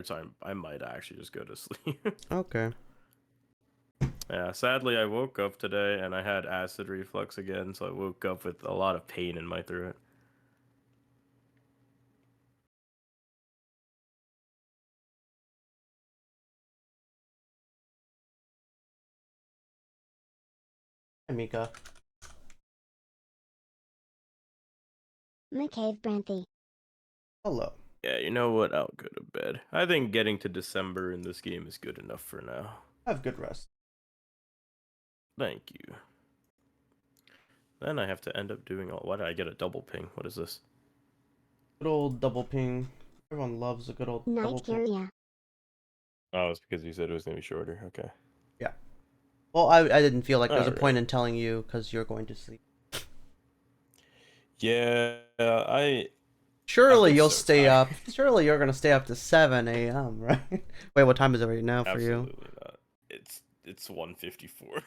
time, I might actually just go to sleep. Okay. Yeah, sadly, I woke up today and I had acid reflux again, so I woke up with a lot of pain in my throat. Hi, Mika. McCave Branthy. Hello. Yeah, you know what? I'll go to bed. I think getting to December in this game is good enough for now. Have good rest. Thank you. Then I have to end up doing all. Why did I get a double ping? What is this? Good old double ping. Everyone loves a good old double Night ping. Curia. Oh, it's because you said it was gonna be shorter. Okay. Yeah. Well, I didn't feel like there's a point Alright. in telling you because you're going to sleep. Yeah, I've Surely been you'll so stay tired. up. Surely you're gonna stay up to 7 a.m., right? Wait, what time is it right now for you? Absolutely not. It's 1:54.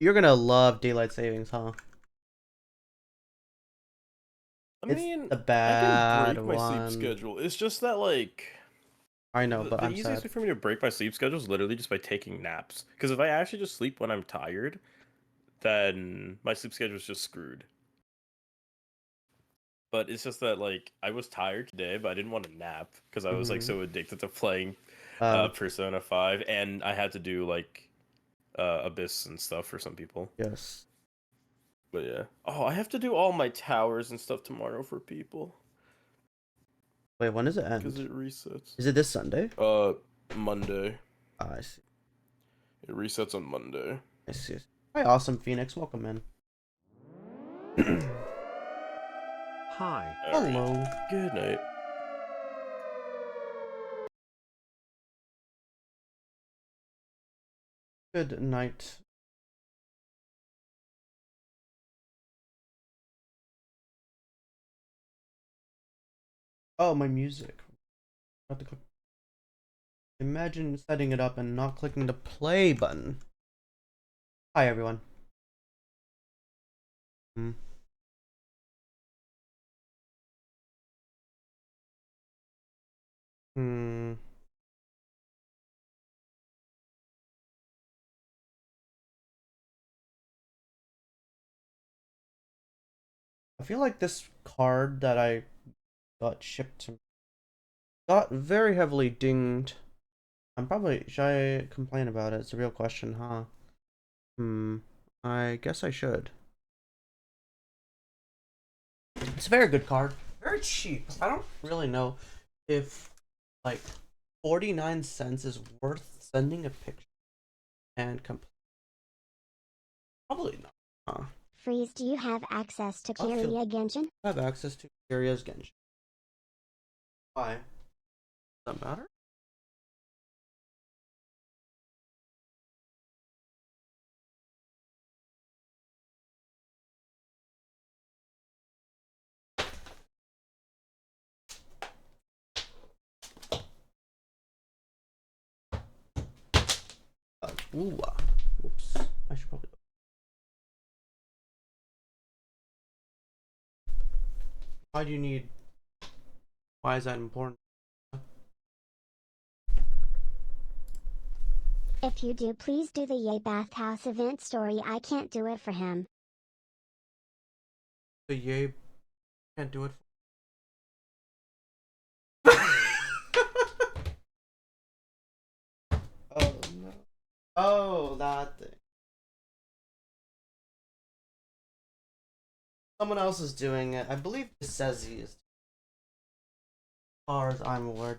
You're gonna love daylight savings, huh? I It's mean, the I can bad break my sleep one. schedule. It's just that like I know, the but I'm easiest sad. way for me to break my sleep schedule is literally just by taking naps. Because if I actually just sleep when I'm tired, then my sleep schedule is just screwed. But it's just that like I was tired today, but I didn't want to nap because I was like Mm-hmm. so addicted to playing Oh, Persona 5, and I had to do like Abyss and stuff for some people. yes. But yeah. Oh, I have to do all my towers and stuff tomorrow for people Wait, when does it because end? it resets. Is it this Sunday? Monday. I see. It resets on Monday. I see. Hi, awesome Phoenix. Welcome in. Hi. All right. Hello. Good night. Good night. Oh, my music. Got to click. Imagine setting it up and not clicking the play button. Hi, everyone. Hmm. Hmm. I feel like this card that I got shipped to me got very heavily dinged. Should I complain about it? It's a real question, huh? I guess I should. It's a very good card. Very cheap. I don't really know if like 49 cents is worth sending a picture and complete. Probably not. Huh? Freeze, do you have access to I'll feel- Kyria Genshin? I have access to Kyria's Genshin. Why? Does that matter? Ooh. Oops. I should probably. Why do you need? Why is that important? If you do, please do the Yay Bathhouse event story. I can't do it for him. The yay can't do it. Oh no. Oh, that thing. Someone else is doing it. I believe this says he is. As far as I'm aware.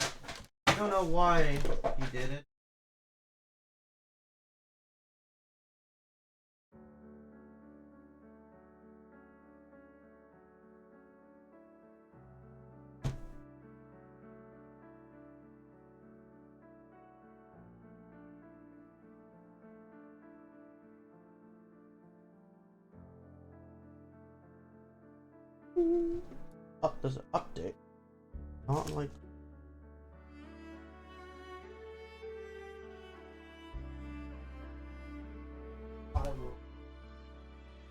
I don't know why he did it. Up, there's an update. Not like.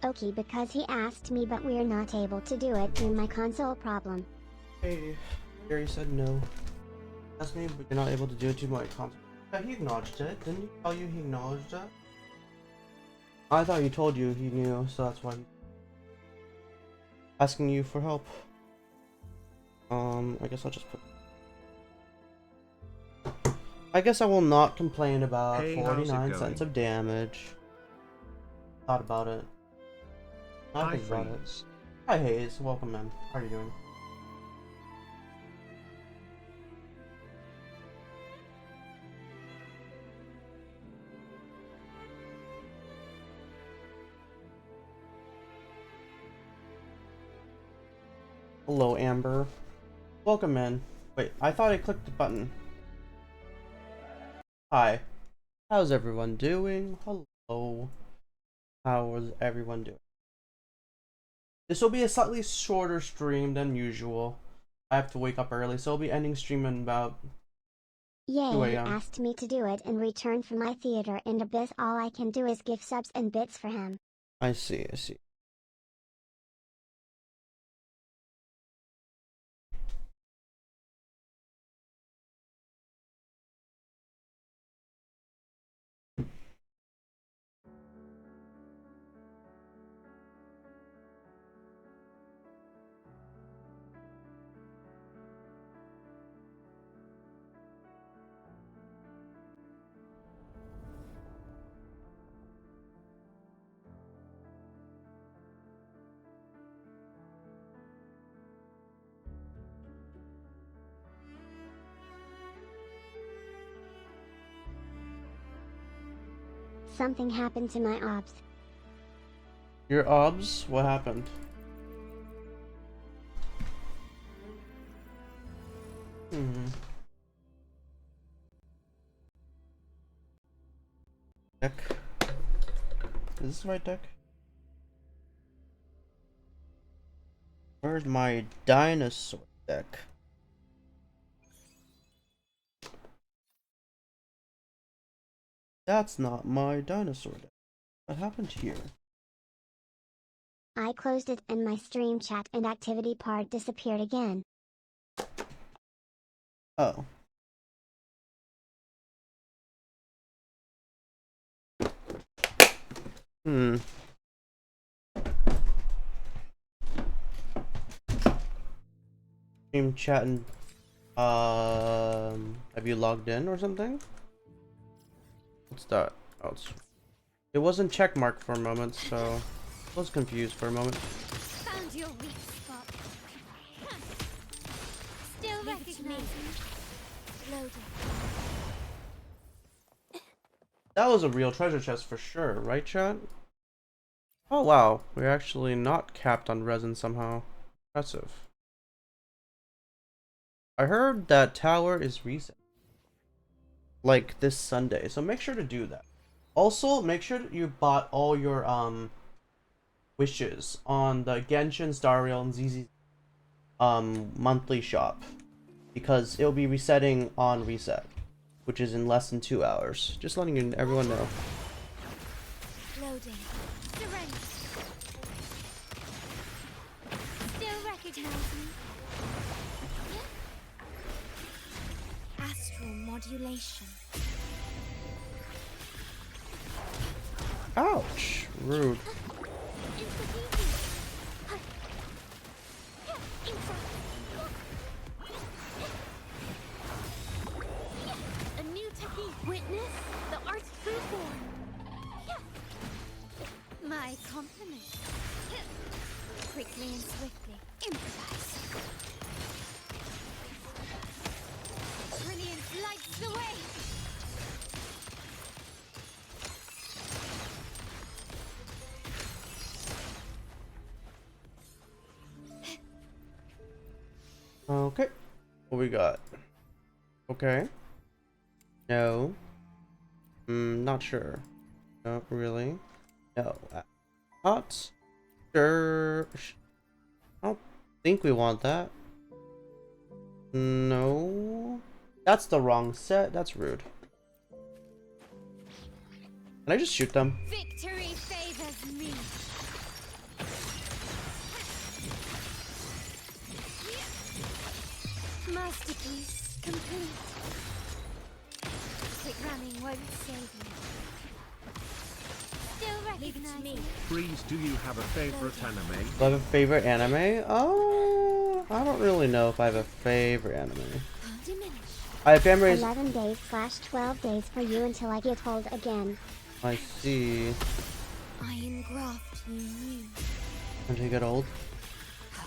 Okay, because he asked me, but we're not able to do it due my console problem. Hey, Gary said no. Asked me, but you're not able to do it to my console. Yeah, he acknowledged it. Didn't he tell you he acknowledged it? I thought he told you he knew, so that's why he's asking you for help. I guess I'll just put... I guess I will not complain about Hey, 49 cents of damage. Thought about it. I Hi, think about it. friends. Hi Hayes, welcome in. How are you doing? Hello, Amber. Welcome in. Wait, I thought I clicked the button. Hi. How's everyone doing? Hello. How is everyone doing? This will be a slightly shorter stream than usual. I have to wake up early, so I'll be ending stream in about 2 Yay, he a.m. asked me to do it in return for my theater and Abyss. All I can do is give subs and bits for him. I see, I see. Something happened to my obs. Your obs? What happened? Deck. Is this the right deck? Where's my dinosaur deck? That's not my dinosaur deck. What happened here? I closed it and my stream chat and activity part disappeared again. Oh. Stream chat and have you logged in or something? What's that? Oh, it wasn't checkmark for a moment, so I was confused for a moment. Found your weak spot. Still recognizing. Loading. That was a real treasure chest for sure, right, chat? Oh wow, we're actually not capped on resin somehow. Impressive. I heard that tower is reset, like this Sunday, so make sure to do that. Also, make sure that you bought all your wishes on the Genshin, Star Rail, and ZZ monthly shop, because it'll be resetting on reset, which is in less than 2 hours. Just letting everyone know. Loading. Surrender. Still recognizing. Astral modulation. Ouch! Rude. A new technique. Witness the art true form. My compliments. Quickly and swiftly. Improvise. Brilliance lights the way. Okay. What we got? Okay. No. Not sure. Not really. No. Not sure. I don't think we want that. No. That's the wrong set. That's rude. Can I just shoot them? Victory favors me. Masterpiece complete. Quit running won't save you. Still recognize me. Freeze, do you have a favorite anime? Do I have a favorite anime? Oh, I don't really know if I have a favorite anime. Diminish. I have memories. 11 days / 12 days for you until I get old again. I see. I engraft you. Until you get old.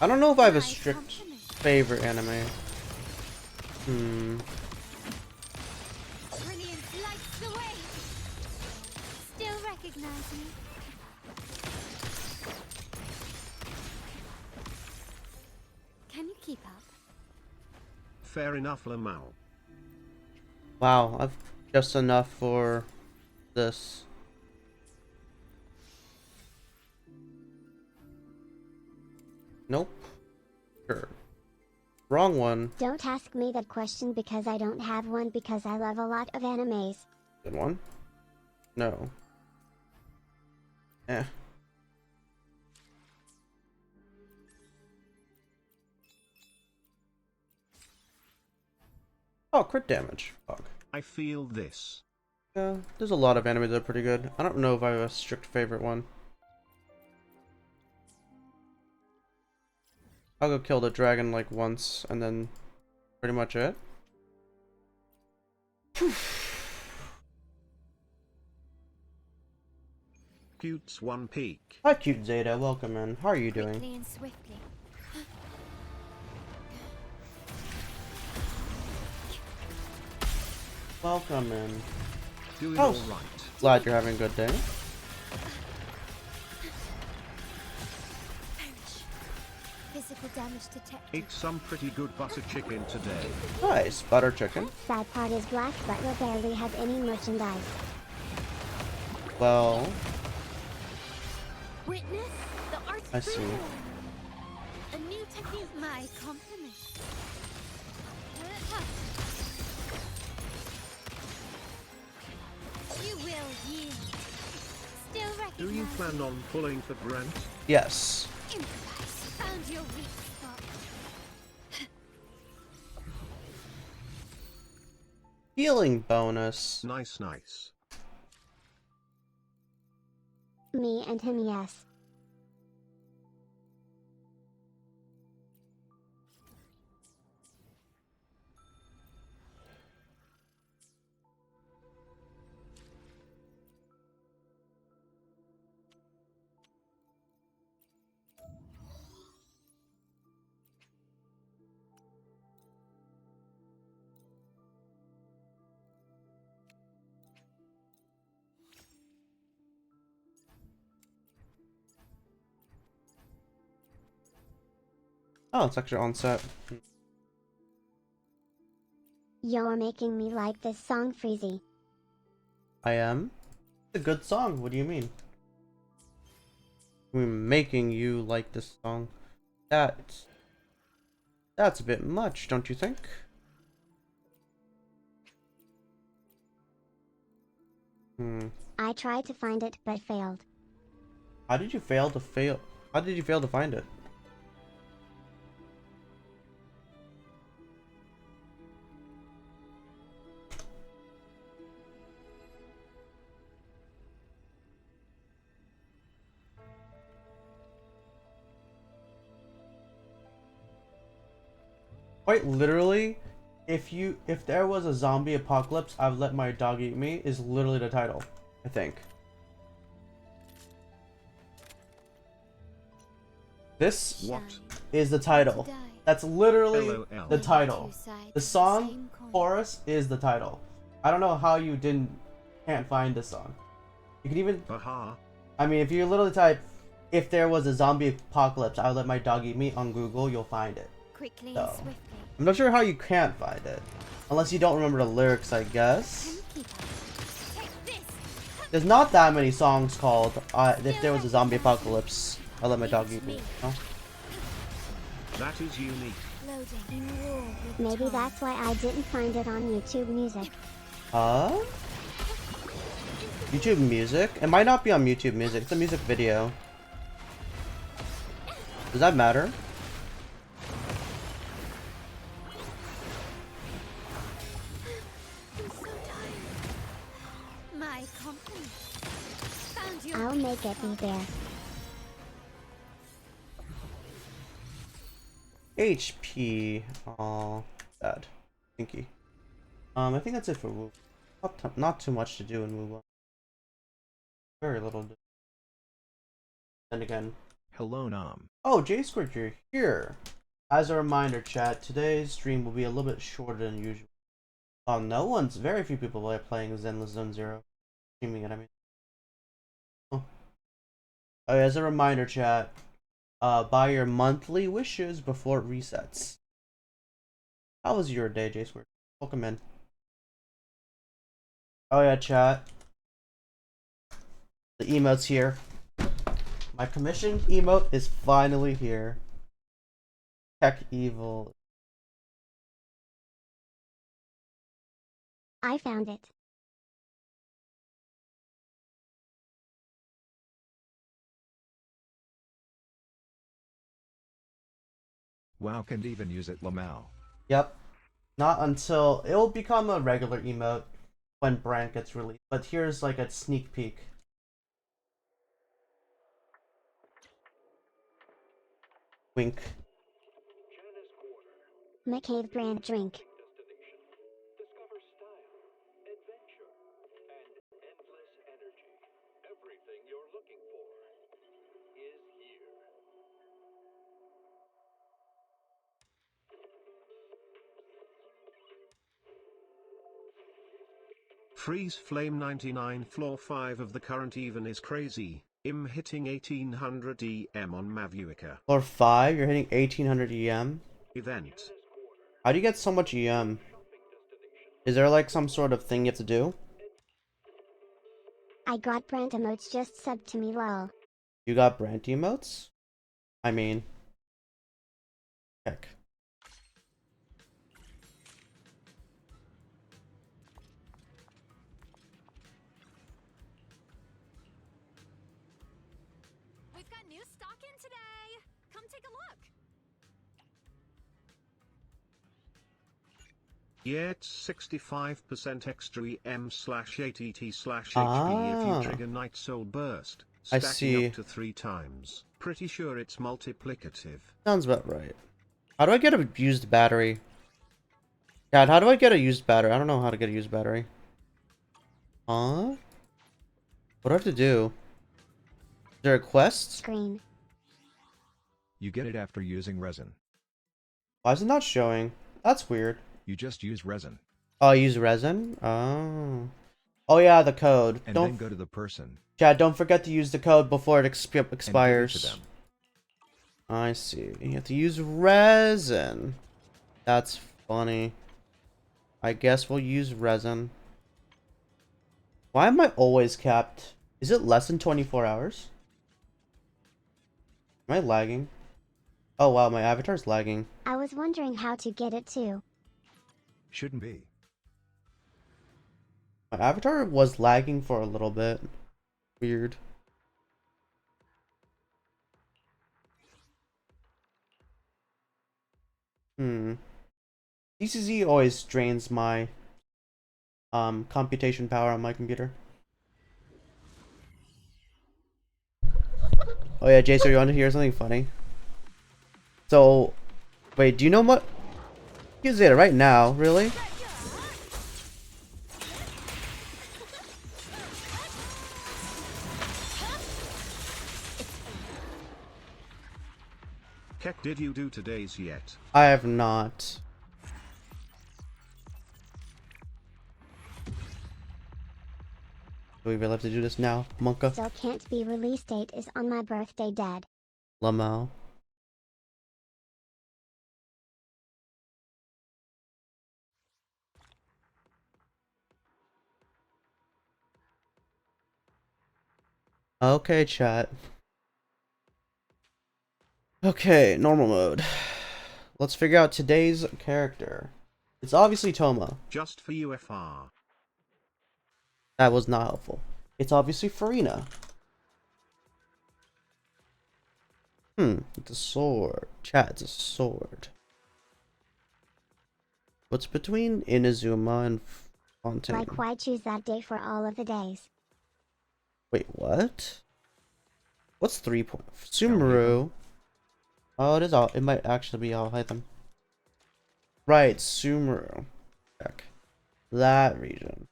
I don't know if I have a My strict compliment. favorite anime. Brilliance lights the way. Still recognize me. Can you keep up? Fair enough, Lamau. Wow, I've just enough for this. Nope. Sure. Wrong one. Don't ask me that question because I don't have one because I love a lot of animes. Good one. No. Eh. Oh, crit damage. Fuck. I feel this. Yeah, there's a lot of animes that are pretty good. I don't know if I have a strict favorite one. I'll go kill the dragon like once and then pretty much it. Cute's one peak. Hi cute Zeta, welcome in. How are you doing? Quickly and swiftly. Welcome in. Doing Oh. alright. Glad you're having a good day. Perish. Physical damage detected. Ate some pretty good butter chicken today. Nice, butter chicken. Sad part is Black Butler barely has any merchandise. Well, Witness the art I see. freeform. A new technique. My compliment. You will yield. Still recognize. Do you plan on pulling for Grant? yes. Improvise. Found your weak spot. Healing bonus. Nice, nice. Me and him, yes. Oh, it's actually on set. You're making me like this song, Freezy. I am. It's a good song. What do you mean? We're making you like this song. That's a bit much, don't you think? I tried to find it but failed. How did you fail to fail? How did you fail to find it? Quite literally, if there was a zombie apocalypse, I've let my dog eat me is literally the title, I think. This What? is the title. That's literally LOL. the title. The song chorus is the title. I don't know how you can't find this song. You can even, Haha. I mean, if you literally type, if there was a zombie apocalypse, I would let my dog eat me on Google, you'll find it. Quickly So. and swiftly. I'm not sure how you can't find it. Unless you don't remember the lyrics, I guess. Can you keep up? Take this. There's not that many songs called if there was a zombie apocalypse, I'll let my dog eat me. No? That is unique. Loading in war with Maybe time. that's why I didn't find it on YouTube Music. Huh? YouTube Music? It might not be on YouTube Music. It's a music video. Does that matter? company. Found you. I'll make it be there. HP. Oh, bad. Thinky. I think that's it for Wu. Not too much to do in Wu. Very little. Then again. Hello Nam. Oh, J Squirt, you're here. As a reminder, chat, today's stream will be a little bit shorter than usual. Very few people are playing Zenless Zone Zero. Streaming it, I mean. Oh, as a reminder, chat, buy your monthly wishes before it resets. How was your day, J Squirt? Welcome in. Oh yeah, chat. The emote's here. My commissioned emote is finally here. Tech Evil. I found it. Wow, can't even use it Lamau. Yep. Not until it'll become a regular emote when Brand gets released. But here's like a sneak peek. Wink. McCabe brand drink. Freeze Flame 99 floor 5 of the current even is crazy. Im hitting 1800 EM on Mavuica. Floor 5, you're hitting 1800 EM. Event. How do you get so much EM? Is there like some sort of thing you have to do? I got brand emotes just subbed to me lol. You got Brand emotes? I mean... Heck. We've got new stock in today. Come take a look. Yeah, it's 65% extra EM/ATT/HP if you trigger Night Soul Burst, I stacking see. up to 3 times. Pretty sure it's multiplicative. Sounds about right. How do I get a used battery? Dad, how do I get a used battery? I don't know how to get a used battery. Huh? What do I have to do? Is there a quest? Screen. You get it after using resin. Why is it not showing? That's weird. You just use resin. Oh, I use resin? Oh. Oh yeah, the code. And Don't then go to the person. Chad, don't forget to use the code before it expires. And give it to them. I see. You have to use resin. That's funny. I guess we'll use resin. Why am I always capped? Is it less than 24 hours? Am I lagging? Oh wow, my avatar's lagging. I was wondering how to get it too. Shouldn't be. My avatar was lagging for a little bit. Weird. DCZ always drains my computation power on my computer. Oh yeah, Jason, you want to hear something funny? So, wait, do you know what? Use it right now, really? Kek, did you do today's yet? I have not. Do we really have to do this now, Monka? Still can't be release date is on my birthday dead. Lamau. Okay, chat. Okay, normal mode. Let's figure out today's character. It's obviously Toma. Just for UFR. That was not helpful. It's obviously Farina. It's a sword. Chat, it's a sword. What's between Inazuma and Fontaine? Like why choose that day for all of the days? Wait, what? What's 3 point? Sumeru. Oh, it is all. It might actually be Alhaitham. Right, Sumeru. Check. That region.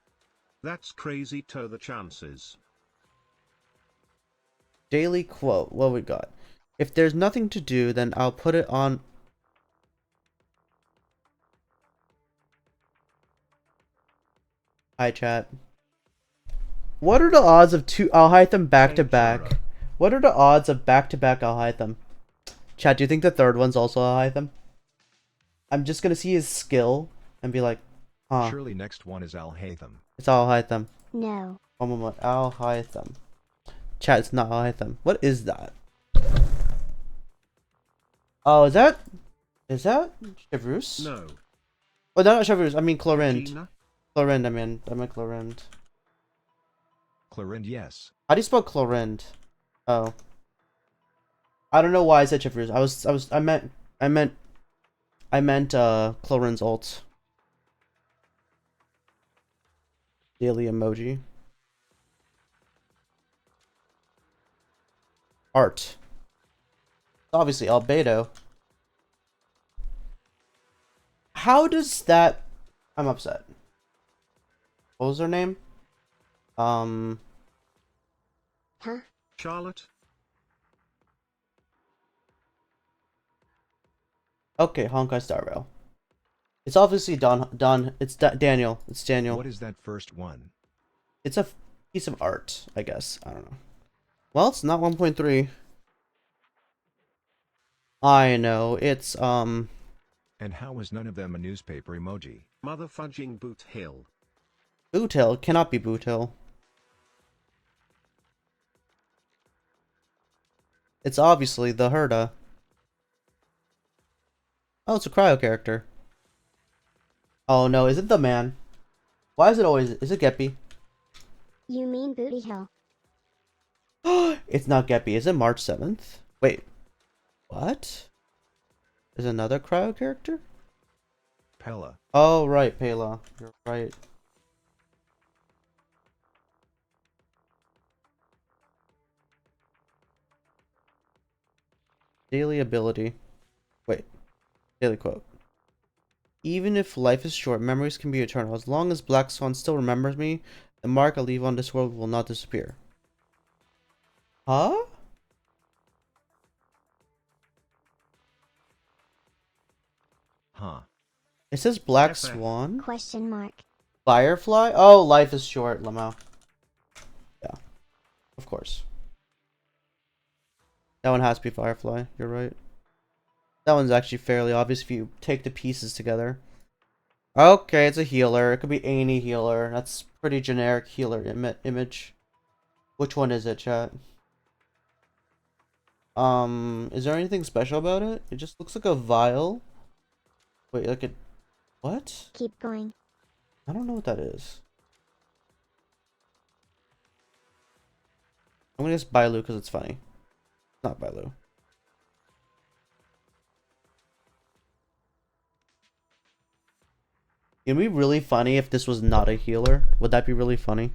That's crazy to the chances. Daily quote. What we got? If there's nothing to do, then I'll put it on. Hi, chat. What are the odds of two Alhaitham back to back? What are the odds of back to back Alhaitham? Chat, do you think the third one's also Alhaitham? I'm just gonna see his skill and be like, huh. Surely next one is Alhaitham. It's Alhaitham. No. One moment. Alhaitham. Chat, it's not Alhaitham. What is that? Oh, is that Chevrus? No. Oh, no, not Chevrus. I mean Clorind. Gina? Clorind, I mean Clorind. Clorind, yes. How do you spell Clorind? Oh. I don't know why I said Chevrus. I meant Clorind's ult. Daily emoji. Art. Obviously Albedo. How does that... I'm upset. What was her name? Huh? Charlotte? Okay, Honkai Star Rail. It's obviously Daniel. It's Daniel. What is that first one? It's a piece of art, I guess. I don't know. Well, it's not 1.3. I know. It's And how is none of them a newspaper emoji? Mother fudging Boot Hill. Boot Hill. Cannot be Boot Hill. It's obviously the Herda. Oh, it's a cryo character. Oh no, is it the man? Why is it always... Is it Geppy? You mean Booty Hill? It's not Geppy. Is it March 7th? Wait. What? There's another cryo character? Pella. Oh, right, Pela. You're right. Daily ability. Wait. Daily quote. Even if life is short, memories can be eternal. As long as Black Swan still remembers me, the mark I leave on this world will not disappear. Huh? Huh. It says Black FF. Swan? Question mark. Firefly? Oh, life is short, Lamau. Yeah. Of course. That one has to be Firefly. You're right. That one's actually fairly obvious if you take the pieces together. Okay, it's a healer. It could be any healer. That's pretty generic healer image. Which one is it, chat? Is there anything special about it? It just looks like a vial. Wait, like a... What? Keep going. I don't know what that is. I'm gonna guess Bailu because it's funny. It's not Bailu. It'd be really funny if this was not a healer. Would that be really funny?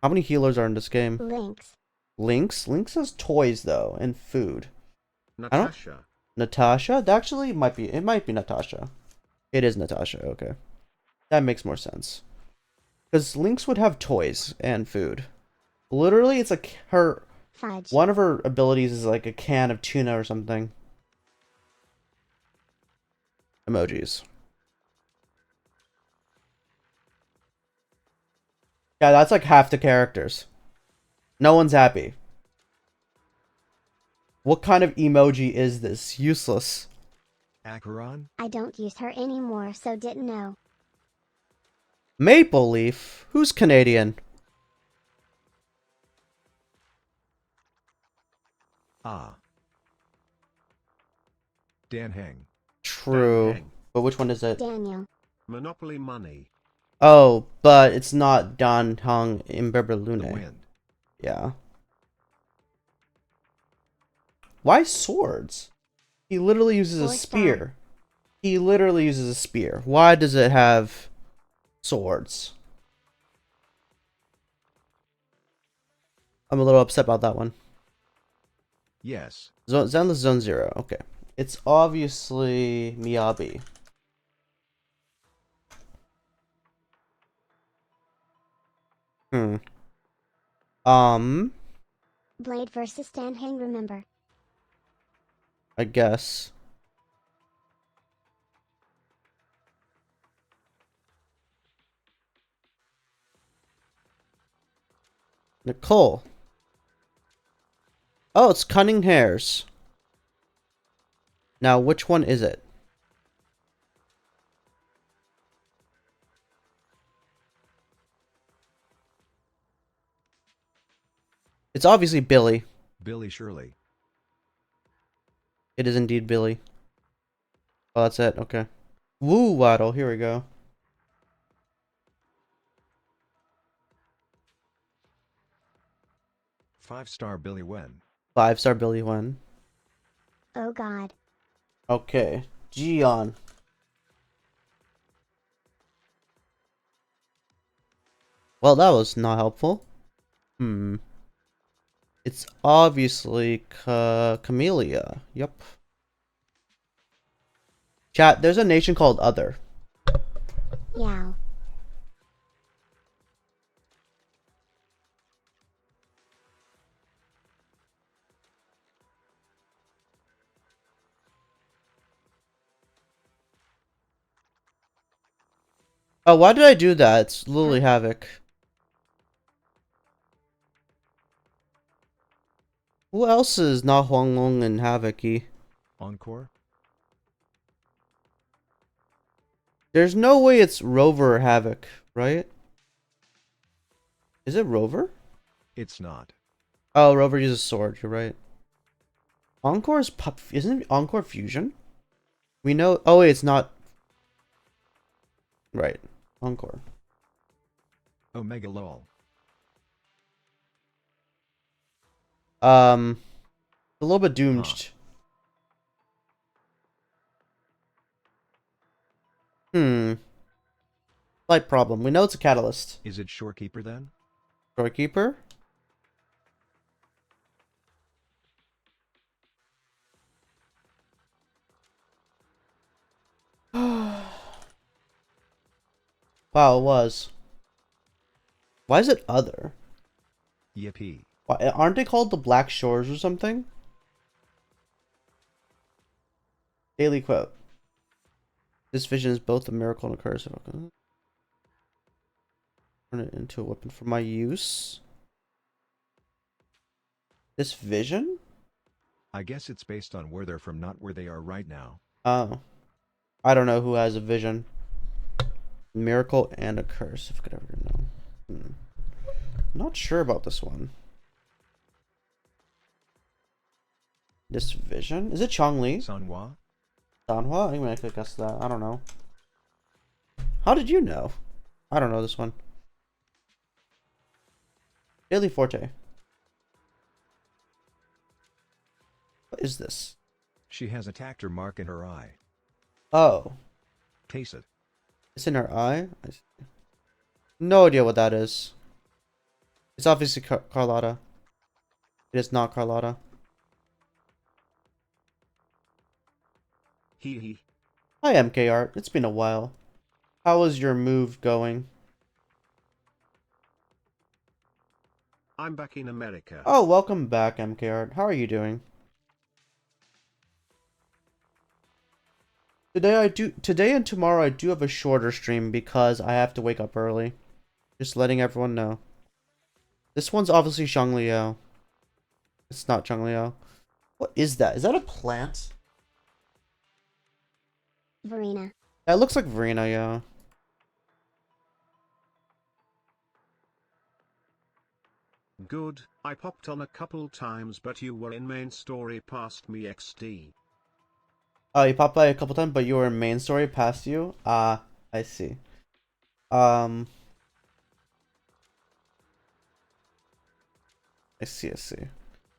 How many healers are in this game? Links. Lynx? Lynx has toys though, and food. Natasha. Natasha? That actually might be. It might be Natasha. It is Natasha. Okay, that makes more sense. Because Lynx would have toys and food. Literally, it's like her. Fudge. One of her abilities is like a can of tuna or something. Emojis. Yeah, that's like half the characters. No one's happy. What kind of emoji is this? Useless. Acheron? I don't use her anymore, so didn't know. Maple Leaf? Who's Canadian? Ah. Dan Heng. True. Heng. But which one is it? Daniel. Monopoly Money. Oh, but it's not Dan Heng in The Lune. Wind. Yeah. Why swords? He literally uses a 4-star. spear. He literally uses a spear. Why does it have swords? I'm a little upset about that one. Yes. Zenless Zone Zero. Okay. It's obviously Miyabi. Hmm. Blade versus Stanhang, remember. I guess. Nicole. Oh, it's Cunning Hairs. Now, which one is it? It's obviously Billy. Billy Shirley. It is indeed Billy. Oh, that's it. Okay. Woo Waddle. Here we go. Five-star Billy Wen. 5-star Billy Wen. Oh god. Okay. Gion. Well, that was not helpful. It's obviously Camellia. Yep. Chat, there's a nation called Other. Yow. Oh, why did I do that? It's Lily Havoc. Who else is not Huanglong and Havoc-y? Encore? There's no way it's Rover or Havoc, right? Is it Rover? It's not. Oh, Rover uses sword, you're right. Encore is isn't it Encore Fusion? We know. Oh wait, it's not. Right, Encore. Omega LOL. A little bit doomed. Huh. Slight problem. We know it's a catalyst. Is it Shorekeeper then? Storekeeper. Wow, it was. Why is it other? Yippee. Why aren't they called the Black Shores or something? Daily quote. This vision is both a miracle and a curse. Okay. Turn it into a weapon for my use. This vision? I guess it's based on where they're from, not where they are right now. Oh. I don't know who has a vision. Miracle and a curse, if I could ever know. Not sure about this one. This vision? Is it Chongli? Sanhua? Danhua? Anyway, I could guess that. I don't know. How did you know? I don't know this one. Daily Forte. What is this? She has a tactor mark in her eye. Oh. Taste it. It's in her eye? I see. No idea what that is. It's obviously Carlotta. It is not Carlotta. Hee hee. Hi, MK Art. It's been a while. How is your move going? I'm back in America. Oh, welcome back, MK Art. How are you doing? Today and tomorrow I do have a shorter stream because I have to wake up early. Just letting everyone know. This one's obviously Zhongliao. It's not Zhongliao. What is that? Is that a plant? Verena. That looks like Verena, yeah. Good, I popped on a couple times but you were in main story past me XD. Oh, you popped by a couple times, but you were in main story past you? Ah, I see. I see.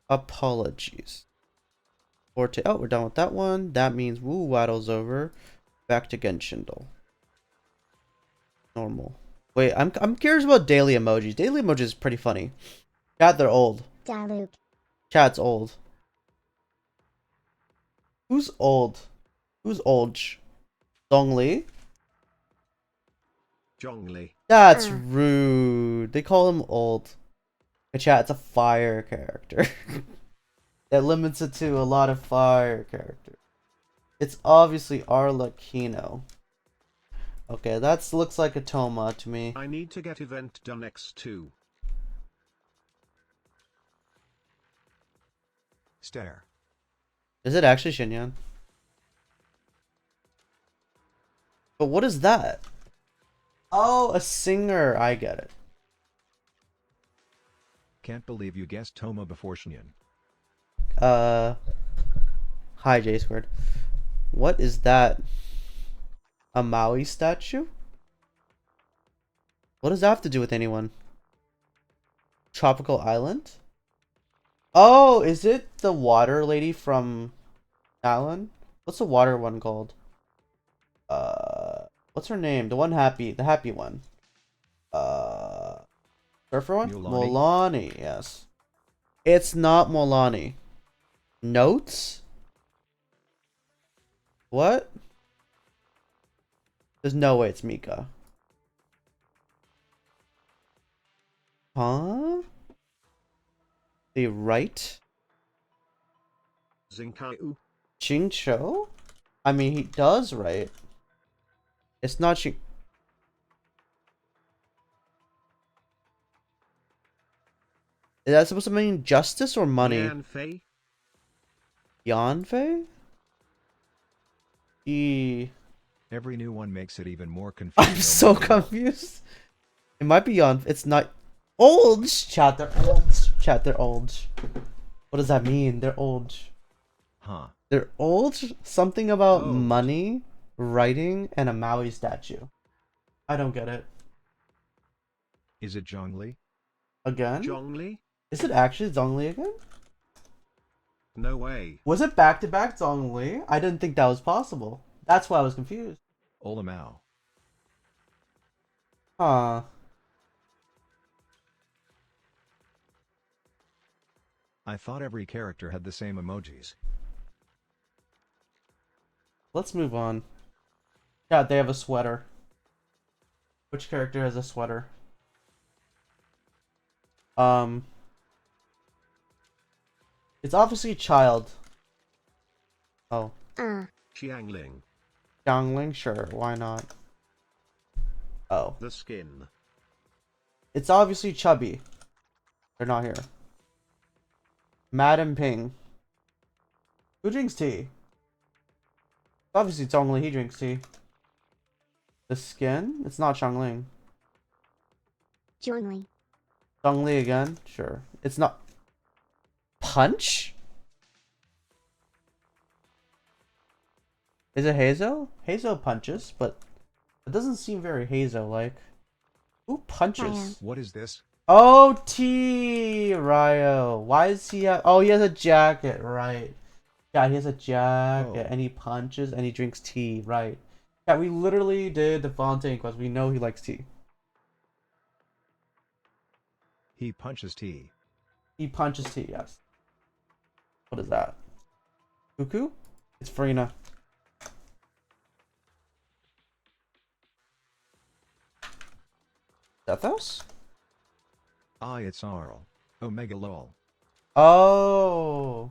Apologies. Forte. Oh, we're done with that one. That means Woo Waddle's over. Back to Genshindle. Normal. Wait, I'm curious about daily emojis. Daily emojis is pretty funny. Chat, they're old. Diluc. Chat's old. Who's old? Who's old? Zhongli? Zhongli. That's rude. They call him old. Hey, chat, it's a fire character. That limits it to a lot of fire characters. It's obviously Arlecchino. Okay, that looks like a Toma to me. I need to get event done X2. Stare. Is it actually Xinyan? But what is that? Oh, a singer. I get it. Can't believe you guessed Toma before Shinyan. Hi, J squared. What is that? A Maui statue? What does that have to do with anyone? Tropical Island? Oh, is it the water lady from Alan? What's the water one called? What's her name? The happy one. Surfer one? Mulani? Mulani, yes. It's not Mulani. Notes? What? There's no way it's Mika. Huh? They right? Zinkai. Chingcho? I mean, he does right. It's not Ching. Is that supposed to mean justice or money? Yanfei. Yanfei? Every new one makes it even more confusing. I'm so confused. It might be Yan. It's not. Old! Chat, they're old. Chat, they're old. What does that mean? They're old. Huh. They're old? Something about Old. money, writing, and a Maui statue. I don't get it. Is it Zhongli? Again? Zhongli? Is it actually Zhongli again? No way. Was it back-to-back Zhongli? I didn't think that was possible. That's why I was confused. Olamao. Huh. I thought every character had the same emojis. Let's move on. Yeah, they have a sweater. Which character has a sweater? It's obviously child. Oh. Xiangling. Xiangling? Sure, why not? Oh. The skin. It's obviously chubby. They're not here. Madam Ping. Who drinks tea? Obviously Zhongli, he drinks tea. The skin? It's not Xiangling. Zhongli. Zhongli again? Sure. It's not... Punch? Is it Hazo? Hazo punches, but it doesn't seem very Hazo-like. Who punches? Ryo. What is this? Oh, T Ryo. Why is he have... Oh, he has a jacket, right. Yeah, he has a jacket, Oh. and he punches, and he drinks tea, right. Yeah, we literally did the Fontaine quest. We know he likes tea. He punches tea. He punches tea, yes. What is that? Cuckoo? It's Farina. Zethos? Ah, it's Arl. Omega lol. Oh.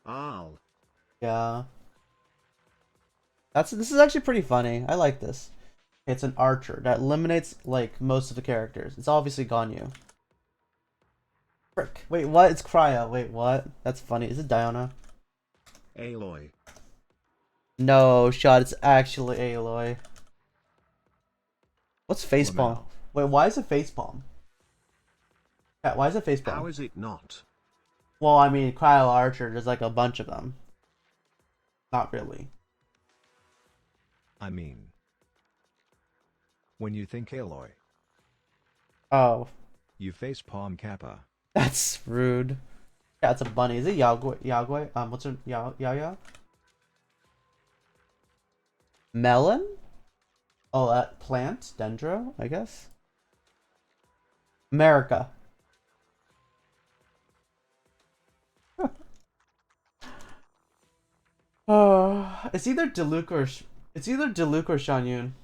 Arl. Yeah. This is actually pretty funny. I like this. It's an archer that eliminates like most of the characters. It's obviously Ganyu. Frick. Wait, what? It's Cryo. Wait, what? That's funny. Is it Diona? Aloy. No, shot. It's actually Aloy. What's facepalm? Lamau. Wait, why is it facepalm? Yeah, why is it facepalm? How is it not? Well, I mean, Cryo Archer, there's like a bunch of them. Not really. I mean, when you think Aloy, Oh, you face Palm Kappa. that's rude. Yeah, it's a bunny. Is it Yagui? Yagui? What's her? Yaya? Melon? Oh, plant? Dendro, I guess? America. Oh, it's either Diluc or Shan Yun.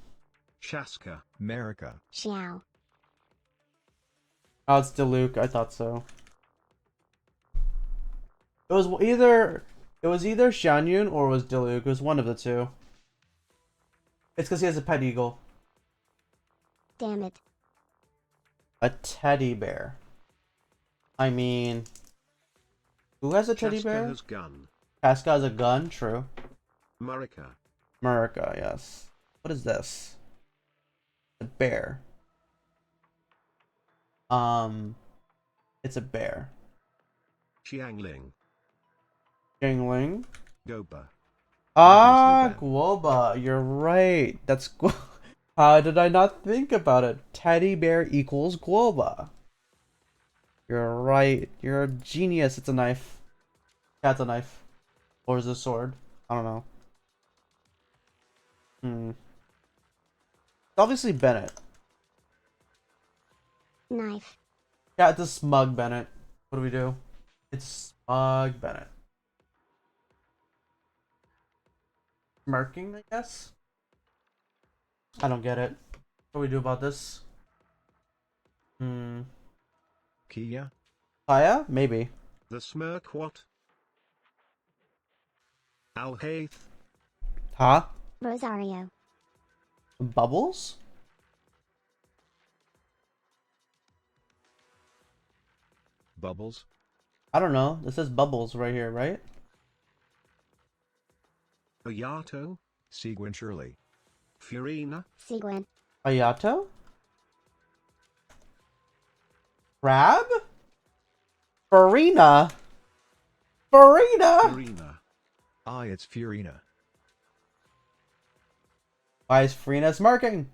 Shaska. America. Xiao. Oh, it's Diluc. I thought so. It was either Shan Yun or it was Diluc. It was one of the two. It's because he has a pet eagle. Damn it. A teddy bear. I mean, who has a teddy Chaska bear? has gun. Casca has a gun. True. Marika. America. Yes. What is this? A bear. It's a bear. Xiangling. Jingling. Goba. Ah, Obviously Ben. Guoba. You're right. That's how did I not think about it? Teddy bear equals Guoba. You're right. You're a genius. It's a knife. Yeah, it's a knife. Or is it a sword? I don't know. It's obviously Bennett. Knife. Yeah, it's a smug Bennett. What do we do? It's smug Bennett. Smirking, I guess? I don't get it. What do we do about this? Kia. Kaya? Maybe. The smirk what? Alhaith. Huh? Rosario. Bubbles? Bubbles. I don't know. This says bubbles right here, right? Ayato. Seguin Shirley. Furina. Seguin. Ayato? Crab? Farina? Farina? Furina. It's Furina. Why is Farina smirking?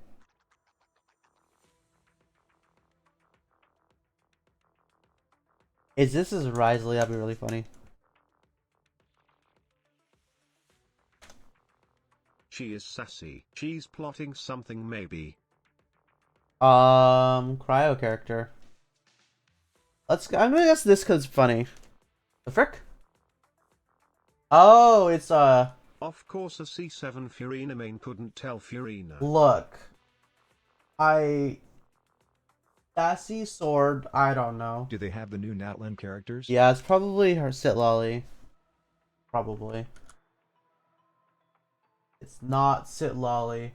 Is this as Risley? That'd be really funny. She is sassy. She's plotting something maybe. Cryo character. I'm gonna guess this because it's funny. The frick? Oh, it's Of course a C7 Furina main couldn't tell Furina. look. Sassy sword, I don't know. Do they have the new Natlan characters? Yeah, it's probably her Sitlolly. Probably. It's not Sitlolly.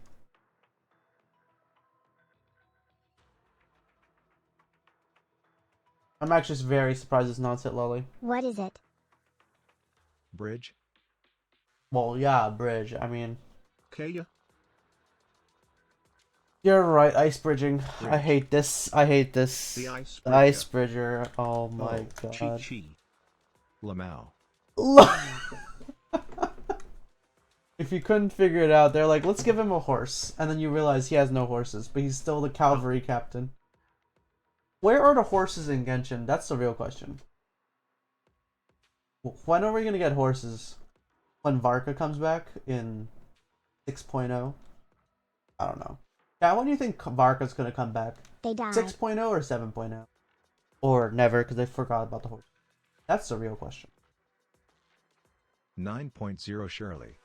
I'm actually just very surprised it's not Sitlolly. What is it? Bridge. Well, yeah, Bridge. I mean, Kaya. you're right. Ice bridging. I Bridge. hate this. I hate this. The ice The bridger. ice bridger. Oh my Chi god. Chi. Lamau. If you couldn't figure it out, they're like, let's give him a horse. And then you realize he has no horses, but he's still the cavalry captain. Where are the horses in Genshin? That's the real question. When are we going to get horses? When Varka comes back in 6.0? I don't know. Yeah, when do you think Varka's going to come back? They died. 6.0 or 7.0? Or never, because I forgot about the horse. That's the real question. 9.0 Shirley.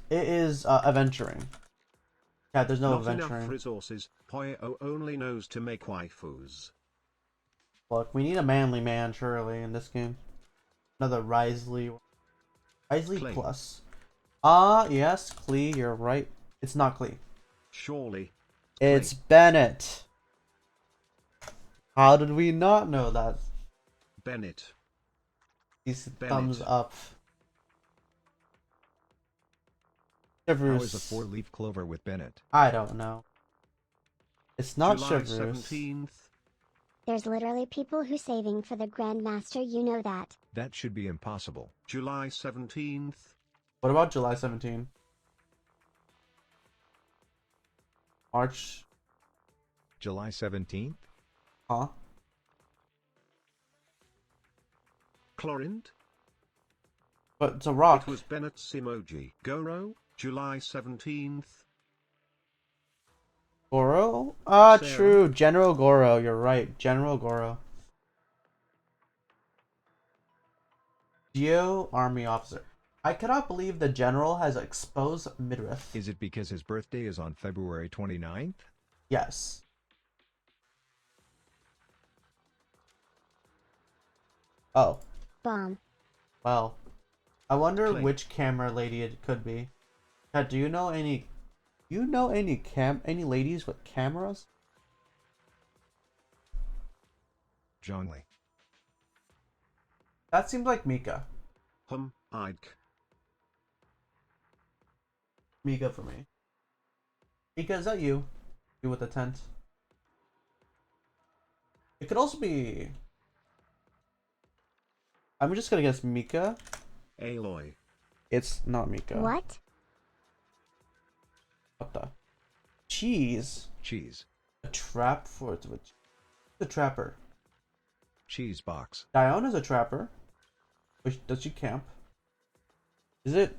It is adventuring. Yeah, there's no Not adventuring. enough resources. Poyo only knows to make waifus. Look, we need a manly man, surely, in this game. Another Risley. Risley Klee. plus. Yes, Klee, you're right. It's not Klee. Surely. It's Bennett. How did we not know that? Bennett. These Bennett. thumbs up. How Chivers. is a four-leaf clover with Bennett? I don't know. It's not July Chivers. 17th. There's literally people who saving for the Grandmaster, you know that. That should be impossible. July 17th. What about July 17? March. July 17th? Huh? Chlorint. But it's a rock. It was Bennett's emoji. Goro. July 17th. Goro? Ah, Sarah? true. General Goro. You're right. General Goro. Geo Army Officer. I cannot believe the general has exposed midriff. Is it because his birthday is on February 29th? Yes. Oh, Bomb. well. I wonder Clay. which camera lady it could be. Chat, do you know any any ladies with cameras? Zhongli. That seems like Mika. Ike. Mika for me. Mika, is that you? You with the tent? It could also be. I'm just gonna guess Mika. Aloy. It's not Mika. What? What the? Cheese. Cheese. A trap for it. The trapper. Cheese box. Diona's a trapper. Which does she camp? Is it?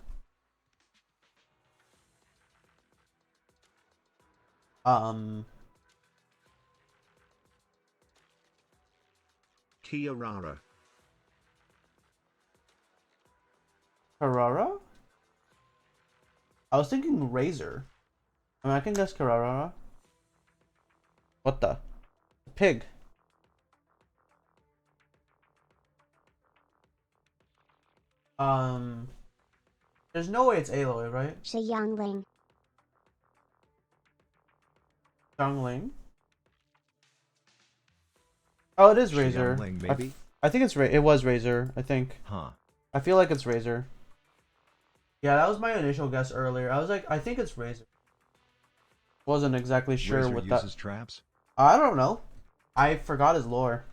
Kiarara. Carrara? I was thinking Razor. I mean, I can guess Carrara. What the? Pig. There's no way it's Aloy, right? Shi Yangling. Zhongling. Oh, it is Razor. Xiangling, maybe? I think it was Razor, I think. Huh. I feel like it's Razor. Yeah, that was my initial guess earlier. I was like, I think it's Razor. Wasn't exactly sure Razor with uses that. traps? I don't know. I forgot his lore.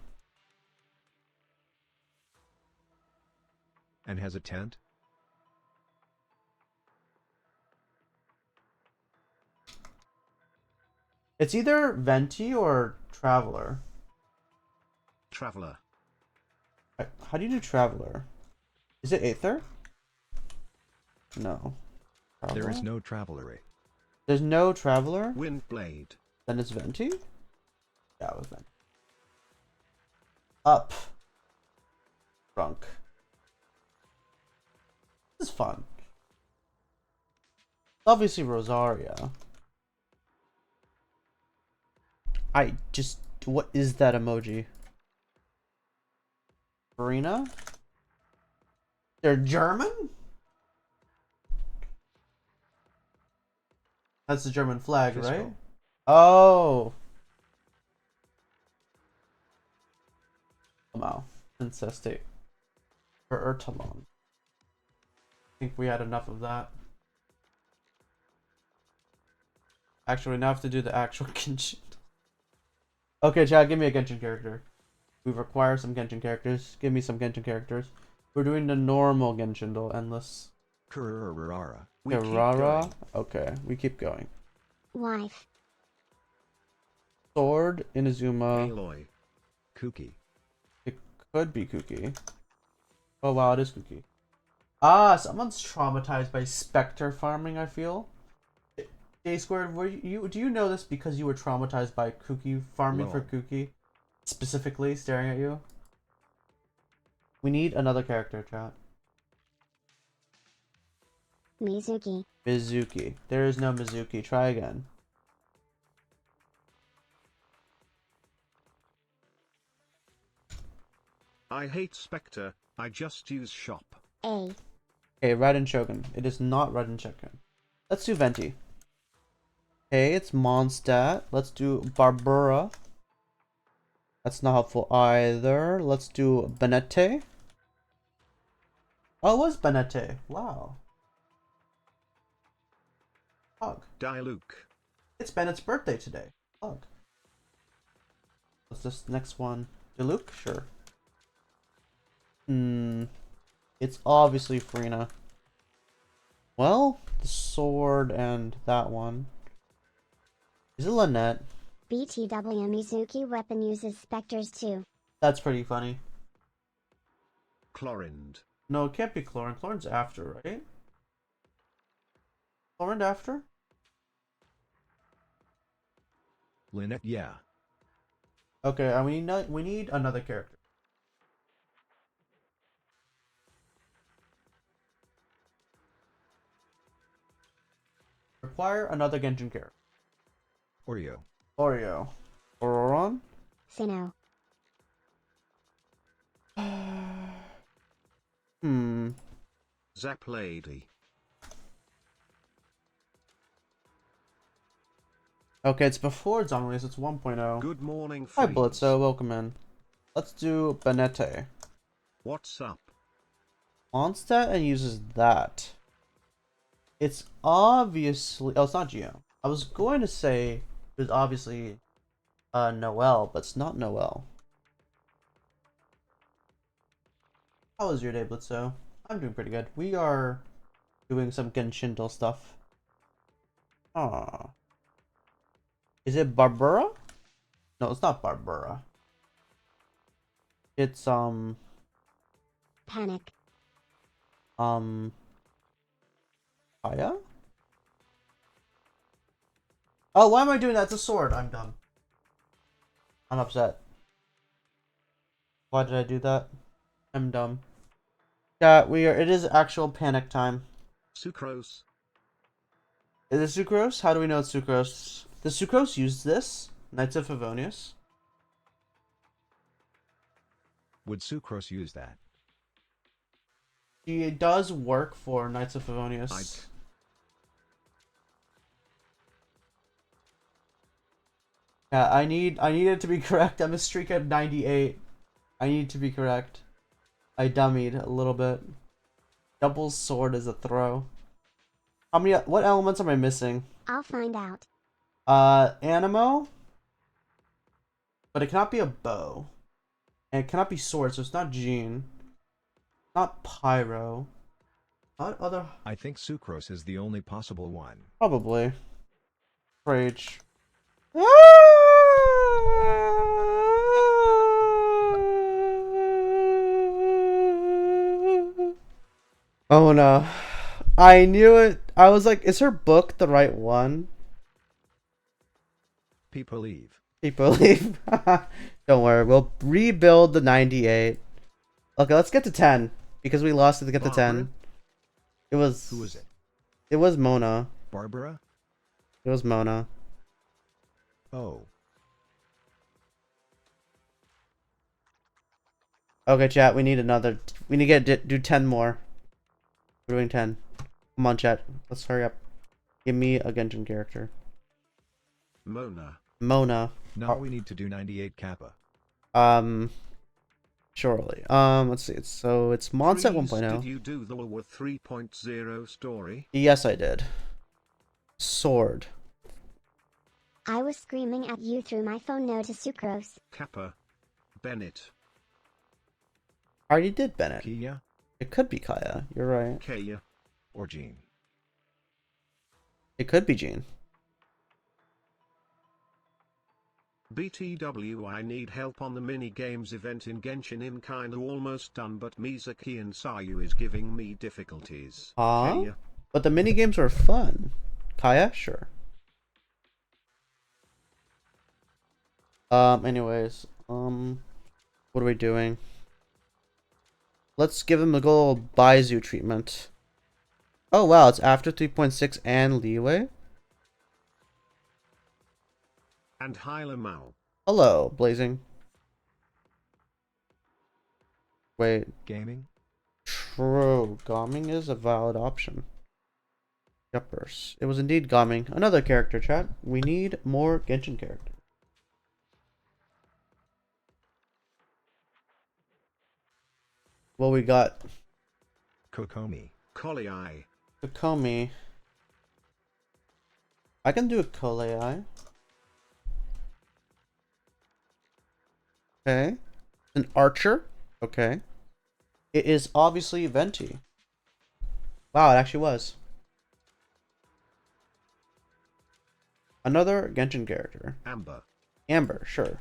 And has a tent? It's either Venti or Traveler. Traveler. How do you do Traveler? Is it Aether? No. There is Traveler? no traveler. There's no Traveler? Windblade. Then it's Venti? Yeah, it was Venti. Up. Drunk. This is fun. Obviously Rosaria. What is that emoji? Farina? They're German? That's the German flag, Fisco. right? Oh. Wow. Princess State. For Ertalon. I think we had enough of that. Actually, now I have to do the actual Genshin. Okay, Chad, give me a Genshin character. We require some Genshin characters. Give me some Genshin characters. We're doing the normal Genshin though, endless. Kurarara. We keep Rara. going. Okay, we keep going. Wife. Sword, Inazuma. Aloy. Kuki. It could be Kuki. Oh wow, it is Kuki. Ah, someone's traumatized by Spectre farming, I feel. J Squared, do you know this because you were traumatized by Kuki farming for Lol. Kuki? Specifically staring at you? We need another character, chat. Mizuki. Mizuki. There is no Mizuki. Try again. I hate Spectre. I just use shop. A. Okay, Raiden Shogun. It is not Raiden Shogun. Let's do Venti. Okay, it's Mondstadt. Let's do Barbara. That's not helpful either. Let's do Benete. Oh, it was Benete. Wow. Hug. Diluc. It's Bennett's birthday today. Hug. What's this next one? Diluc? Sure. It's obviously Farina. Well, the sword and that one. Is it Lynette? BTW Mizuki weapon uses specters too. That's pretty funny. Chlorind. No, it can't be Chlorine. Chlorine's after, right? Chlorine after? Lynette, yeah. Okay, we need another character. Require another Genshin character. Oreo. Oreo. Ororon? Sinnoh. Hmm. Zap Lady. Okay, it's before Zhongli, so it's 1.0. Good morning, Hi, friends. Blitzo, welcome in. Let's do Benete. What's up? Onstad and uses that. It's obviously... Oh, it's not Geo. I was going to say it was obviously Noelle, but it's not Noelle. How was your day, Blitzo? I'm doing pretty good. We are doing some Genshin stuff. Ah. Is it Barbara? No, it's not Barbara. It's Panic. Aya? Oh, why am I doing that? It's a sword. I'm dumb. I'm upset. Why did I do that? I'm dumb. Yeah, it is actual panic time. Sucrose. Is it Sucrose? How do we know it's Sucrose? Does Sucrose use this? Knights of Favonius? Would Sucrose use that? She does work for Knights of Favonius. Ike. Yeah, I need it to be correct. I'm a streak at 98. I need to be correct. I dummied a little bit. Double sword is a throw. What elements am I missing? I'll find out. Animo? But it cannot be a bow. And it cannot be sword, so it's not Jean. Not Pyro. Not other... I think Sucrose is the only possible one. Probably. Rage. Oh no. I knew it. I was like, is her book the right one? People leave. People leave. Don't worry, we'll rebuild the 98. Okay, let's get to 10. Because we lost it to get to 10. It was... Who is it? It was Mona. Barbara? It was Mona. Oh. Okay, chat, we need another... We need to do 10 more. We're doing 10. Come on, chat. Let's hurry up. Give me a Genshin character. Mona. Mona. Now we need to do 98 Kappa. Surely. Let's see. It's Monset Freeze, 1.0. Did you do the War 3.0 story? Yes, I did. Sword. I was screaming at you through my phone. No to Sucrose. Kappa. Bennett. I already did Bennett. Kia? It could be Kaya. You're right. Kaya. Or Jean? It could be Jean. BTW, I need help on the mini games event in Genshin. I'm kinda almost done, but Mizaki and Sayu is giving me difficulties. Huh? Kaya. But the mini games were fun. Kaya? Sure. Anyways. What are we doing? Let's give him a good old Baizu treatment. Oh wow, it's after 3.6 and leeway? And Hyla Mao. Hello, Blazing. Wait. Gaming? True. Gaming is a valid option. Yuppers. It was indeed Gaming. Another character, chat. We need more Genshin characters. What we got? Kokomi. Kolei. Kokomi. I can do a Kolei. Okay. An archer. Okay. It is obviously Venti. Wow, it actually was. Another Genshin character. Amber. Amber, sure.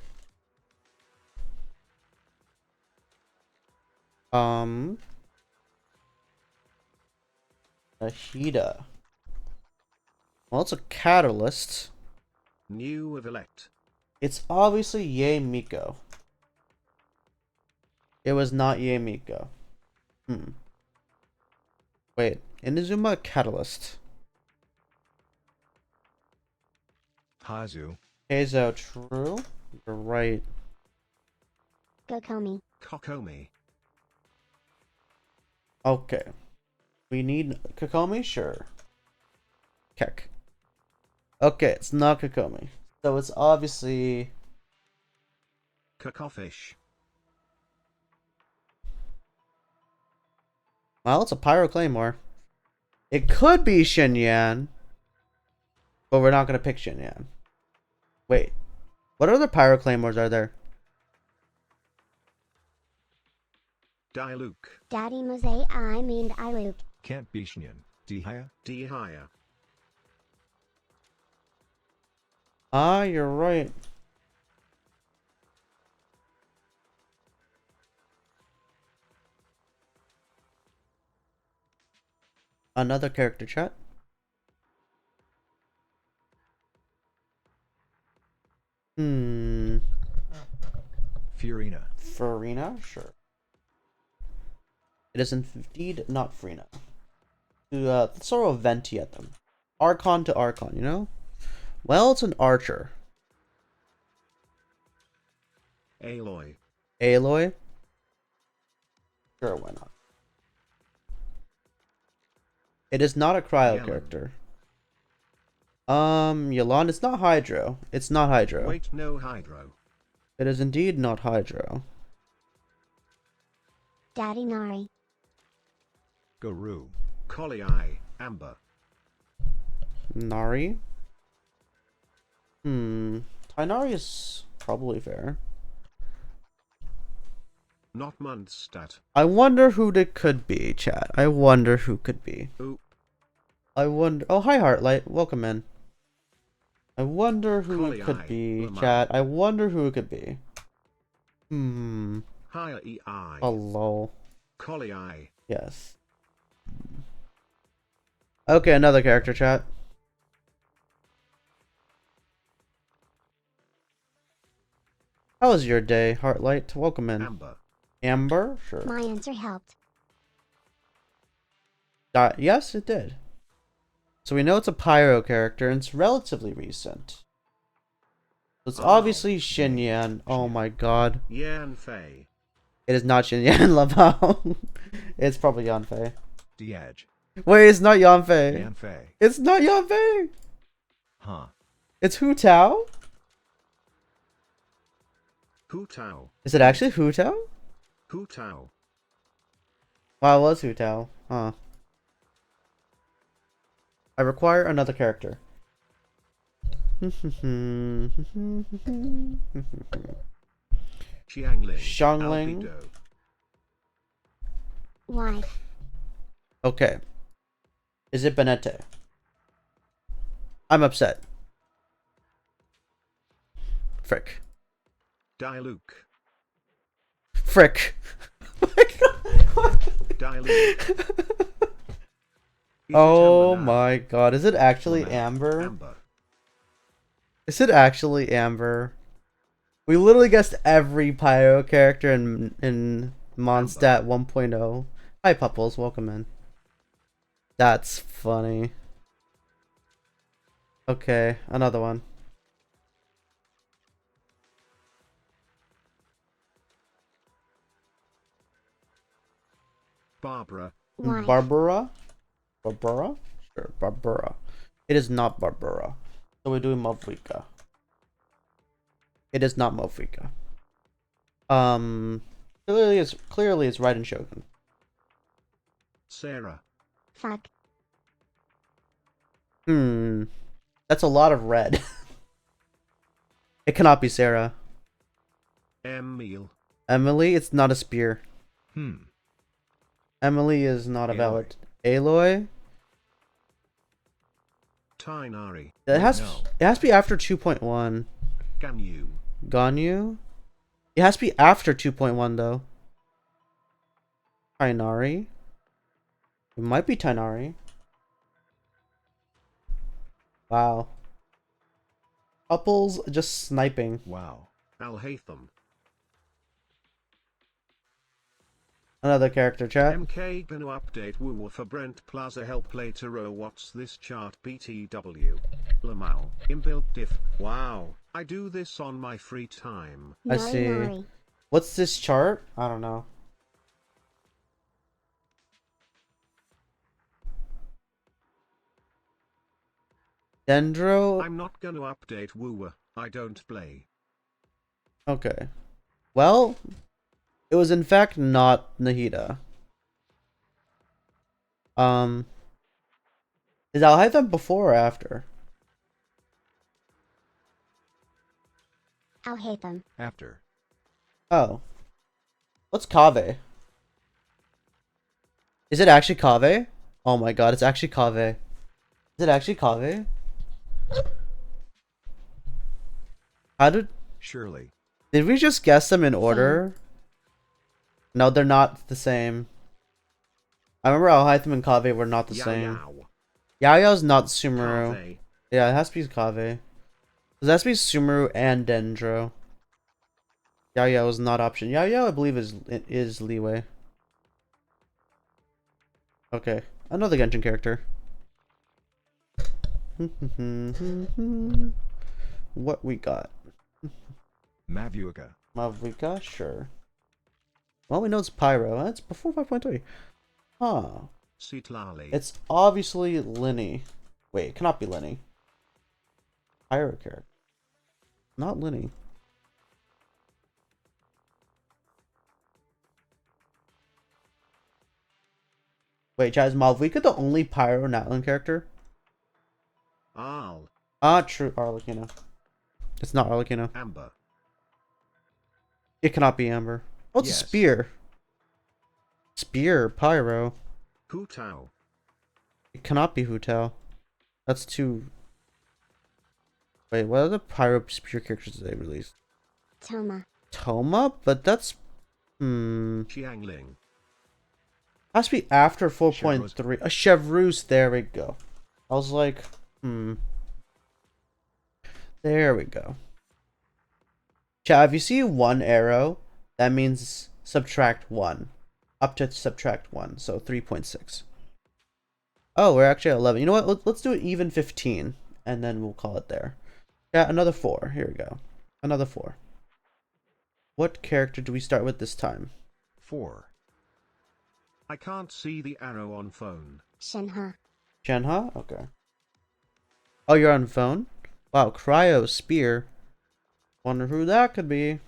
Ashida. Well, it's a catalyst. New of Elect. It's obviously Yae Miko. It was not Yae Miko. Wait, Inazuma Catalyst. Hazu. Heizo, true? You're right. Gokomi. Kokomi. Okay. We need Kokomi? Sure. Kek. Okay, it's not Kokomi. So it's obviously... Kakofish. Well, it's a Pyro Claymore. It could be Shinyan. But we're not going to pick Shinyan. Wait. What other Pyro Claymores are there? Diluc. Daddy Mosei I mean Iluke. Can't be Shinyan. Dihaya. Dihaya. Ah, you're right. Another character chat. Furina. Farina? Sure. It is indeed not Farina. Let's throw a Venti at them. Archon to Archon, you know? Well, it's an archer. Aloy. Aloy? Sure, why not? It is not a cryo Yelan. character. Yelan, it's not Hydro. It's not Hydro. Wait, no Hydro. It is indeed not Hydro. Daddy Nari. Guru. Collie. Amber. Nari? Tainari is probably fair. Not Mundstat. I wonder who it could be, chat. I wonder who could be. Ooh. I wonder... Oh, hi, Heartlight. Welcome in. I wonder who it could Collie, be, Lamar. chat. I wonder who it could be. Higher EI. Hello. Collie. Yes. Okay, another character, chat. How was your day, Heartlight? Welcome in. Amber. Amber? Sure. My answer helped. Yes, it did. So we know it's a Pyro character, and it's relatively recent. So it's Oh, obviously Xinyan. Oh my god. Yan Fei. It is not Xinyan Labao. It's probably Yanfei. Diage. Wait, it's not Yanfei. Yanfei. It's not Yanfei. Huh. It's Hu Tao. Hu Tao. Is it actually Hu Tao? Hu Tao. Wow, it was Hu Tao. Huh. I require another character. Xiangling. Xiangling. Albedo. Why? Okay. Is it Benete? I'm upset. Frick. Diluc. Frick. Diluc. Oh my god. Is it actually Lamar. Amber? Amber. Is it actually Amber? We literally guessed every Pyro character in Mondstadt 1.0. Hi, Pupples. Welcome in. That's funny. Okay, another one. Barbara. Why? Barbara? Barbara? Sure, Barbara. It is not Barbara. So we're doing Mofrika. It is not Mofrika. Clearly it's Raiden Shogun. Sarah. Fuck. That's a lot of red. It cannot be Sarah. Emil. Emily, it's not a spear. Emily is not a Aloy. valid. Aloy? Tainari. It has no. it has to be after 2.1. Ganyu. Ganyu? It has to be after 2.1 though. Tainari? It might be Tainari. Wow. Couples just sniping. Wow. Al-Haytham. Another character, chat. MK gonna update woo for Brent Plaza help later. Oh, what's this chart? BTW. Lamau. Inbuilt diff. Wow. I do this on my free time. I Nori see. Nori. What's this chart? I don't know. Dendro? I'm not gonna update woo. I don't play. Okay. Well, it was in fact not Nahida. Is Alhaitham before or after? I'll hate them. After. Oh. What's Kave? Is it actually Kave? Oh my god, it's actually Kave. Is it actually Kave? How did Surely. we just guess them in order? No, they're not the same. I remember Alhaitham and Kave were not the same. Yaoyao's not Sumeru. Kave. Yeah, it has to be Kave. It has to be Sumeru and Dendro. Yaoyao is not option. Yaoyao, I believe, is Leeway. Okay, another Genshin character. What we got? Mavuka. Mavuka? Sure. Well, we know it's Pyro. That's before 5.3. Huh. Citlali. It's obviously Linny. Wait, it cannot be Linny. Pyro character. Not Linny. Wait, Chad, is Malvika the only Pyro Natlan character? Al. Ah, true. Arlecchino. It's not Arlecchino. Amber. It cannot be Amber. Oh, it's Yes. a Spear. Spear, Pyro. Hu Tao. It cannot be Hu Tao. That's too... Wait, what other Pyro Spear characters did they release? Toma. Toma? But that's... Xiangling. Has to be after 4.3. A Chevreuse, there we go. I was like, There we go. Chat, if you see one arrow, that means subtract 1. Up to subtract 1, so 3.6. Oh, we're actually at 11. You know what? Let's do it even 15, and then we'll call it there. Yeah, another 4. Here we go. Another 4. What character do we start with this time? 4. I can't see the arrow on phone. Shenhe. Shenhe? Okay. Oh, you're on phone? Wow, Cryo Spear. Wonder who that could be.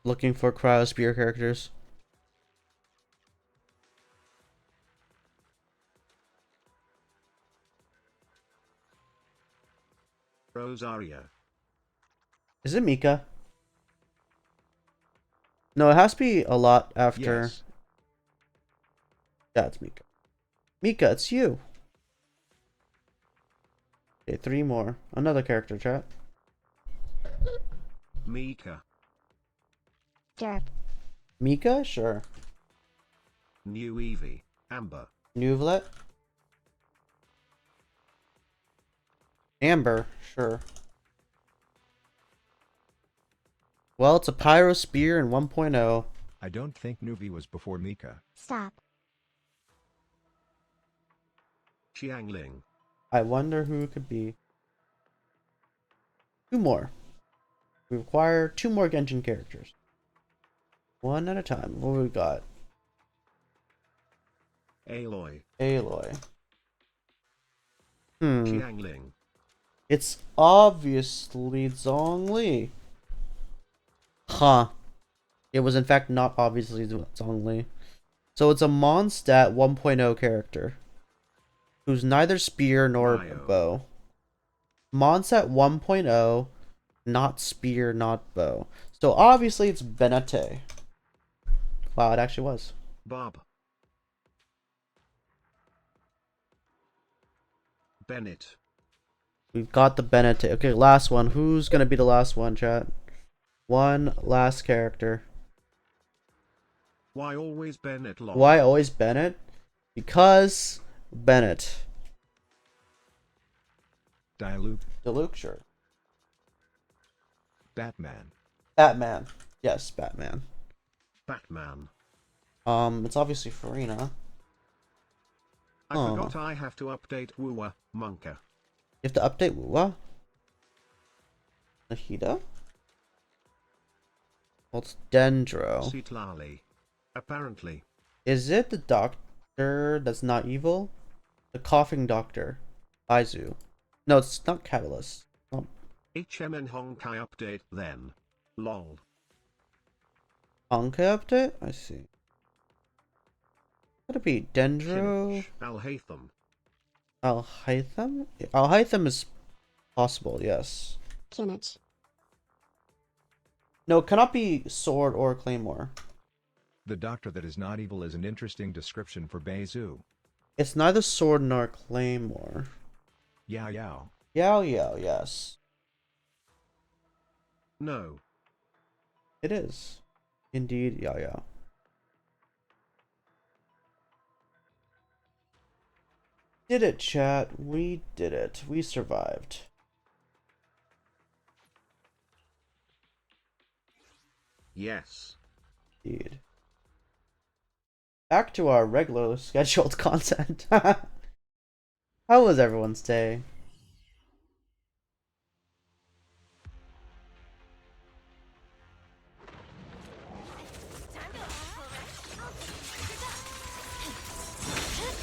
Looking for Cryo Spear characters. Rosaria. Is it Mika? No, it has to be a lot after. Yes. Yeah, it's Mika. Mika, it's you. Okay, 3 more. Another character, chat. Mika. Derp. Mika? Sure. New Eevee. Amber. Nuvelet? Amber? Sure. Well, it's a Pyro Spear in 1.0. I don't think Nuvi was before Mika. Stop. Xiangling. I wonder who it could be. 2 more. We require 2 more Genshin characters. One at a time. What we got? Aloy. Aloy. Xiangling. It's obviously Zhongli. Huh. It was in fact not obviously Zhongli. So it's a Mondstadt 1.0 character. Who's neither spear nor Bio. bow. Mondstadt 1.0, not spear, not bow. So obviously it's Benate. Wow, it actually was. Bob. Bennett. We've got the Benate. Okay, last one. Who's gonna be the last one, chat? One last character. Why always Bennett lol? Why always Bennett? Because Bennett. Diluc. Deluxe, sure. Batman. Batman. Yes, Batman. Batman. It's obviously Farina. I Oh. forgot I have to update Woowa, Monka. You have to update Wuwa? Nahida? Well, it's Dendro. Citlali. Apparently. Is it the doctor that's not evil? The coughing doctor. Aizu. No, it's not Catalyst. Oh, HMN Honkai update then. Lol. Honkai update? I see. Could it be Dendro? Kinich. Al-Haytham. Al-Haytham? Al-Haytham is possible, yes. Kinich. No, it cannot be sword or claymore. The doctor that is not evil is an interesting description for Beizu. It's neither sword nor claymore. Yao Yao. Yao Yao, yes. No. It is. Indeed, Yao Yao. Did it, chat. We did it. We survived. Yes. Indeed. Back to our regular scheduled content. How was everyone's day?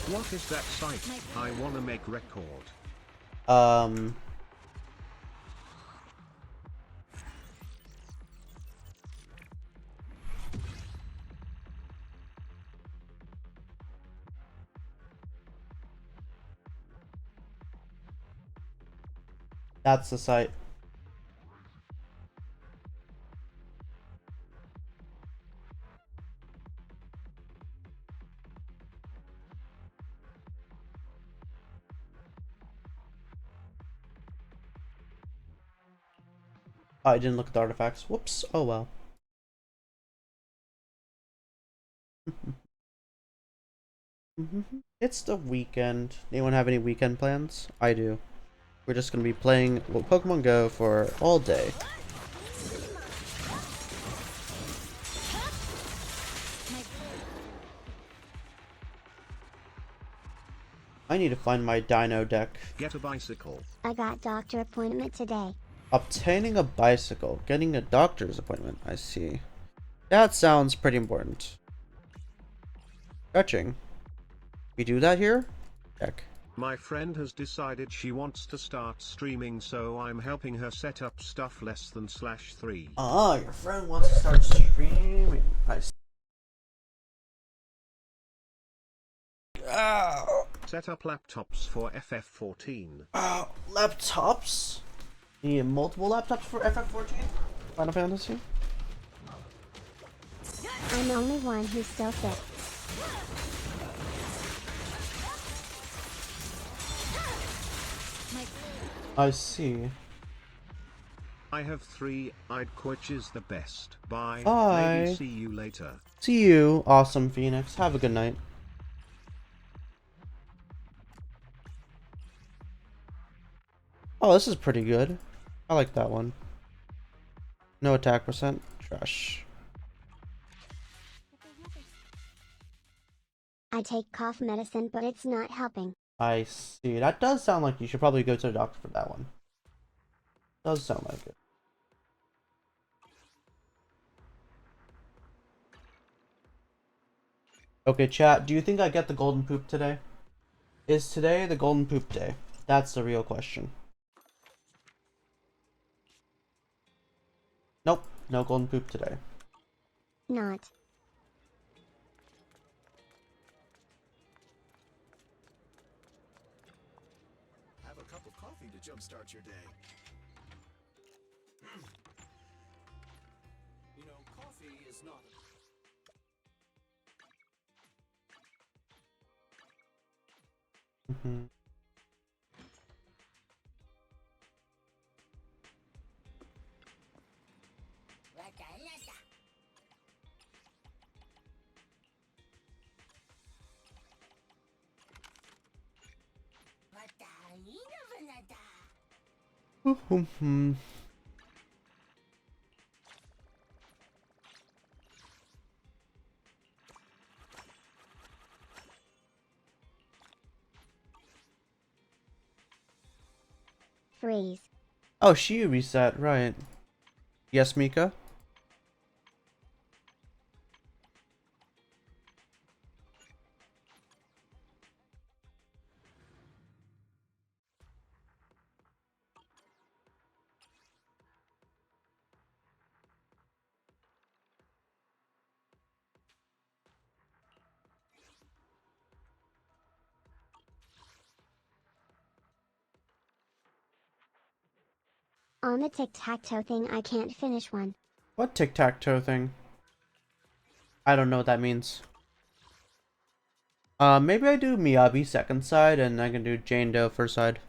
What is that site? I wanna make record. Um... That's the site. Oh, I didn't look at the artifacts. Whoops. Oh well. It's the weekend. Anyone have any weekend plans? I do. We're just gonna be playing Pokemon Go for all day. I need to find my Dino deck. Get a bicycle. I got doctor appointment today. Obtaining a bicycle. Getting a doctor's appointment. I see. That sounds pretty important. Fetching. We do that here? Check. My friend has decided she wants to start streaming, so I'm helping her set up stuff less than /3. Ah, your friend wants to start streaming. I see. Ow. Set up laptops for FF14. Laptops? You need multiple laptops for FF14? Final Fantasy? I'm only one who's still fit. I see. I have 3. I'd quit is the best. Bye. Bye. Maybe see you later. See you, awesome Phoenix. Have a good night. Oh, this is pretty good. I like that one. No attack percent. Trash. I take cough medicine, but it's not helping. I see. That does sound like you should probably go to the doctor for that one. Does sound like it. Okay, chat. Do you think I get the golden poop today? Is today the golden poop day? That's the real question. Nope. No golden poop today. Not. Have a cup of coffee to jumpstart your day. You know, coffee is not. Mm-hmm. Hmm. Freeze. Oh, she reset, right. Yes, Mika? On the tic-tac-toe thing, I can't finish one. What tic-tac-toe thing? I don't know what that means. Maybe I do Miyabi second side, and I can do Jane Doe first side.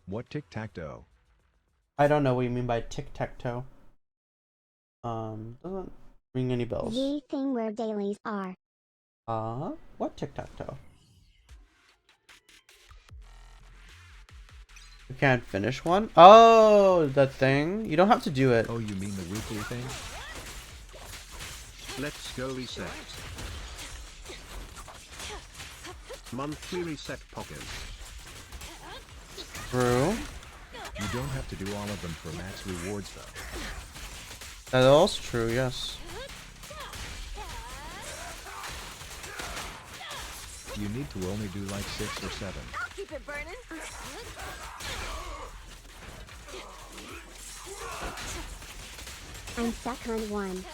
What tic-tac-toe? I don't know what you mean by tic-tac-toe. Doesn't ring any bells. The thing where dailies are. What tic-tac-toe? You can't finish one? Oh, the thing? You don't have to do it. Oh, you mean the weekly thing? Let's go reset. Monthly reset poggers. True. You don't have to do all of them for max rewards though. That's also true, yes. You need to only do like 6 or 7. I'll keep it burning. I'm stuck on one.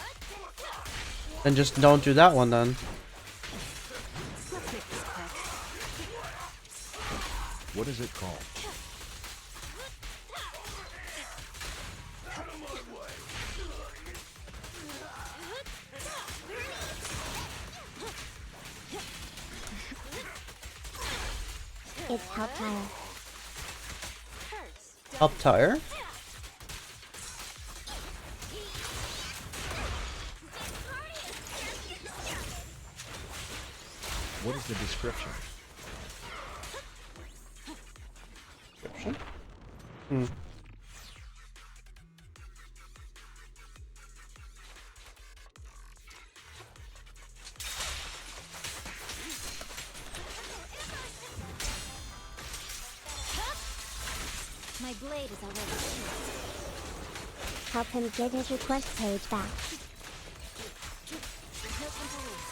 Then just don't do that one then. Let's make this quick. What is it called? It's help tire. Up tire? What is the description? Description? Hmm. My blade is already chipped. Help him get his request page back. No time to lose.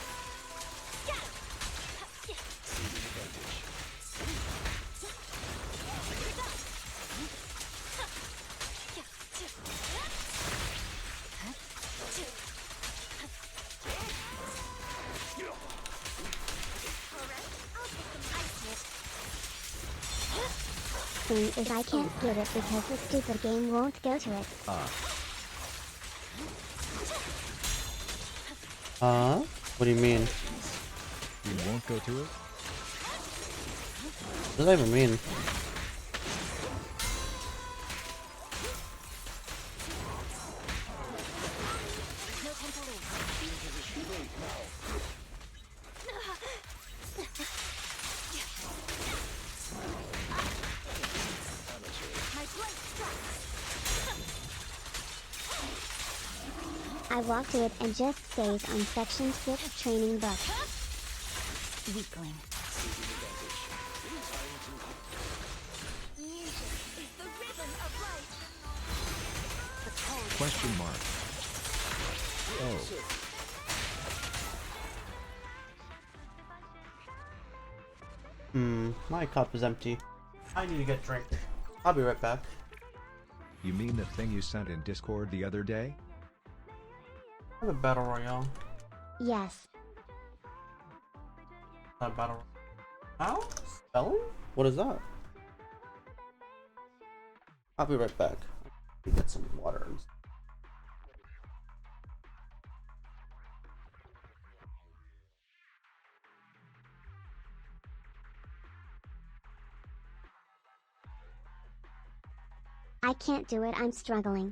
Thing is, I can't get it because the stupid game won't go to it. What do you mean? You won't go to it? What does that even mean? No time to lose. My blade strikes. I walk to it and just stays on section 6 training book. Weakling. Music is the rhythm of life. The cold Question mark. Oh, My cup is empty. I need to get drink. I'll be right back. you mean the thing you sent in Discord the other day? I have a battle royale. Yes. Not battle royale. How? Spelling? What is that? I'll be right back. Let me get some water. I can't do it, I'm struggling.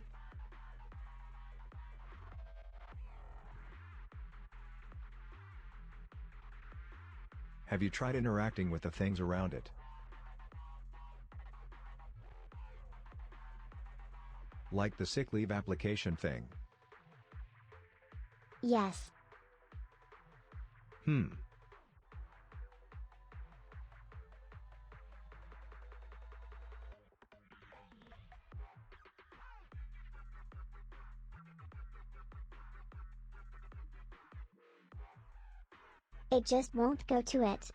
Have you tried interacting with the things around it? Like the sick leave application thing. Yes. It just won't go to it.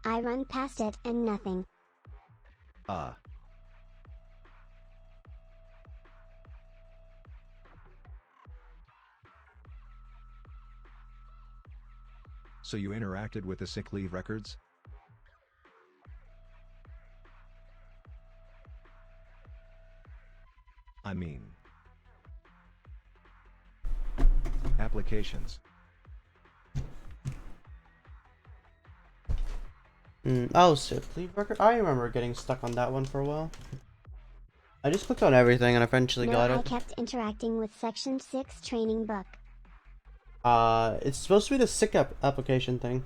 I run past it and nothing. So you interacted with the sick leave records? I mean, applications. Oh, sick leave record. I remember getting stuck on that one for a while. I just clicked on everything and eventually No, got I it. kept interacting with Section 6 training book. It's supposed to be the sick application thing.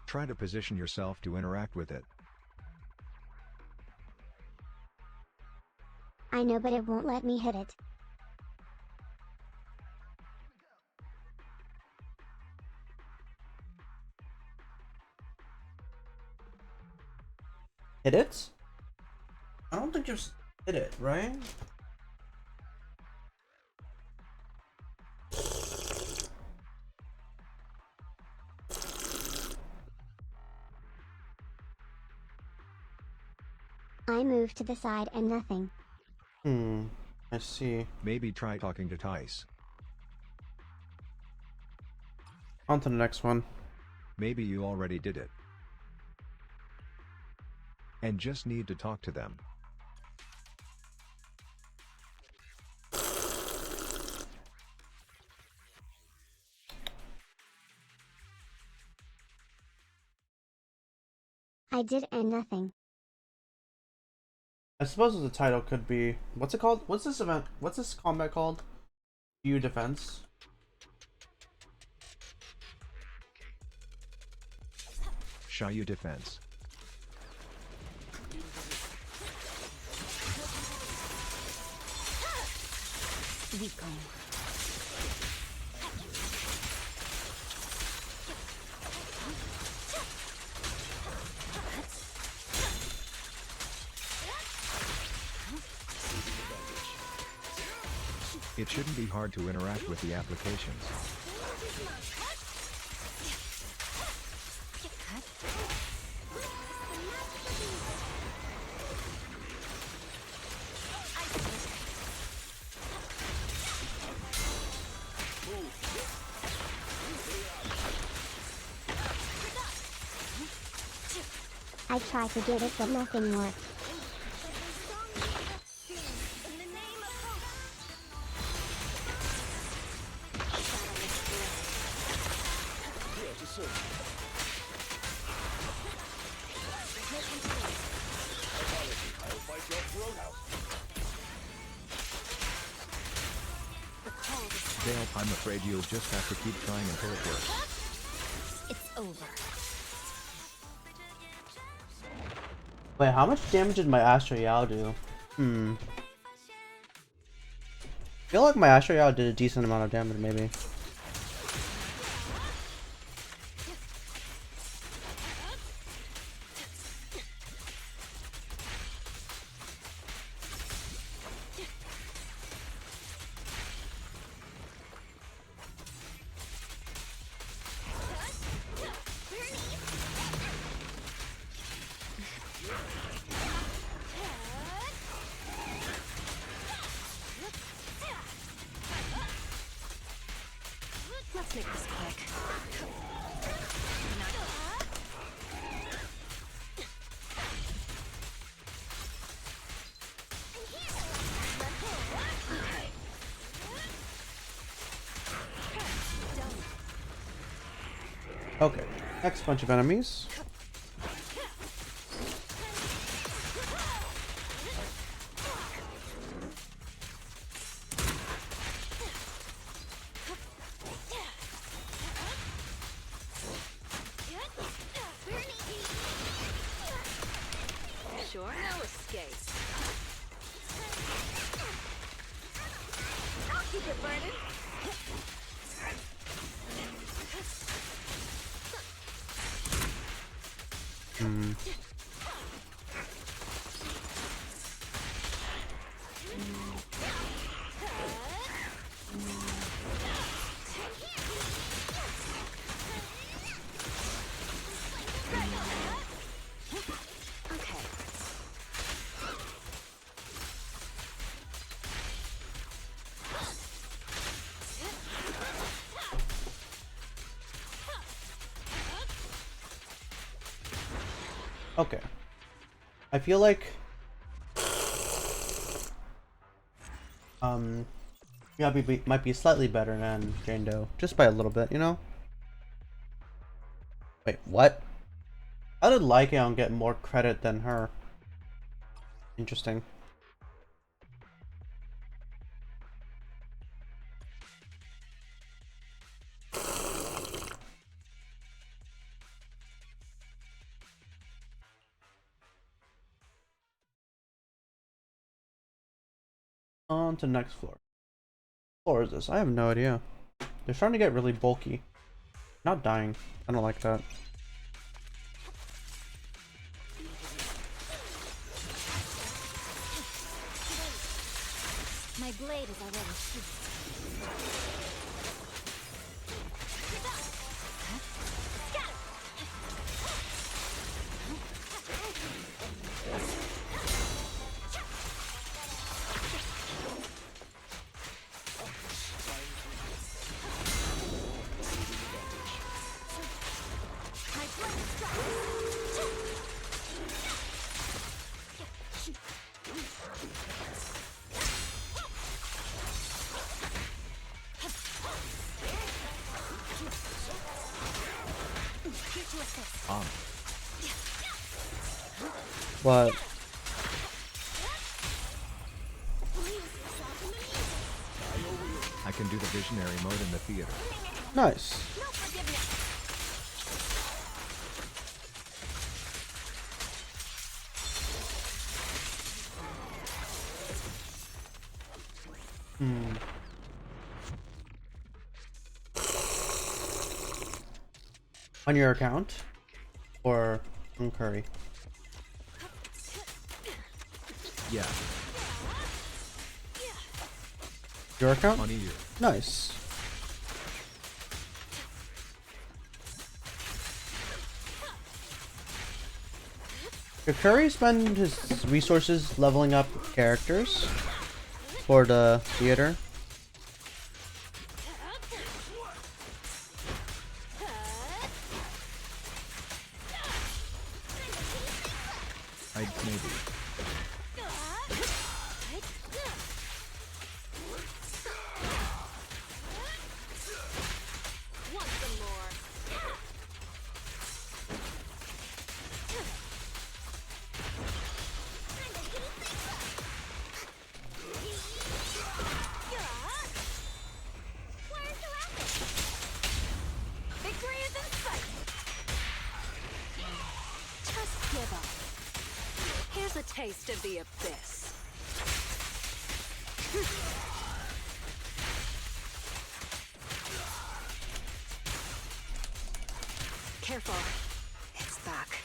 Try to position yourself to interact with it. I know, but it won't let me hit it. Hit it? I don't think just hit it, right? I moved to the side and nothing. I see. Maybe try talking to Tice. On to the next one. Maybe you already did it. And just need to talk to them. I did and nothing. I suppose the title could be, what's it called? What's this event? What's this combat called? View defense. Shayu defense. It shouldn't be hard to interact with the applications. I tried to get it, but nothing worked. Dale, I'm afraid you'll just have to keep trying until it works. It's over. Wait, how much damage did my Astro Yao do? I feel like my Astro Yao did a decent amount of damage, maybe. Let's make this quick. Okay, next bunch of enemies. Sure, no escape. I'll keep it burning. Hmm. Okay. Okay. I feel like yeah, might be slightly better than Jane Doe, just by a little bit, you know? Wait, what? How did Lycaon get more credit than her? Interesting. On to next floor. What floor is this? I have no idea. They're starting to get really bulky. Not dying. I don't like that. My blade is already sheathed. My blade is What? I can do the visionary mode in the theater. Nice. no forgiveness. Hmm. On your account? Or on Curry? Yeah, Your account? on EU. Nice. Did Curry spend his resources leveling up characters for the theater? Maybe. Want some more? Victory is in sight. Just give up. Here's a taste of the abyss. Careful. It's back.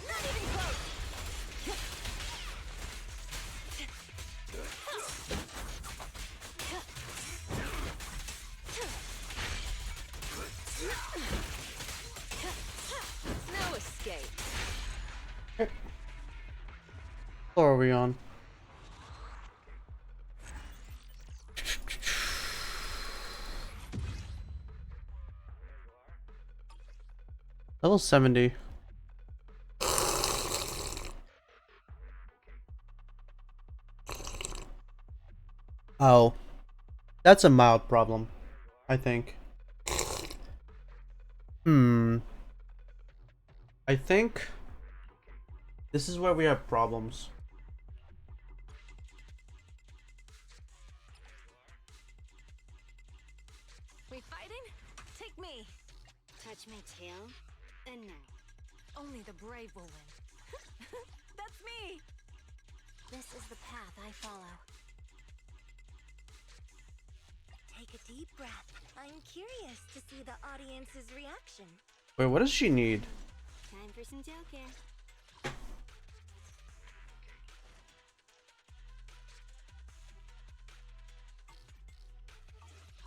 Not even close. No escape. What floor are we on? Level 70. Oh. That's a mild problem, I think. I think this is where we have problems. We fighting? Take me. Touch my tail, and now. Only the brave will win. That's me. This is the path I follow. Take a deep breath. I'm curious to see the audience's reaction. Wait, what does she need? Time for some tail care.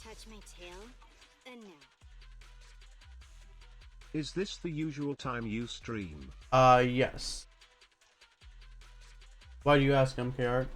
Touch my tail, and now. Is this the usual time you stream? Yes. Why do you ask, MKR?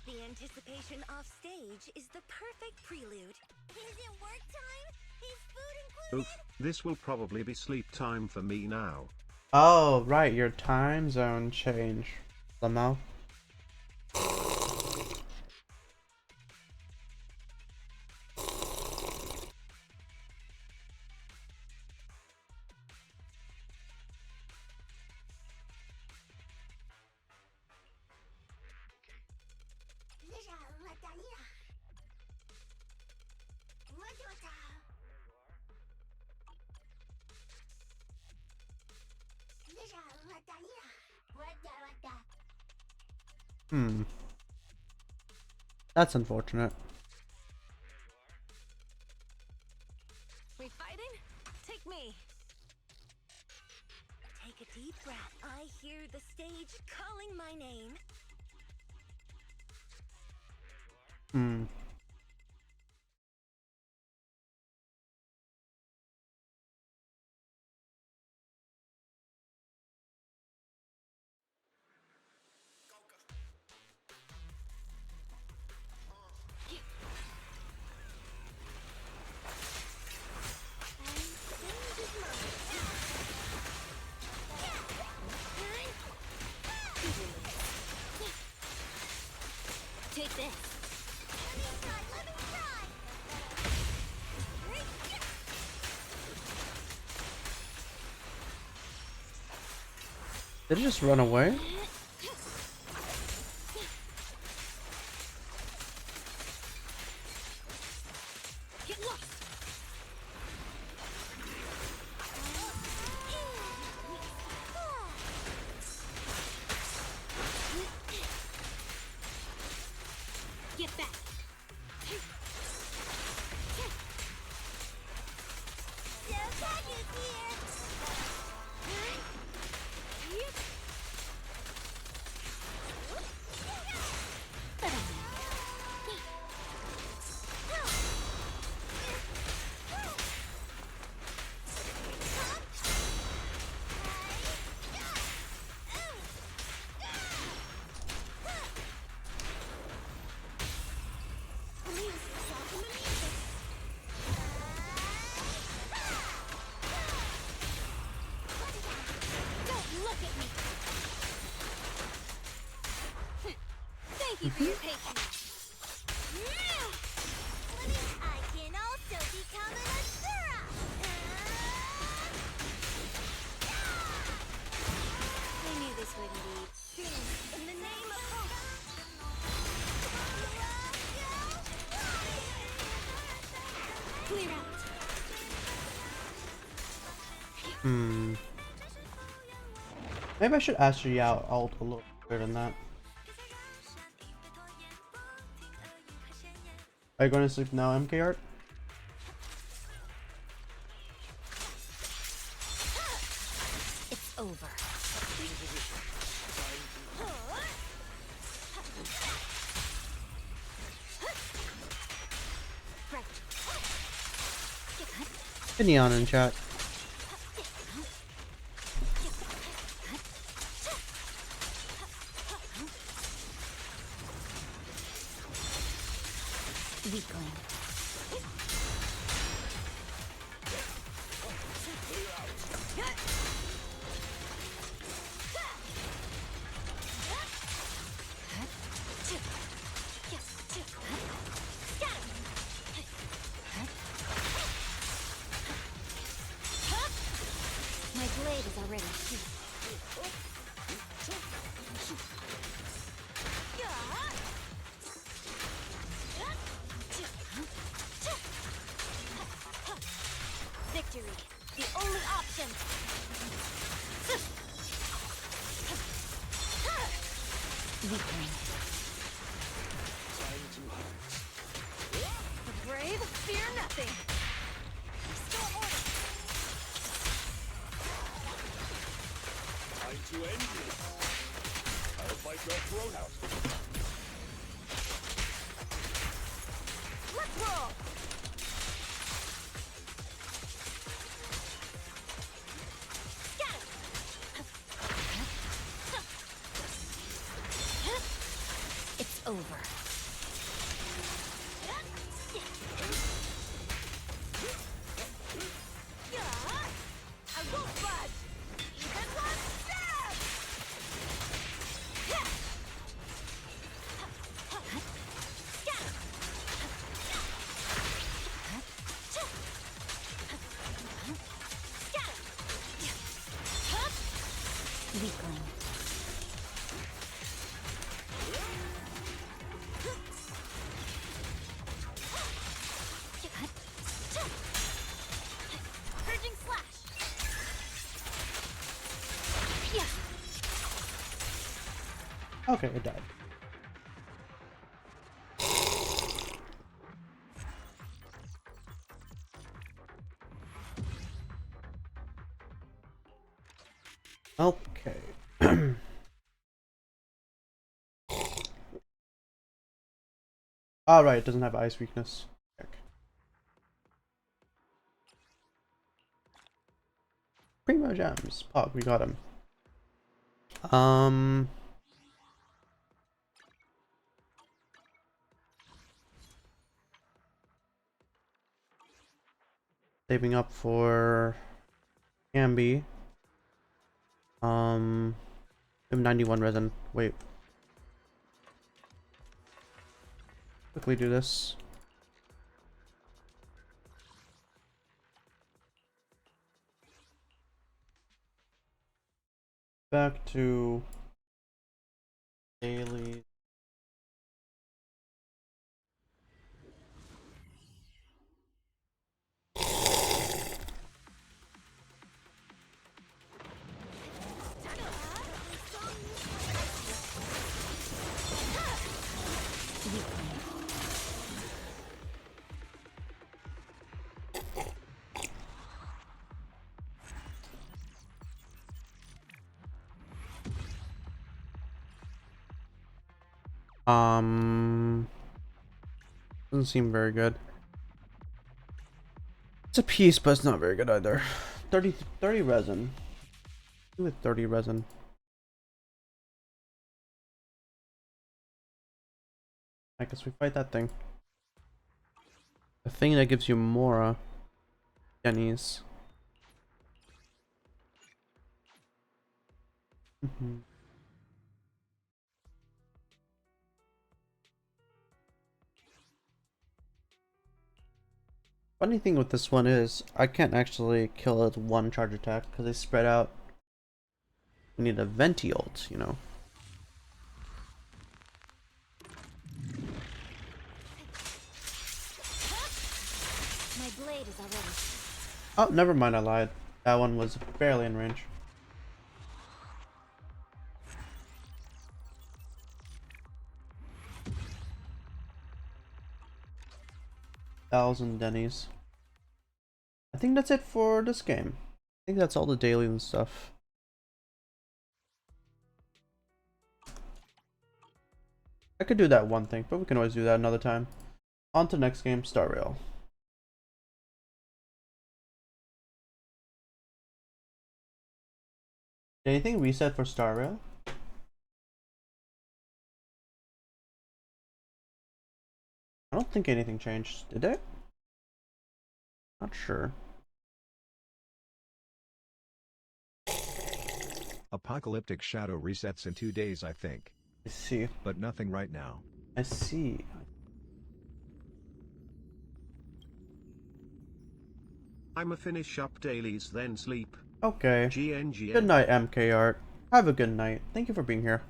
The anticipation off stage is the perfect prelude. Is it work time? Is food included? Oof, this will probably be sleep time for me now. Oh, right, your time zone change. Somehow. That's unfortunate. We fighting? Take me. Take a deep breath. I hear the stage calling my name. Take this. Did it just run away? Get lost. Get back. Thank you for your patience. I can also become an Asura! I knew this wouldn't be. In the name of hope! Clear out. Maybe I should ask you out alt a little better than that. Are you going to sleep now, MKR? It's over. Neon in chat. Weakling. My blade is already sheathed. Victory, the only option. Weakling. The brave fear nothing. Restore order. Time to end this. I'll fight your throat out. Let's roll. It's over. I won't budge! Even one step! Weakling. Purging slash. Okay, it died. Okay. Alright, it doesn't have ice weakness. Check. Primo gems. Pog, we got him. Saving up for Ambi. We have 91 resin. Wait. Quickly do this. Back to daily. Doesn't seem very good. It's a piece, but it's not very good either. 30 resin. With 30 resin. I guess we fight that thing. The thing that gives you more Jennies. Funny thing with this one is I can't actually kill it with one charge attack because they spread out. We need a Venti ult, you know. My blade is already. Oh, never mind, I lied. That one was barely in range. Thousand Denny's. I think that's it for this game. I think that's all the daily and stuff. I could do that one thing, but we can always do that another time. On to next game, Star Rail. Did anything reset for Star Rail? I don't think anything changed. Did it? Not sure. Apocalyptic Shadow resets in 2 days, I think. I see. But nothing right now. I see. I'ma finish up dailies then sleep. Okay. GNG. Good night, MK Art. Have a good night. Thank you for being here.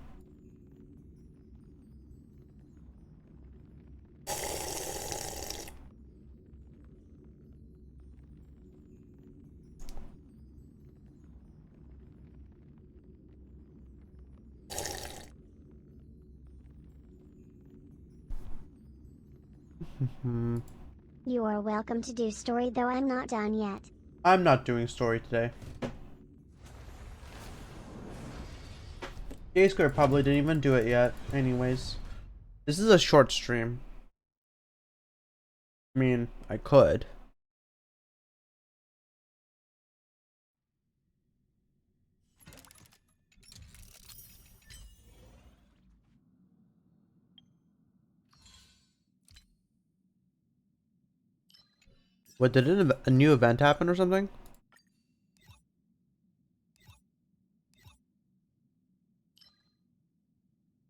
You are welcome to do story, though I'm not done yet. I'm not doing story today. J Square probably didn't even do it yet. Anyways, this is a short stream. I mean, I could. What, did a new event happen or something?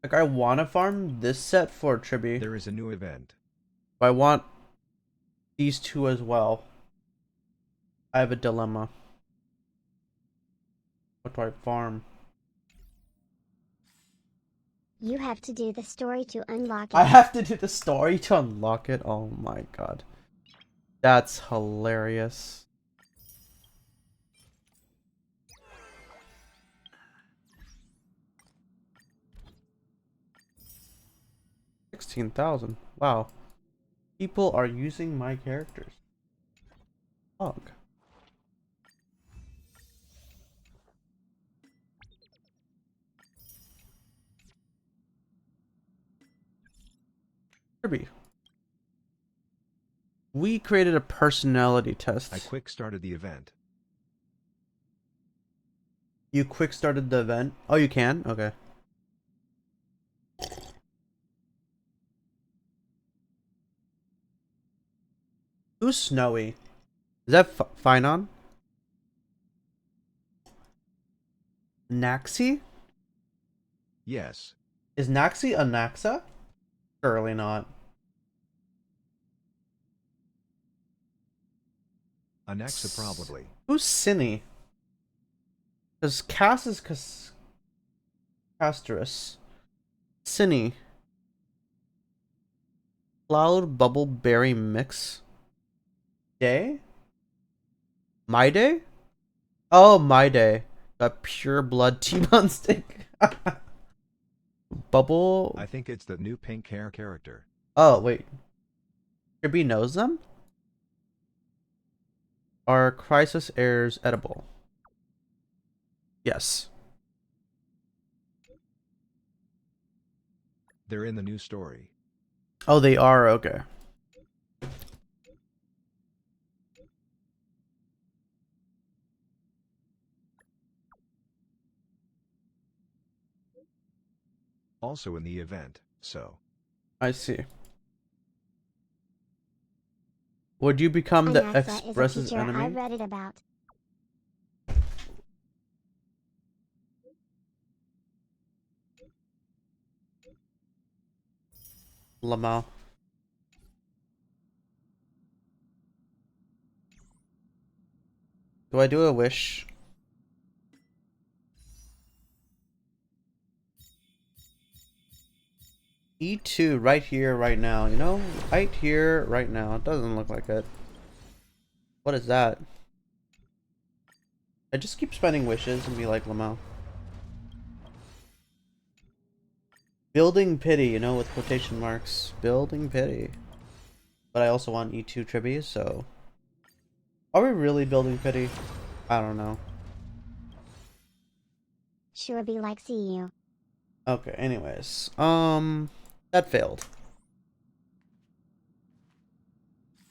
Like, I want to farm this set for Triby, There is a new event. but I want these two as well. I have a dilemma. What do I farm? You have to do the story to unlock it. I have to do the story to unlock it? Oh my god. That's hilarious. $16,000. Wow. People are using my characters. Fuck. Kirby. We created a personality test. I quick started the event. You quick started the event? Oh, you can? Okay. Who's Snowy? Is that Finon? Naxi? Yes. Is Naxi a Naxa? Surely not. Anaxa probably. Who's Cinny? Because Cass is Casterus. Cinny. Cloud Bubble Berry Mix. Day? My Day? Oh, My Day. A pure blood T-Bone stick. Bubble. I think it's the new pink hair character. Oh, wait. Kirby knows them? Are Crisis Heirs edible? Yes. They're in the new story. Oh, they are? Okay. Also in the event, so. I see. Would you become the Anaxa Express's is a teacher I enemy? read it about. Lamau. Do I do a wish? E2 right here, right now. You know? Right here, right now. It doesn't look like it. What is that? I just keep spending wishes and be like Lamau. Building pity, you know, with quotation marks. Building pity. But I also want E2 tribute, so... Are we really building pity? I don't know. Sure be like see you. Okay, anyways. That failed.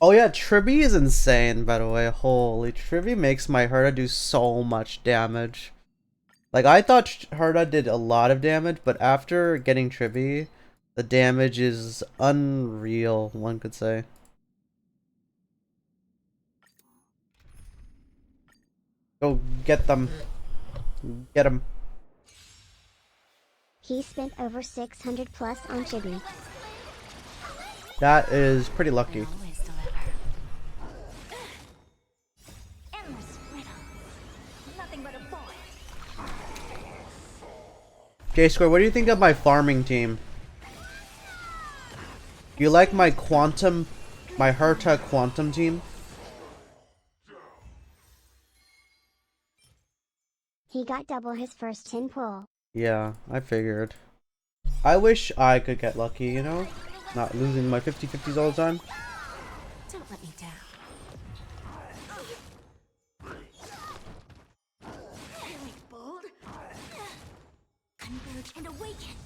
Oh yeah, Tribby is insane, by the way. Holy, Tribby makes my Herta do so much damage. Like, I thought Herda did a lot of damage, but after getting Trivi, the damage is unreal, one could say. Go get them. Get them. He spent over 600 plus on Chibi. That is pretty lucky. Always deliver. Endless riddle. Nothing but a void. J-Square, what do you think of my farming team? Do you like my Herta quantum team? He got double his first 10 pull. Yeah, I figured. I wish I could get lucky, you know? Not losing my 50-50s all the time. Don't let me down. Awake, bold. Converge and awaken.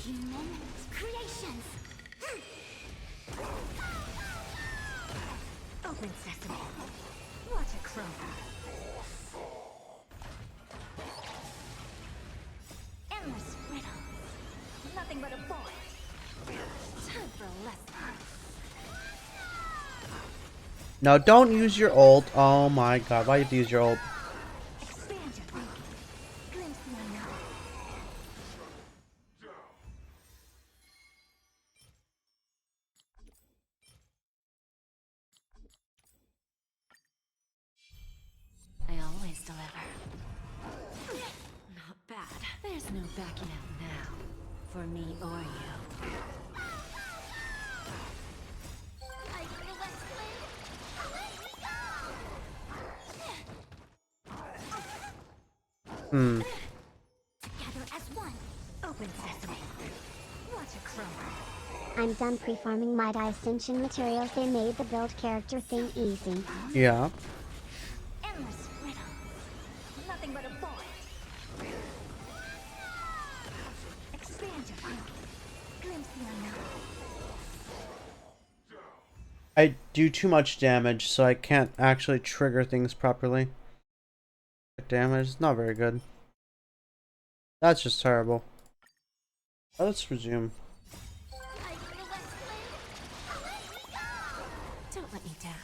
Human creations. Open sesame. Watch it grow. Endless riddle. Nothing but a void. Time for a lesson. Now, don't use your ult. Oh my god, why do you have to use your ult? Expand your thinking. Glimpse the unknown. I always deliver. Not bad. There's no backing out now. For me or you. Hmm. Together as one. Open sesame. Watch it grow. I'm done pre-farming my Ascension materials. They made the build character thing easy. Yeah. Endless riddle. Nothing but a void. Expand your thinking. Glimpse the unknown. I do too much damage, so I can't actually trigger things properly. Damage is not very good. That's just terrible. Let's resume. Don't let me down.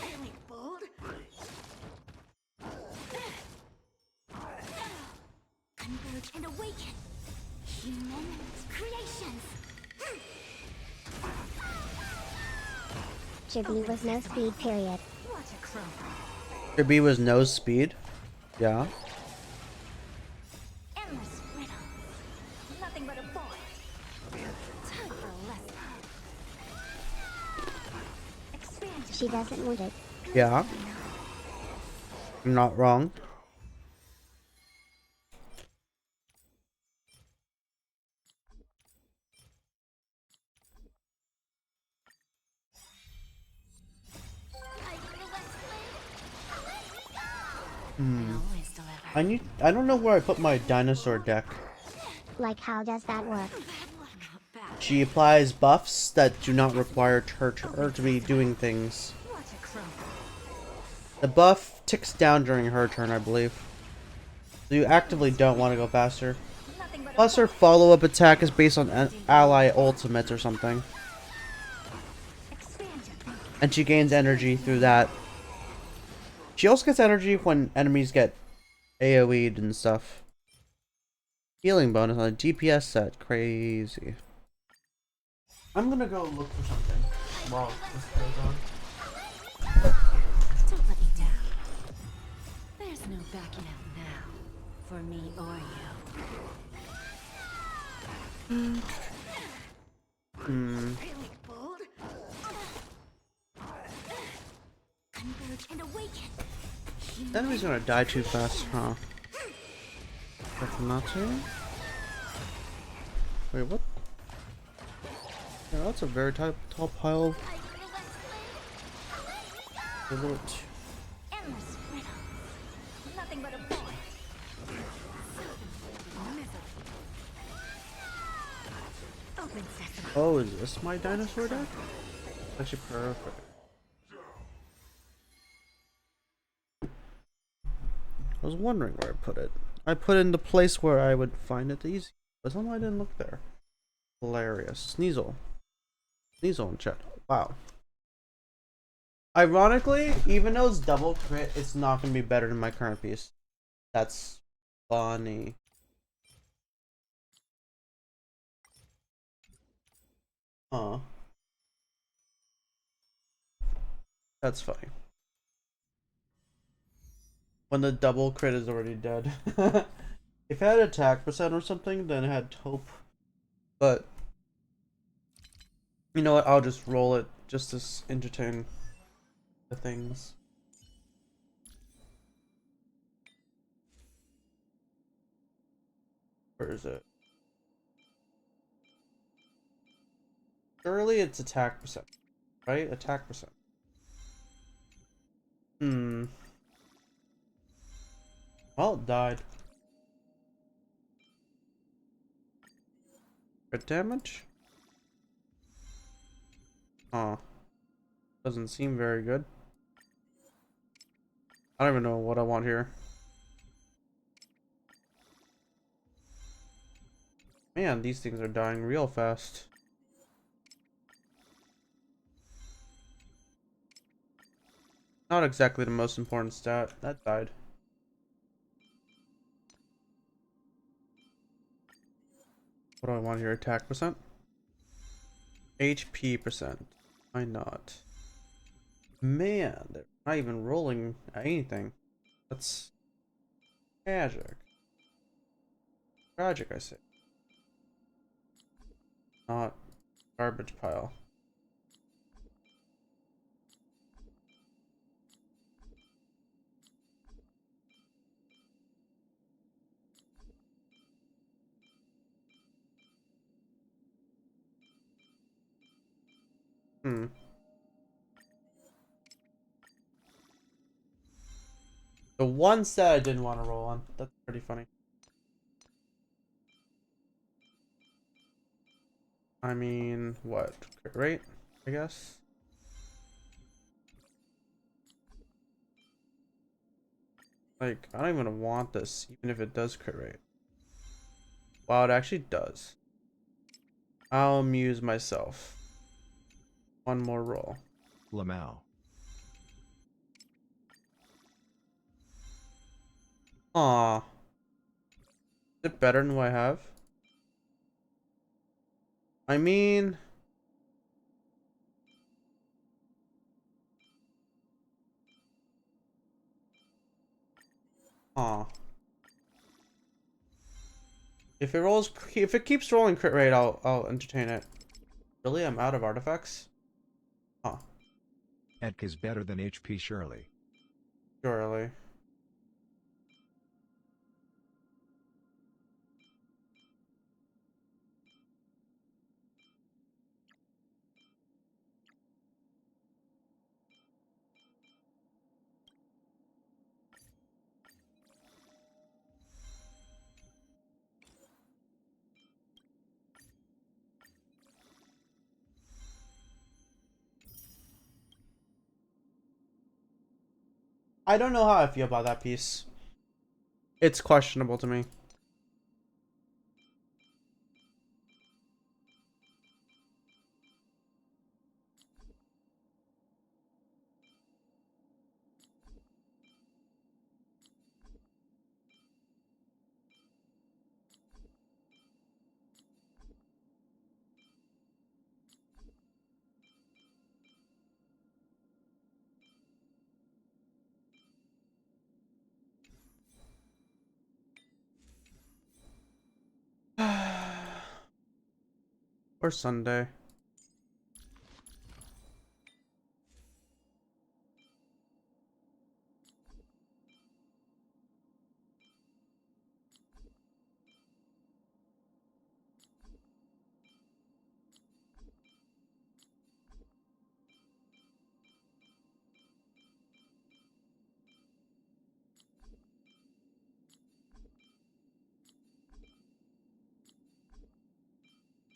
Awake, bold. Converge and awaken. Human creations. Chibi was no speed period. Watch it grow. There B was no speed. Yeah. Endless riddle. Nothing but a void. Time for a lesson. Expand your She doesn't want it. Yeah. You're not wrong. I always deliver. I don't know where I put my dinosaur deck. Like, how does that work? Not bad. She applies buffs that do not require her to be doing things. Watch it grow. The buff ticks down during her turn, I believe. So you actively don't want to go faster. Nothing but a Plus her follow-up attack is based on ally ultimates or something. expand your thinking. And she gains energy through that. She also gets energy when enemies get AoE'd and stuff. Healing bonus on a DPS set. Crazy. I'm gonna go look for something while this goes on. Don't let me down. There's no backing out now. For me or you. Awake, bold. Converge and awaken. The enemy's gonna die too fast, huh? That's not to. Wait, what? Yeah, that's a very tall pile of loot. Endless riddle. Nothing but a void. Misery. Open sesame. Oh, is this my dinosaur deck? Actually, perfect. I was wondering where I put it. I put it in the place where I would find it easy. But somehow I didn't look there. Hilarious. Sneasel. Sneasel in chat. Wow. Ironically, even though it's double crit, it's not going to be better than my current piece. That's funny. Huh. That's funny. When the double crit is already dead. If it had attack percent or something, then it had hope. But you know what? I'll just roll it just to entertain the things. Where is it? Surely it's attack percent, right? Attack percent. Well, it died. Crit damage? Huh. Doesn't seem very good. I don't even know what I want here. Man, these things are dying real fast. Not exactly the most important stat. That died. What do I want here? Attack percent? HP percent. Why not? Man, they're not even rolling anything. That's tragic. Tragic, I say. Not garbage pile. The one stat I didn't want to roll on. That's pretty funny. I mean, what? Crit rate, I guess? Like, I don't even want this, even if it does crit rate. Wow, it actually does. I'll amuse myself. One more roll. Lamau. Aw. Is it better than what I have? I mean... Aw. If it keeps rolling crit rate, I'll entertain it. Really? I'm out of artifacts? Huh. Etk is better than HP surely. Surely. I don't know how I feel about that piece. It's questionable to me. Or Sunday.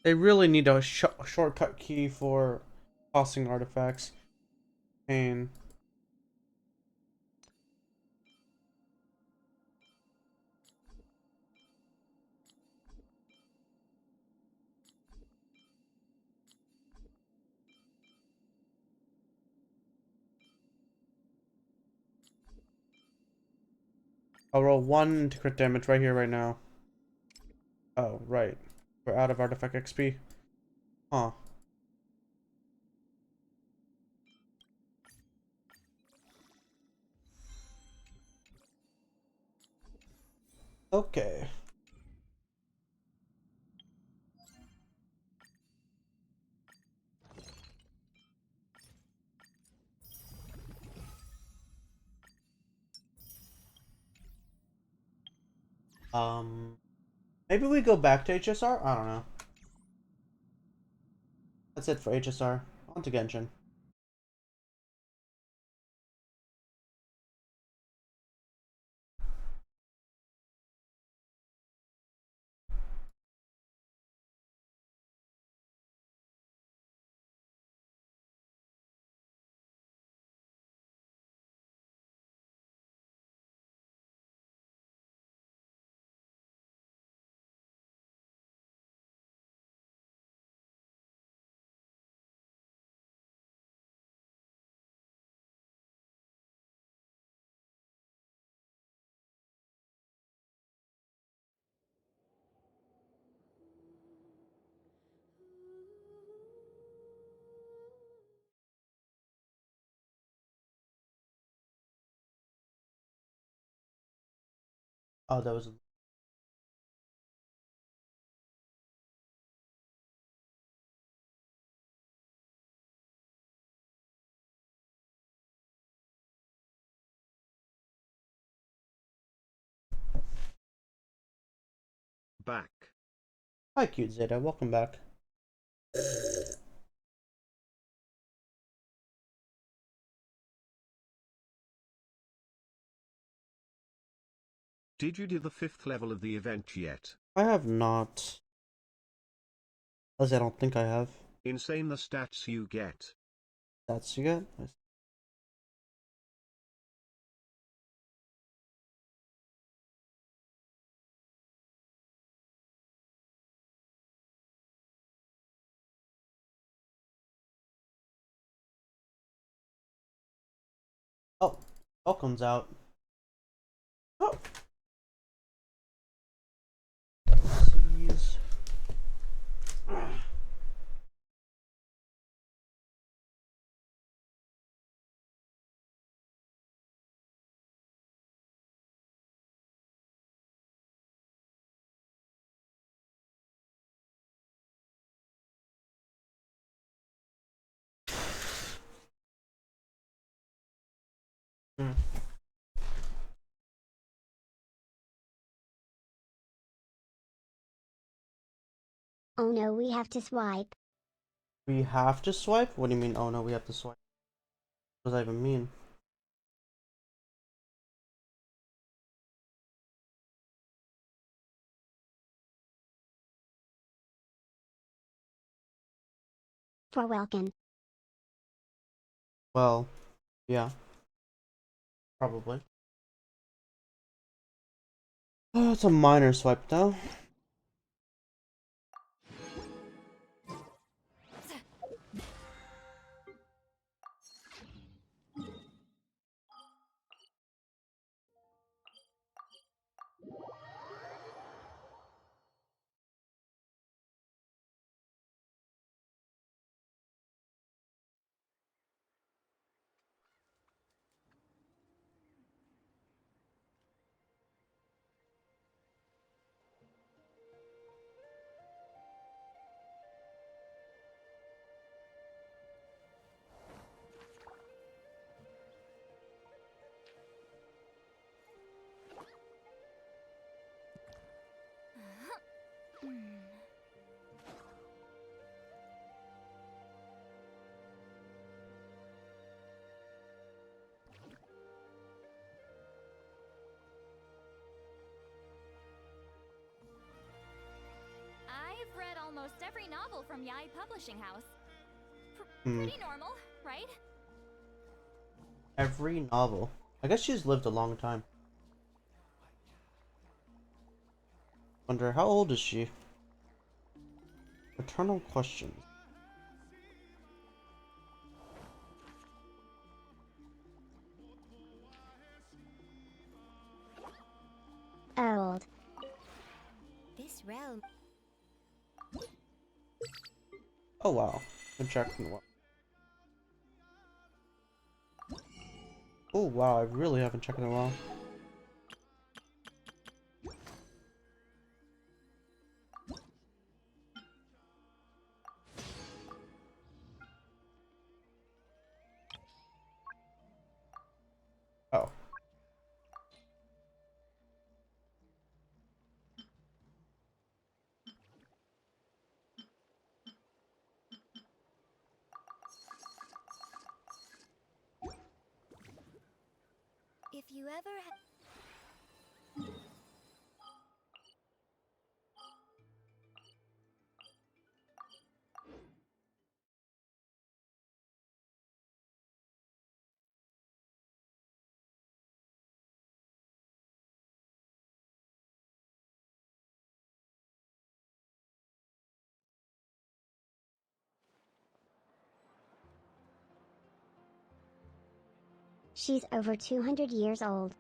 They really need a shortcut key for tossing artifacts. Pain. I'll roll 1 to crit damage right here, right now. Oh, right. We're out of artifact XP. Huh. Okay. Maybe we go back to HSR? I don't know. That's it for HSR. On to Genshin. Oh, that was... Back. Hi, cute Zeta. Welcome back. Did you do the 5th level of the event yet? I have not. As I don't think I have. Insane the stats you get. That's you get? Oh, welcome's out. Oh. Jeez. Hmm. Oh no, we have to swipe. We have to swipe? What do you mean, oh no, we have to swipe? What does that even mean? For Welkin. Well, yeah. Probably. Oh, it's a minor swipe though. I've read almost every novel from Yai Publishing House. Hmm. Pretty normal, right? Every novel. I guess she's lived a long time. Wonder, how old is she? Eternal questions. realm. Oh wow. Been checking what? Oh wow, I really haven't checked in a while. Oh. If you ever She's over 200 years old.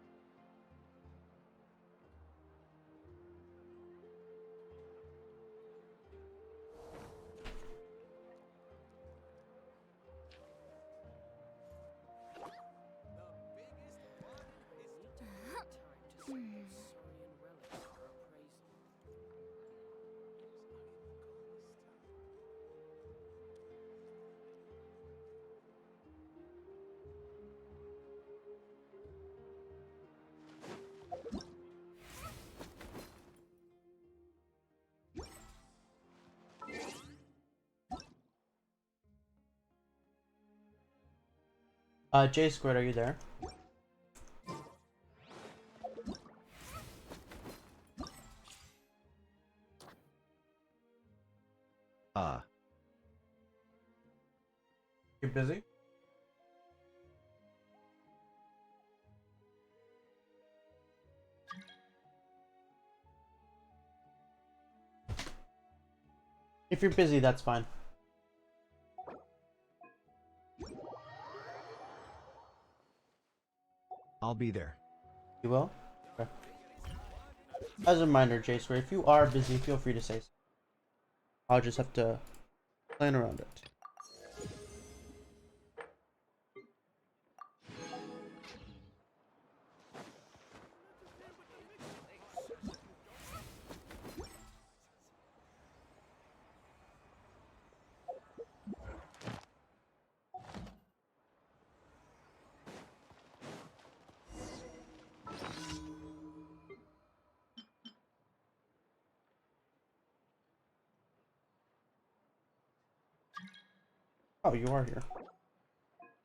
J Squared, are you there? You're busy? If you're busy, that's fine. I'll be there. You will? Okay. As a reminder, J Squared, if you are busy, feel free to say so. I'll just have to plan around it. Oh, you are here.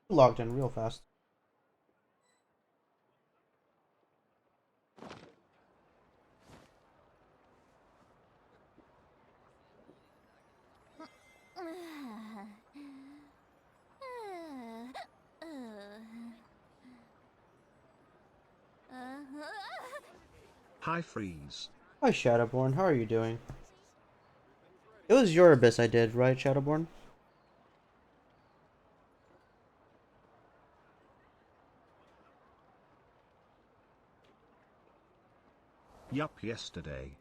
You logged in real fast. Hi Freeze. Hi, Shadowborn. How are you doing? It was your abyss I did, right, Shadowborn? Yup, yesterday.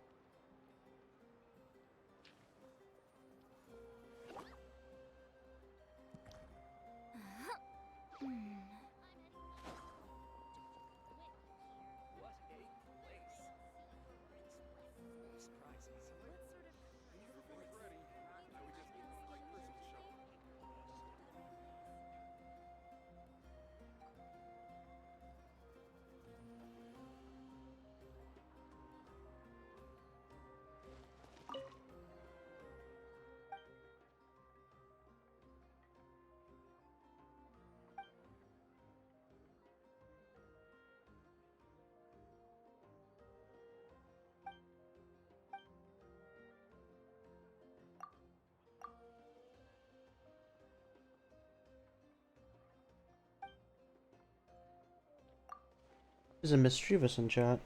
There's a mischievous in chat.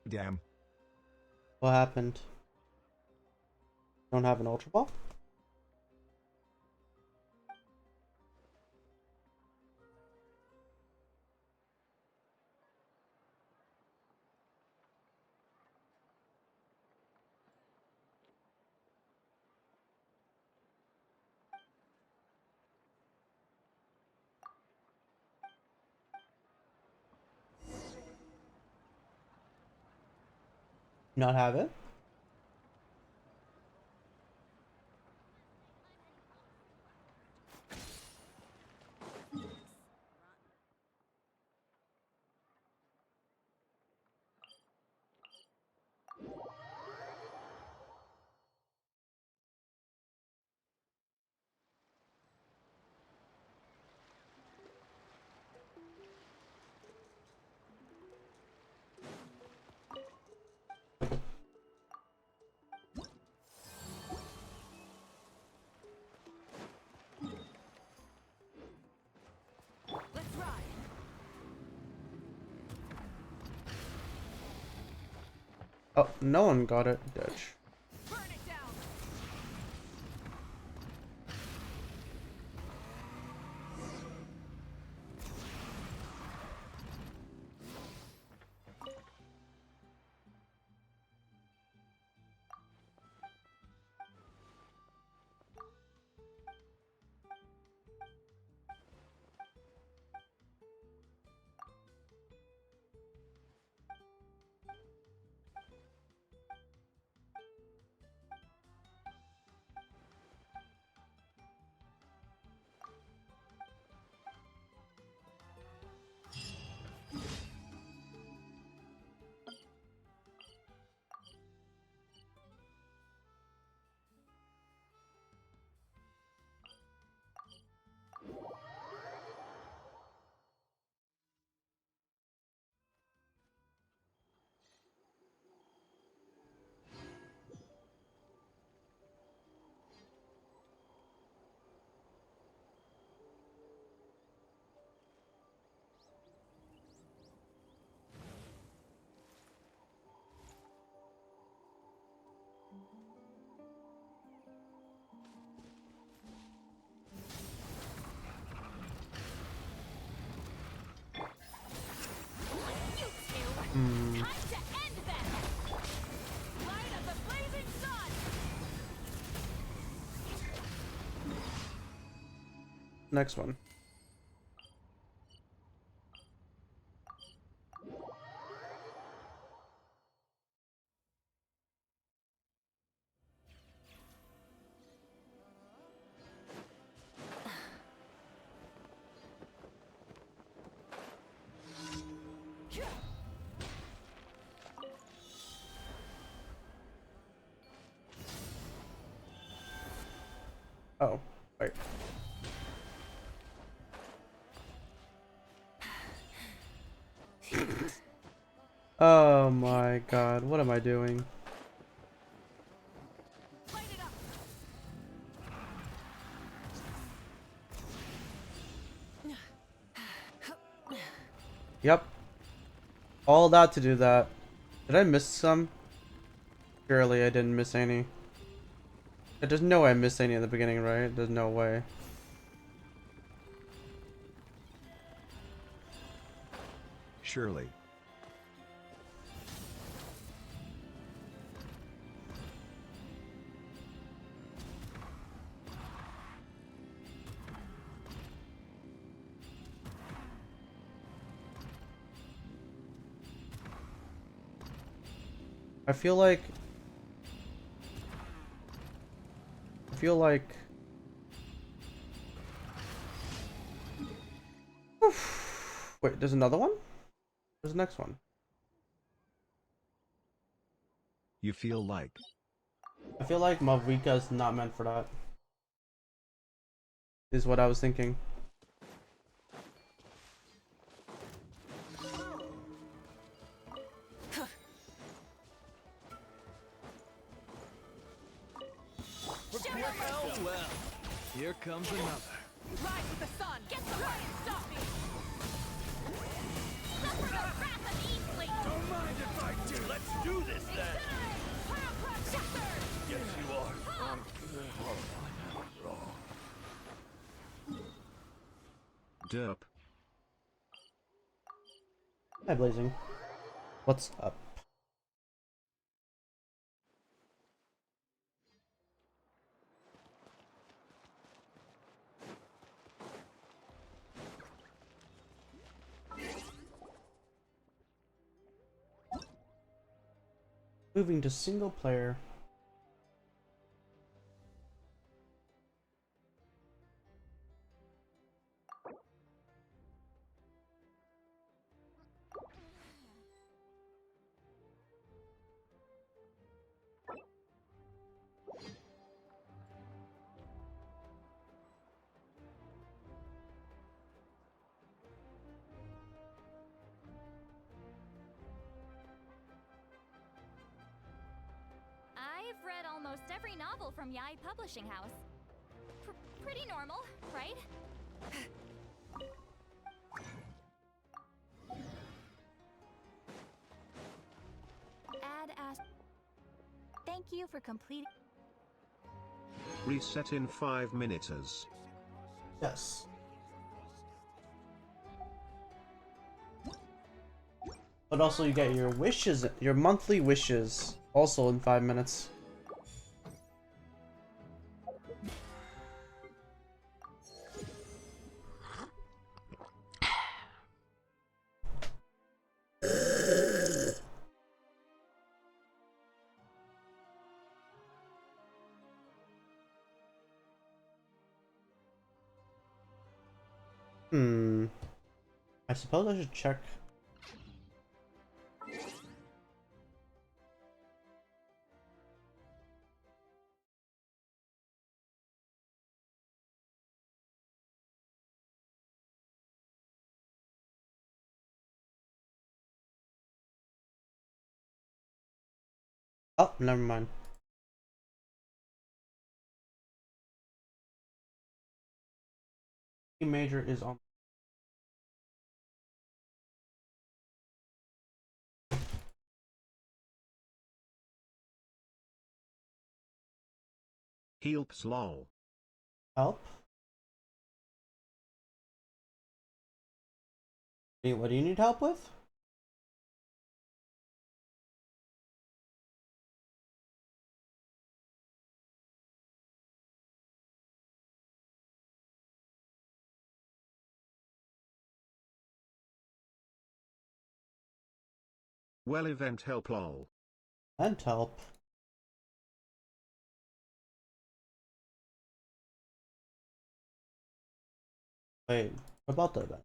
Damn. What happened? Don't have an Ultra Ball? Not have it? Let's ride. Oh, no one got it. Ditch. Burn it down. Hmm. Time to end them. Light of the blazing sun. Next one. Oh, wait. Oh my god, what am I doing? Light it up. Yep. All that to do that. Did I miss some? Surely I didn't miss any. There's no way I missed any in the beginning, right? There's no way. Surely. I feel like wait, there's another one? Where's the next one? You feel like. I feel like Mavrika is not meant for that. Is what I was thinking. Oh well. Here comes another. Rise with the sun. Get the light and stop me. Suffer the wrath of Eastling. Don't mind if I do. Let's do this then. Incinerate. Pyroclast shattered. Yes, you are. Derp. Hi, Blazing. What's up? Moving to single player. I've read almost every novel from Yai Publishing House. Pretty normal, right? Ad ask. Thank you for completing. Reset in 5 minutes. Yes. But also you get your wishes, your monthly wishes, also in 5 minutes. I suppose I should check. Oh, never mind. E major is on. Helps lol. Help? Hey, what do you need help with? Well, event help lol. And help. Wait, what about the event?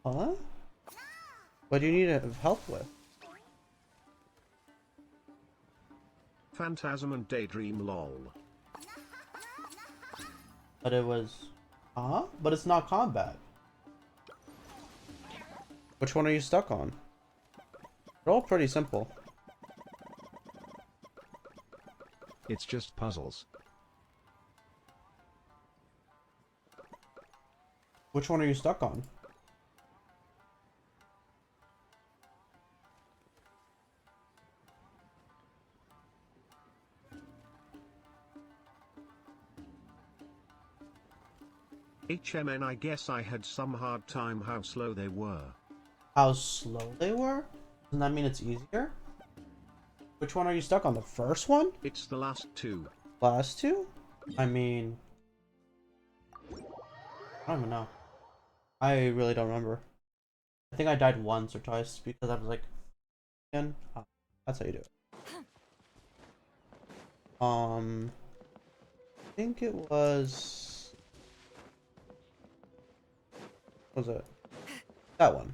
Huh? What do you need help with? Phantasm and daydream lol. But it was... Huh? But it's not combat. Which one are you stuck on? They're all pretty simple. It's just puzzles. Which one are you stuck on? HMN, I guess I had some hard time how slow they were. How slow they were? Doesn't that mean it's easier? Which one are you stuck on? The first one? It's the last two. Last two? I mean... I don't even know. I really don't remember. I think I died once or twice because I was like... Again? Oh, that's how you do it. I think it was... What was it? That one.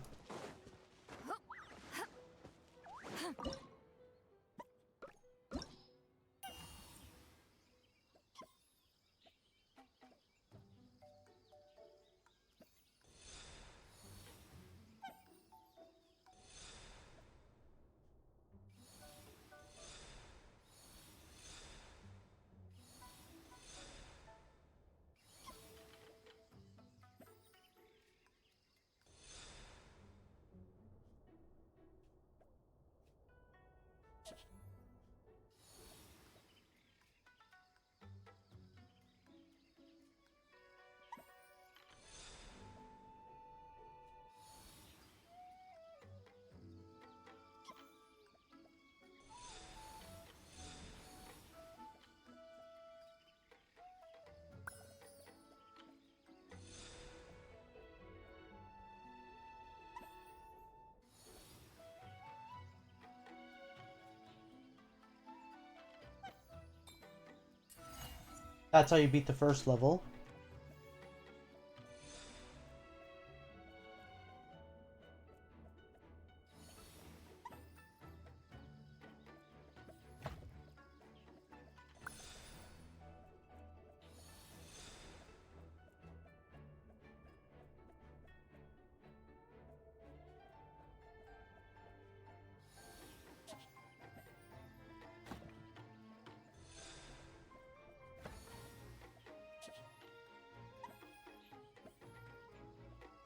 That's how you beat the first level.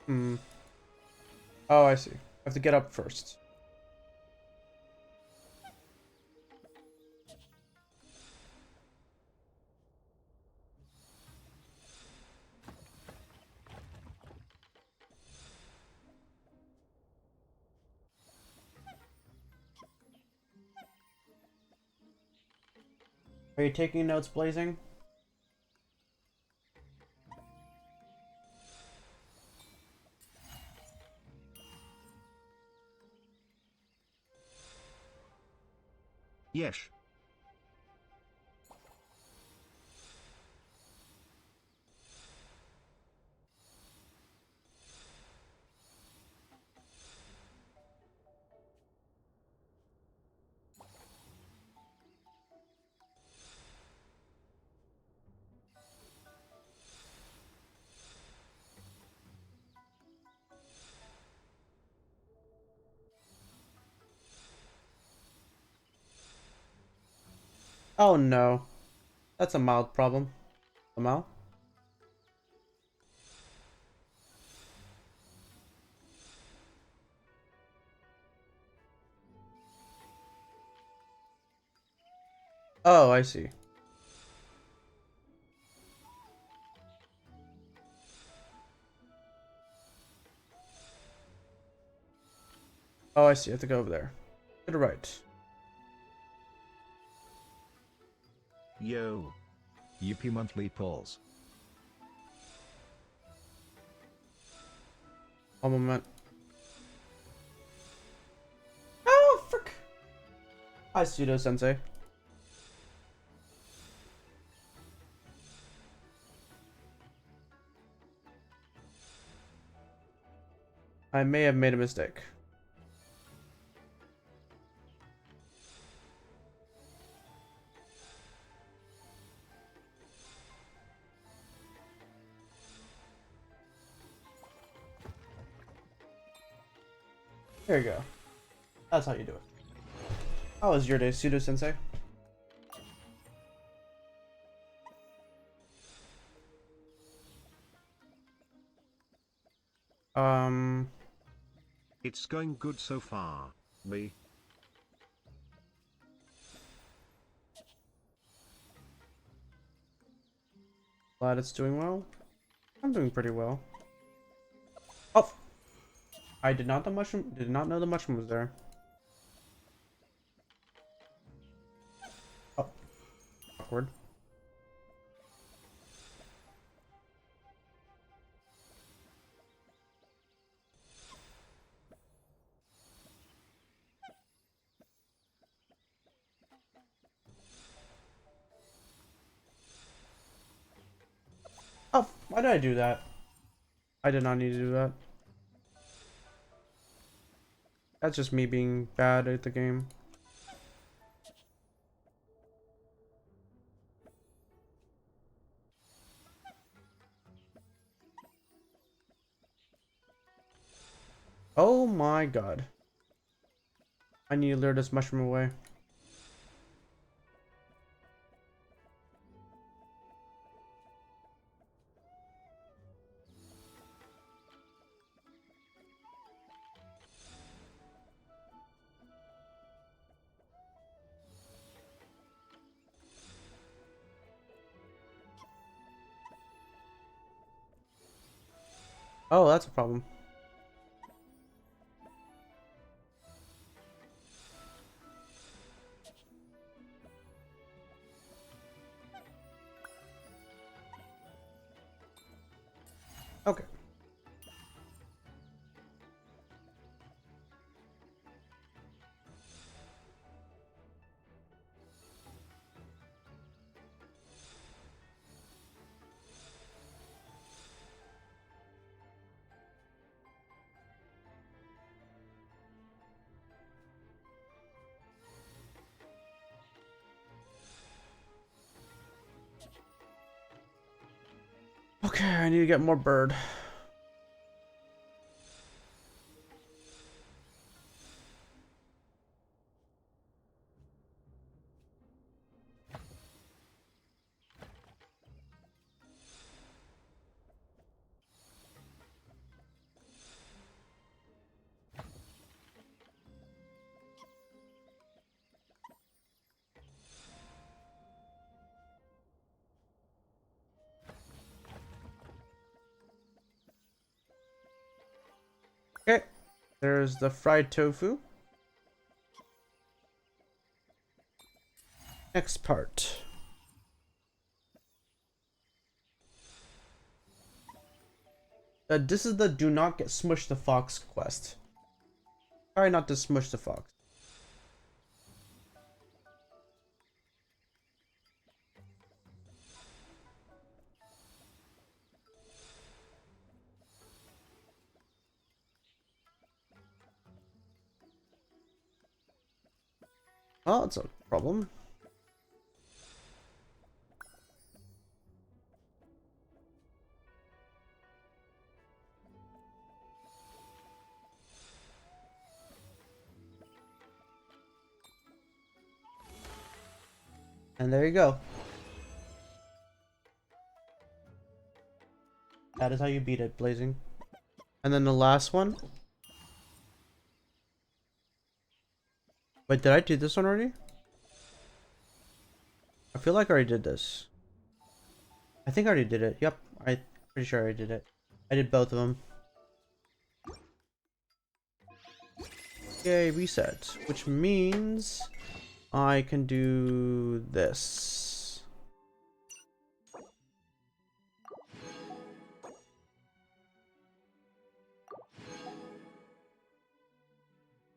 Hmm. Oh, I see. I have to get up first. Are you taking notes, Blazing? Yes. Oh no. That's a mild problem. Somehow. Oh, I see. Oh, I see. I have to go over there. To the right. Yo. UP monthly polls. One moment. Oh, frick. Hi, Pseudo-sensei. I may have made a mistake. There you go. That's how you do it. How was your day, Pseudo-sensei? It's going good so far. Me. Glad it's doing well. I'm doing pretty well. Oh! I did not know the mushroom was there. Oh. Awkward. Oh, why did I do that? I did not need to do that. That's just me being bad at the game. Oh my god. I need to lure this mushroom away. Oh, that's a problem. Okay. Okay, I need to get more bird. Okay, there's the fried tofu. Next part. This is the do not get smush the fox quest. Try not to smush the fox. Oh, it's a problem. And there you go. That is how you beat it, Blazing. And then the last one. Wait, did I do this one already? I feel like I already did this. I think I already did it. Yep, I'm pretty sure I did it. I did both of them. Yay, reset. Which means I can do this.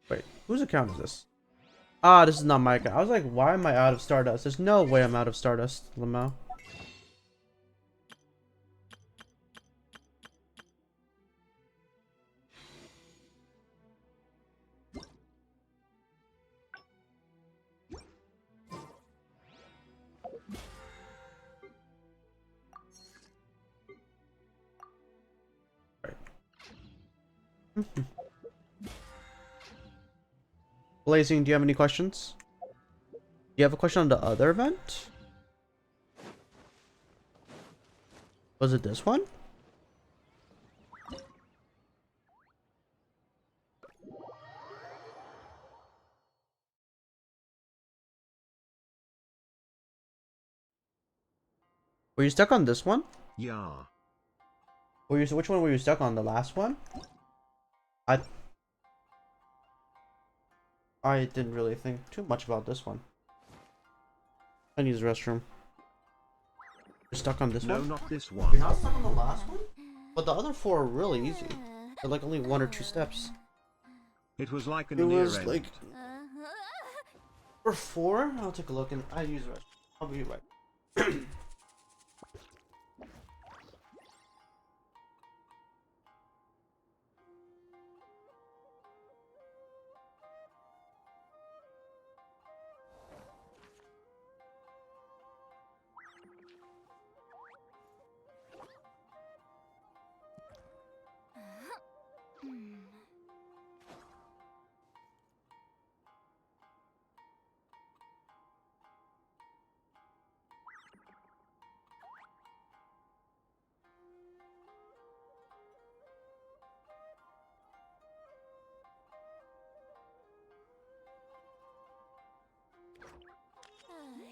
Wait, whose account is this? Ah, this is not my account. I was like, why am I out of Stardust? There's no way I'm out of Stardust, Lamau. Blazing, do you have any questions? Do you have a question on the other event? Was it this one? Were you stuck on this one? Yeah. Which one were you stuck on? The last one? I didn't really think too much about this one. I need the restroom. You're stuck on this No, one? not this You're one. not stuck on the last one? But the other four are really easy. They're like only 1 or 2 steps. It was like an It near was end. like... Or 4? I'll take a look and I use the restroom. I'll be right.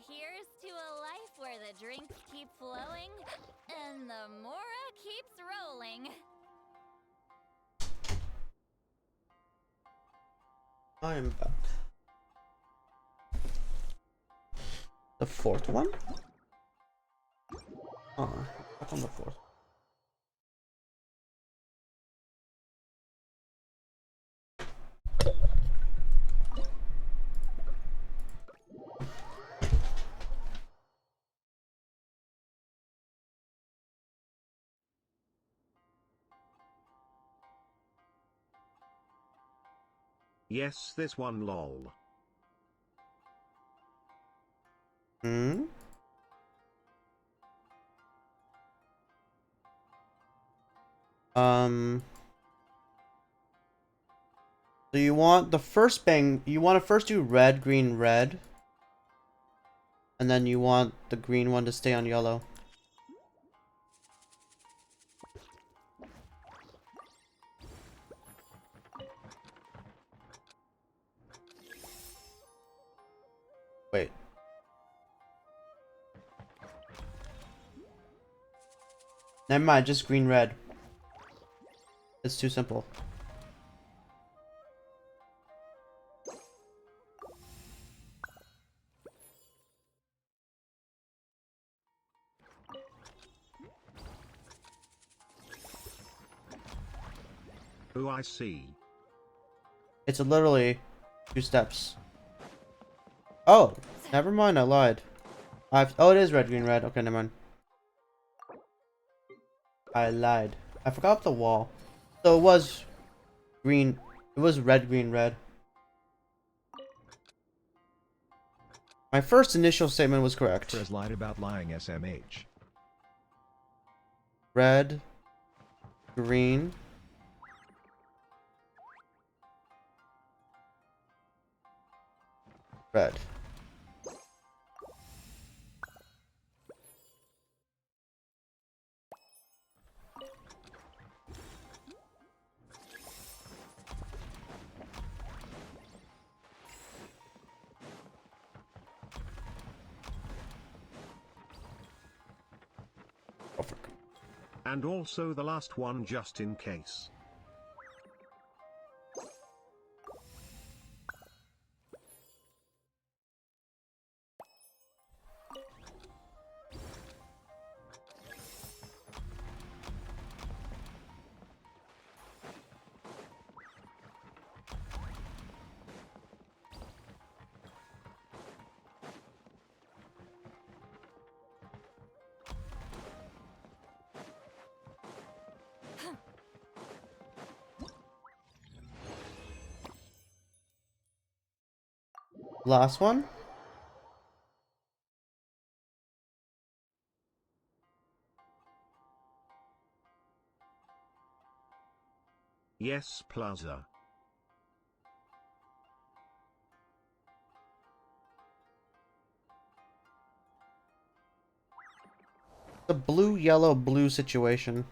Here's to a life where the drinks keep flowing and the Mora keeps rolling. I am back. The 4th one? Back on the 4th. Yes, this one lol. Hmm? So you want the first bang, you want to first do red, green, red. And then you want the green one to stay on yellow. Wait. Never mind, just green, red. It's too simple. Oh, I see. It's literally 2 steps. Oh, never mind, I lied. Oh, it is red, green, red. Okay, never mind. I lied. I forgot the wall. So it was green. It was red, green, red. My first initial statement was correct. Has lied about lying SMH. Red, green. Red. Oh, frick. And also the last one just in case. Last one? Yes, Plaza. The blue, yellow, blue situation.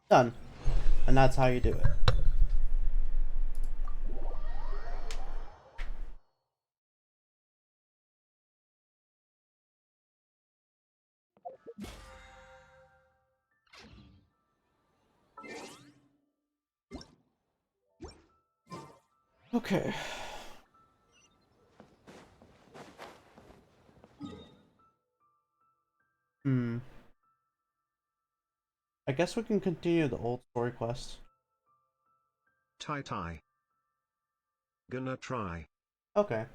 Done. And that's how you do it. Okay. I guess we can continue the old story quest. Tai. Gonna try. Okay.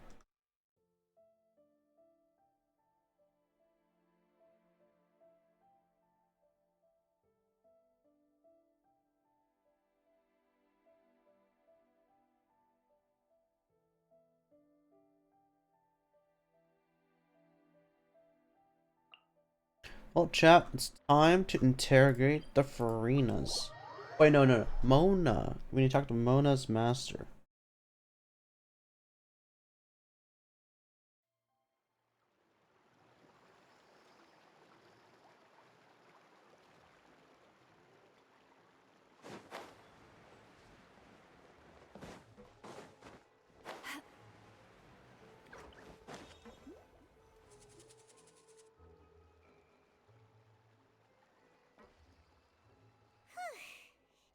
Well, chat, it's time to interrogate the Farinas. Wait, no, no, no. Mona. We need to talk to Mona's master.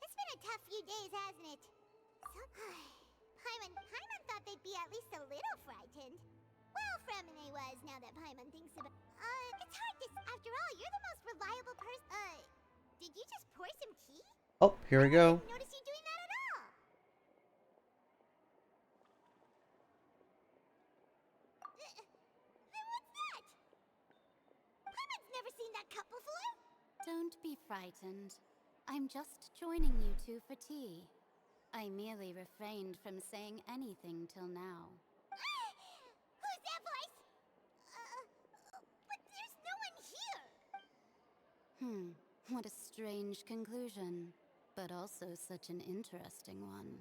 It's been a tough few days, hasn't it? Paimon thought they'd be at least a little frightened. Well, Fremine was, now that Paimon thinks about... it's hard to... After all, you're the most reliable person... did you just pour some tea? Oh, here we go. I didn't notice you doing that at all. Then what's that? Paimon's never seen that cup before. Don't be frightened. I'm just joining you two for tea. I merely refrained from saying anything till now. Who's that voice? But there's no one here. What a strange conclusion, but also such an interesting one.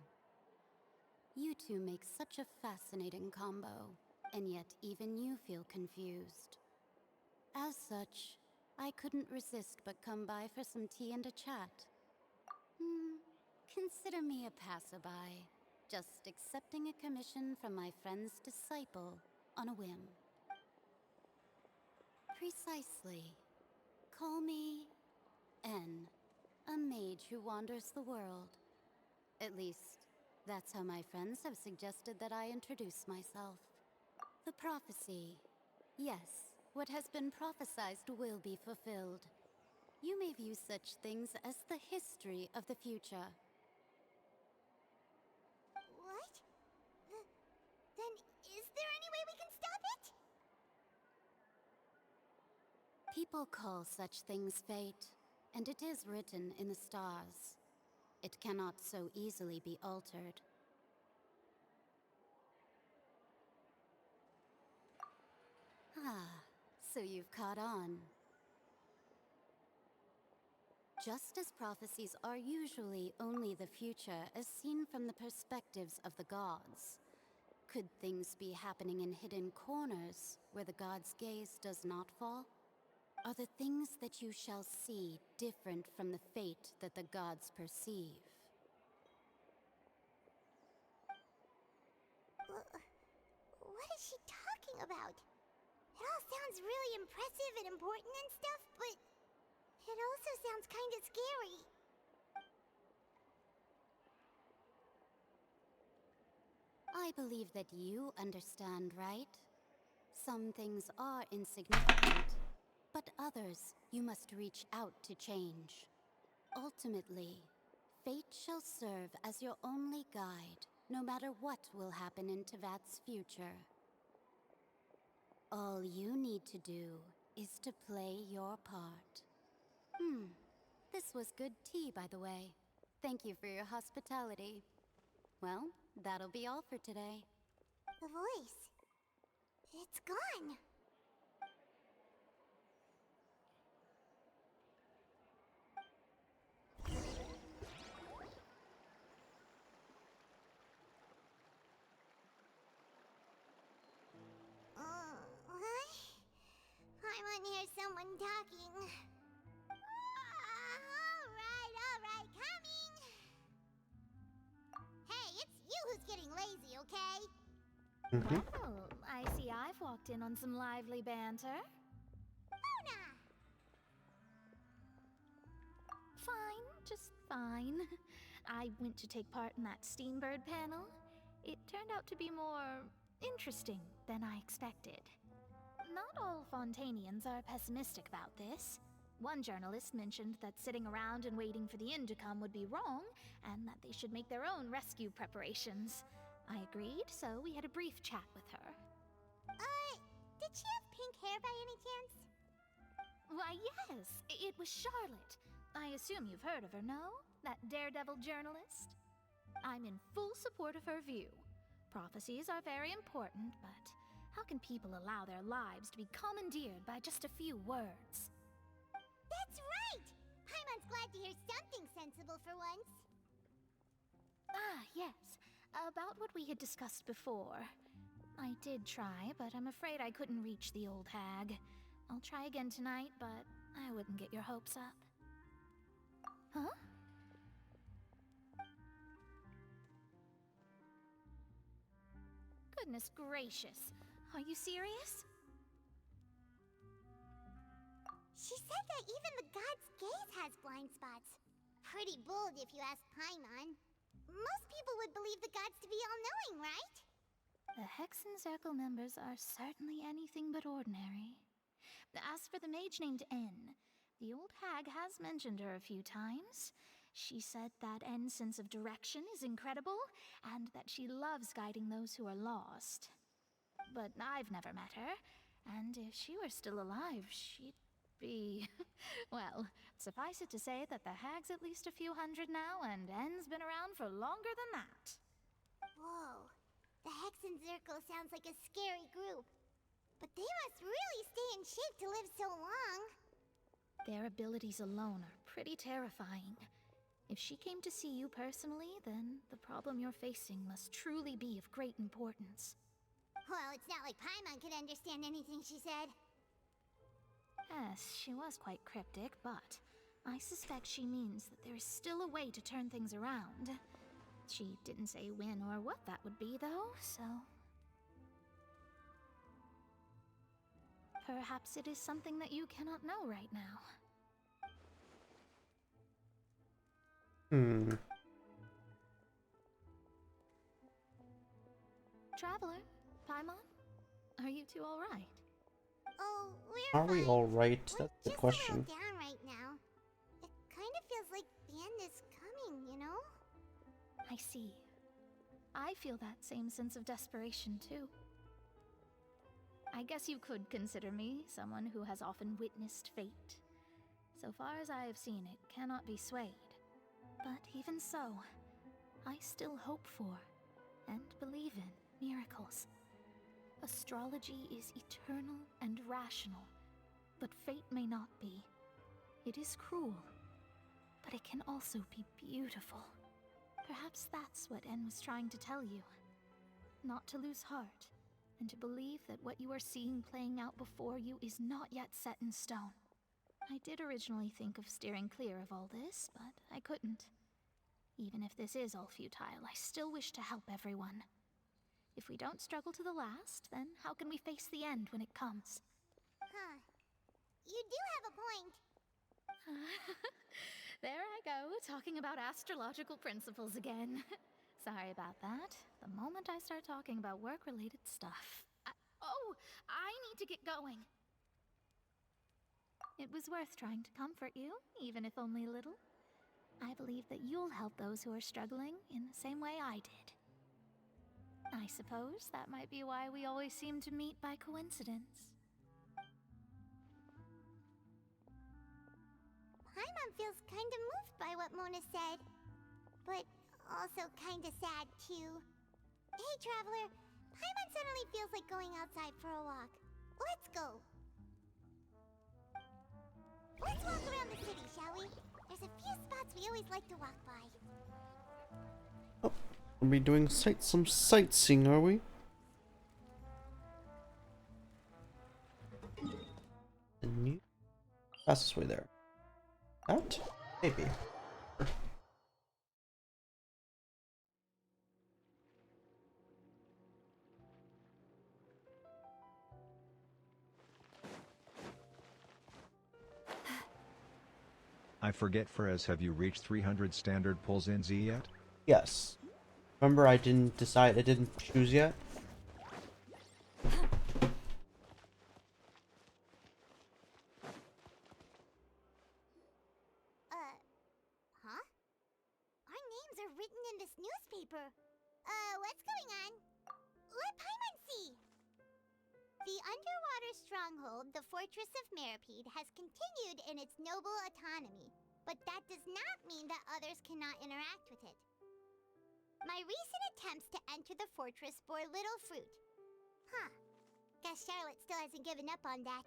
You two make such a fascinating combo, and yet even you feel confused. As such, I couldn't resist but come by for some tea and a chat. Consider me a passerby, just accepting a commission from my friend's disciple on a whim. Precisely. Call me N, a mage who wanders the world. At least, that's how my friends have suggested that I introduce myself. The prophecy. Yes, what has been prophesized will be fulfilled. You may view such things as the history of the future. What? Then is there any way we can stop it? People call such things fate, and it is written in the stars. It cannot so easily be altered. Ah, so you've caught on. Just as prophecies are usually only the future as seen from the perspectives of the gods, could things be happening in hidden corners where the gods' gaze does not fall? Are the things that you shall see different from the fate that the gods perceive? What is she talking about? It all sounds really impressive and important and stuff, but it also sounds kind of scary. I believe that you understand, right? Some things are insignificant, but others you must reach out to change. Ultimately, fate shall serve as your only guide, no matter what will happen in Tevat's future. All you need to do is to play your part. This was good tea, by the way. Thank you for your hospitality. Well, that'll be all for today. The voice. It's gone. I want to hear someone talking. All right, coming. Hey, it's you who's getting lazy, okay? Well, I see I've walked in on some lively banter. Mona! Fine, just fine. I went to take part in that Steambird panel. It turned out to be more interesting than I expected. Not all Fontanians are pessimistic about this. One journalist mentioned that sitting around and waiting for the end to come would be wrong, and that they should make their own rescue preparations. I agreed, so we had a brief chat with her. Did she have pink hair by any chance? Why, yes, it was Charlotte. I assume you've heard of her, no? That daredevil journalist? I'm in full support of her view. Prophecies are very important, but how can people allow their lives to be commandeered by just a few words? That's right! Paimon Paimon's glad to hear something sensible for once. Ah, yes. About what we had discussed before. I did try, but I'm afraid I couldn't reach the old hag. I'll try again tonight, but I wouldn't get your hopes up. Huh? Goodness gracious. Are you serious? She said that even the god's gaze has blind spots. Pretty bold if you ask Paimon. Most people would believe the gods to be all-knowing, right? The Hexen Circle members are certainly anything but ordinary. As for the mage named N, the old hag has mentioned her a few times. She said that N's sense of direction is incredible, and that she loves guiding those who are lost. But I've never met her, and if she were still alive, she'd be... well, suffice it to say that the hag's at least a few hundred now, and N's been around for longer than that. Whoa. The Hexen Circle sounds like a scary group. But they must really stay in shape to live so long. Their abilities alone are pretty terrifying. If she came to see you personally, then the problem you're facing must truly be of great importance. Well, it's not like Paimon could understand anything she said. Yes, she was quite cryptic, but I suspect she means that there is still a way to turn things around. She didn't say when or what that would be, though, so... perhaps it is something that you cannot know right now. Traveler, Paimon, are you two all right? Oh, we're Are we fine. alright? We're That's the just question. a little down right now. It kind of feels like the end is coming, you know? I see. I feel that same sense of desperation, too. I guess you could consider me someone who has often witnessed fate. So far as I have seen, it cannot be swayed. But even so, I still hope for and believe in miracles. Astrology is eternal and rational, but fate may not be. It is cruel, but it can also be beautiful. Perhaps that's what N was trying to tell you. Not to lose heart, and to believe that what you are seeing playing out before you is not yet set in stone. I did originally think of steering clear of all this, but I couldn't. Even if this is all futile, I still wish to help everyone. If we don't struggle to the last, then how can we face the end when it comes? Huh. You do have a point. There I go, talking about astrological principles again. Sorry about that. The moment I start talking about work-related stuff... I need to get going. It was worth trying to comfort you, even if only a little. I believe that you'll help those who are struggling in the same way I did. I suppose that might be why we always seem to meet by coincidence. Paimon feels kinda moved by what Mona said. But also kinda sad, too. Hey, Traveler. Paimon suddenly feels like going outside for a walk. Let's go. Let's walk around the city, shall we? There's a few spots we always like to walk by. Oh, we'll be doing some sightseeing, are we? The new fastest way there. That? Maybe. I forget Ferez, have you reached 300 standard pulls in Z yet? Yes. Remember I didn't choose yet? Huh? Our names are written in this newspaper. What's going on? Let Paimon see! The underwater stronghold, the Fortress of Meripede, has continued in its noble autonomy, but that does not mean that others cannot interact with it. My recent attempts to enter the fortress bore little fruit. Huh. Guess Charlotte still hasn't given up on that.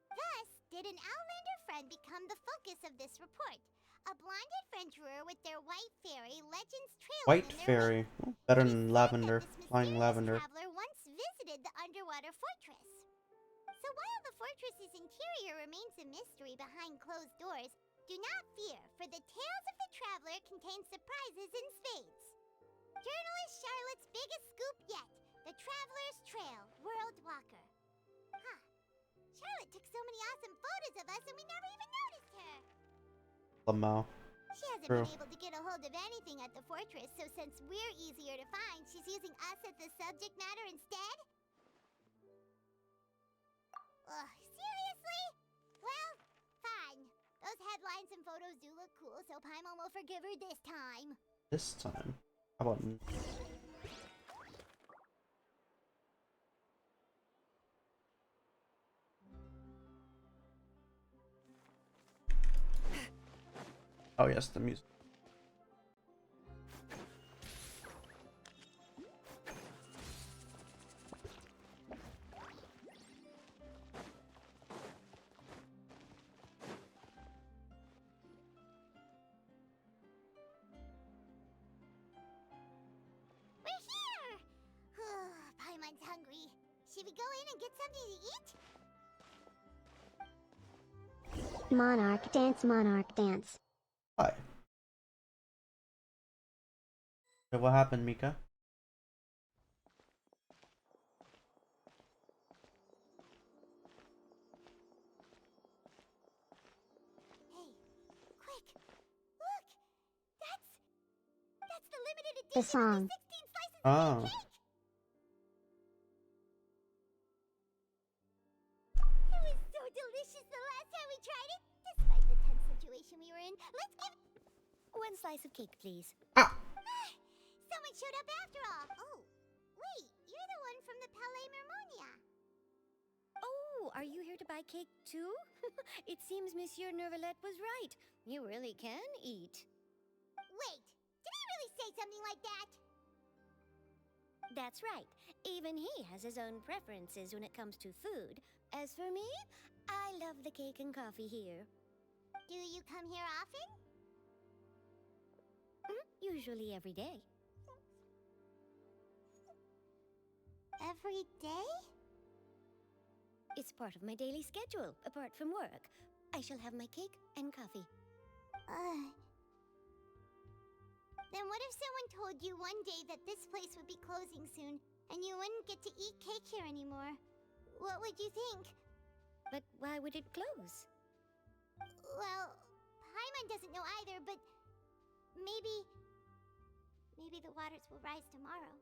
Thus, did an Outlander friend become the focus of this report. A blonde adventurer with their white fairy legends trailing White in their fairy. wake. Ooh, better It is than said lavender. that this Flying mysterious lavender. traveler once visited the underwater fortress. So while the fortress's interior remains a mystery behind closed doors, do not fear, for the tales of the traveler contain surprises in spades. Journalist Charlotte's biggest scoop yet, the Traveler's Trail, World Walker. Huh. Charlotte took so many awesome photos of us and we never even noticed her. Lamau. She hasn't True. been able to get a hold of anything at the fortress, so since we're easier to find, she's using us as the subject matter instead? Ugh, seriously? Well, fine. Those headlines and photos do look cool, so Paimon will forgive her this time. This time. How about... Oh yes, the music. We're here! Paimon's hungry. Should we go in and get something to eat? Monarch dance, monarch dance. Hi. So what happened, Mika? Hey, quick! Look! That's the limited edition The song. of the 16 slices of Oh. cake! It was so delicious the last time we tried it, despite the tense situation we were in. Let's give One slice of cake, please. Someone showed up after all. Oh, wait, you're the one from the Palais Mermonia. Oh, are you here to buy cake too? It seems Monsieur Nervalette was right. You really can eat. Wait, did he really say something like that? That's right. Even he has his own preferences when it comes to food. As for me, I love the cake and coffee here. Do you come here often? Usually every day. Every day? It's part of my daily schedule, apart from work. I shall have my cake and coffee. Then what if someone told you one day that this place would be closing soon, and you wouldn't get to eat cake here anymore? What would you think? But why would it close? Well, Paimon doesn't know either, but maybe the waters will rise tomorrow.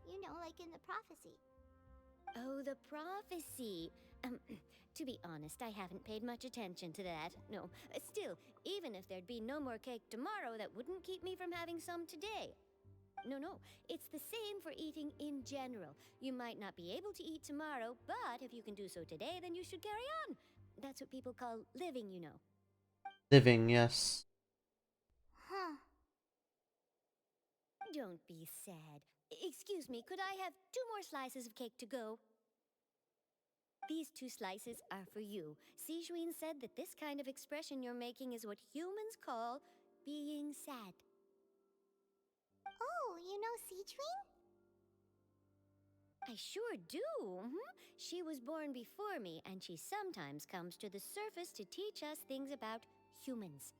You know, like in the prophecy. Oh, the prophecy. To be honest, I haven't paid much attention to that. No, still, even if there'd be no more cake tomorrow, that wouldn't keep me from having some today. No, it's the same for eating in general. You might not be able to eat tomorrow, but if you can do so today, then you should carry on. That's what people call living, you know. Living, yes. Huh. Don't be sad. Excuse me, could I have 2 more slices of cake to go? These 2 slices are for you. Sijuin said that this kind of expression you're making is what humans call being sad. Oh, you know Sijuin? I sure do. She was born before me, and she sometimes comes to the surface to teach us things about humans.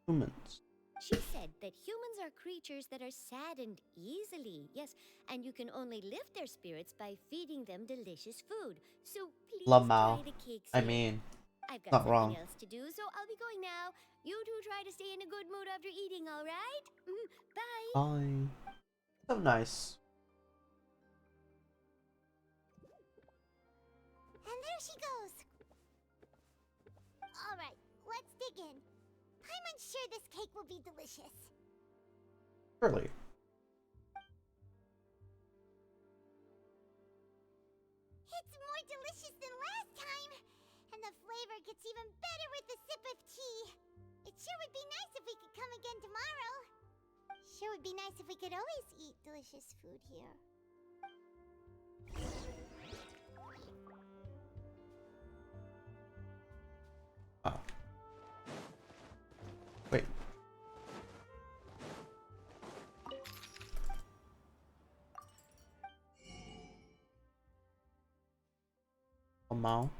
Humans. She said that humans are creatures that are saddened easily, yes, and you can only lift their spirits by feeding them delicious food. So please Lamau. try the cakes I here. mean, I've got not something wrong. else to do, so I'll be going now. You two try to stay in a good mood after eating, all right? Bye. Bye. So nice. And there she goes. All right, let's dig in. I'm sure this cake will be delicious. Surely. It's more delicious than last time, and the flavor gets even better with a sip of tea. It sure would be nice if we could come again tomorrow. Sure would be nice if we could always eat delicious food here. Ah. Wait. Mao.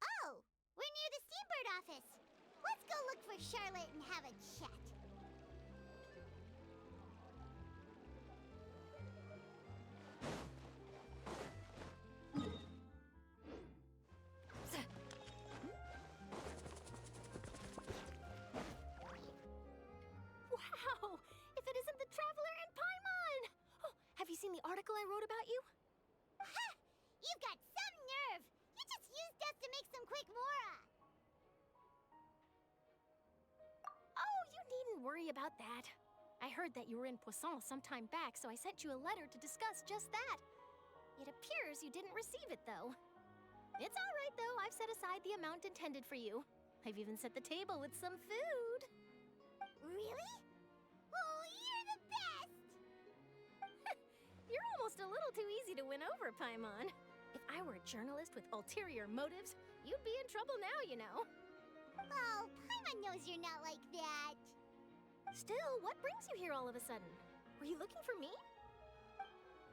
Oh, we're near the Steambird office. Let's go look for Charlotte and have a chat. Wow! If it isn't the Traveler and Paimon! Oh, have you seen the article I wrote about you? Ha! You've got some nerve! You just used us to make some quick mora! Oh, you needn't worry about that. I heard that you were in Poisson some time back, so I sent you a letter to discuss just that. It appears you didn't receive it, though. It's all right, though. I've set aside the amount intended for you. I've even set the table with some food. Really? Oh, you're the best! You're almost a little too easy to win over, Paimon. If I were a journalist with ulterior motives, you'd be in trouble now, you know. Oh, Paimon knows you're not like that. Still, what brings you here all of a sudden? Were you looking for me?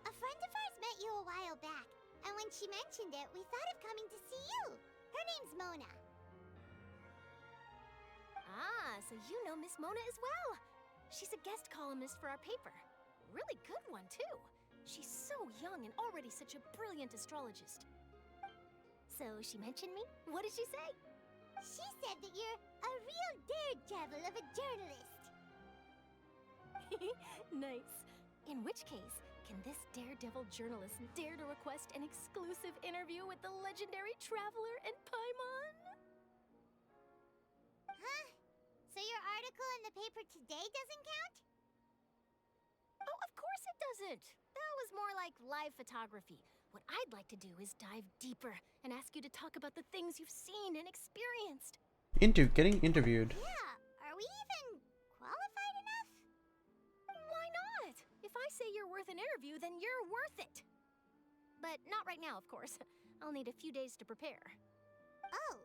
A friend of ours met you a while back, and when she mentioned it, we thought of coming to see you. Her name's Mona. Ah, so you know Miss Mona as well. She's a guest columnist for our paper. Really good one, too. She's so young and already such a brilliant astrologist. So she mentioned me? What did she say? She said that you're a real daredevil of a journalist. Nice. In which case, can this daredevil journalist dare to request an exclusive interview with the legendary Traveler and Paimon? Huh? So your article in the paper today doesn't count? Oh, of course it doesn't. That was more like live photography. What I'd like to do is dive deeper and ask you to talk about the things you've seen and experienced. Getting interviewed. Yeah, are we even qualified enough? Why not? If I say you're worth an interview, then you're worth it. But not right now, of course. I'll need a few days to prepare. Oh,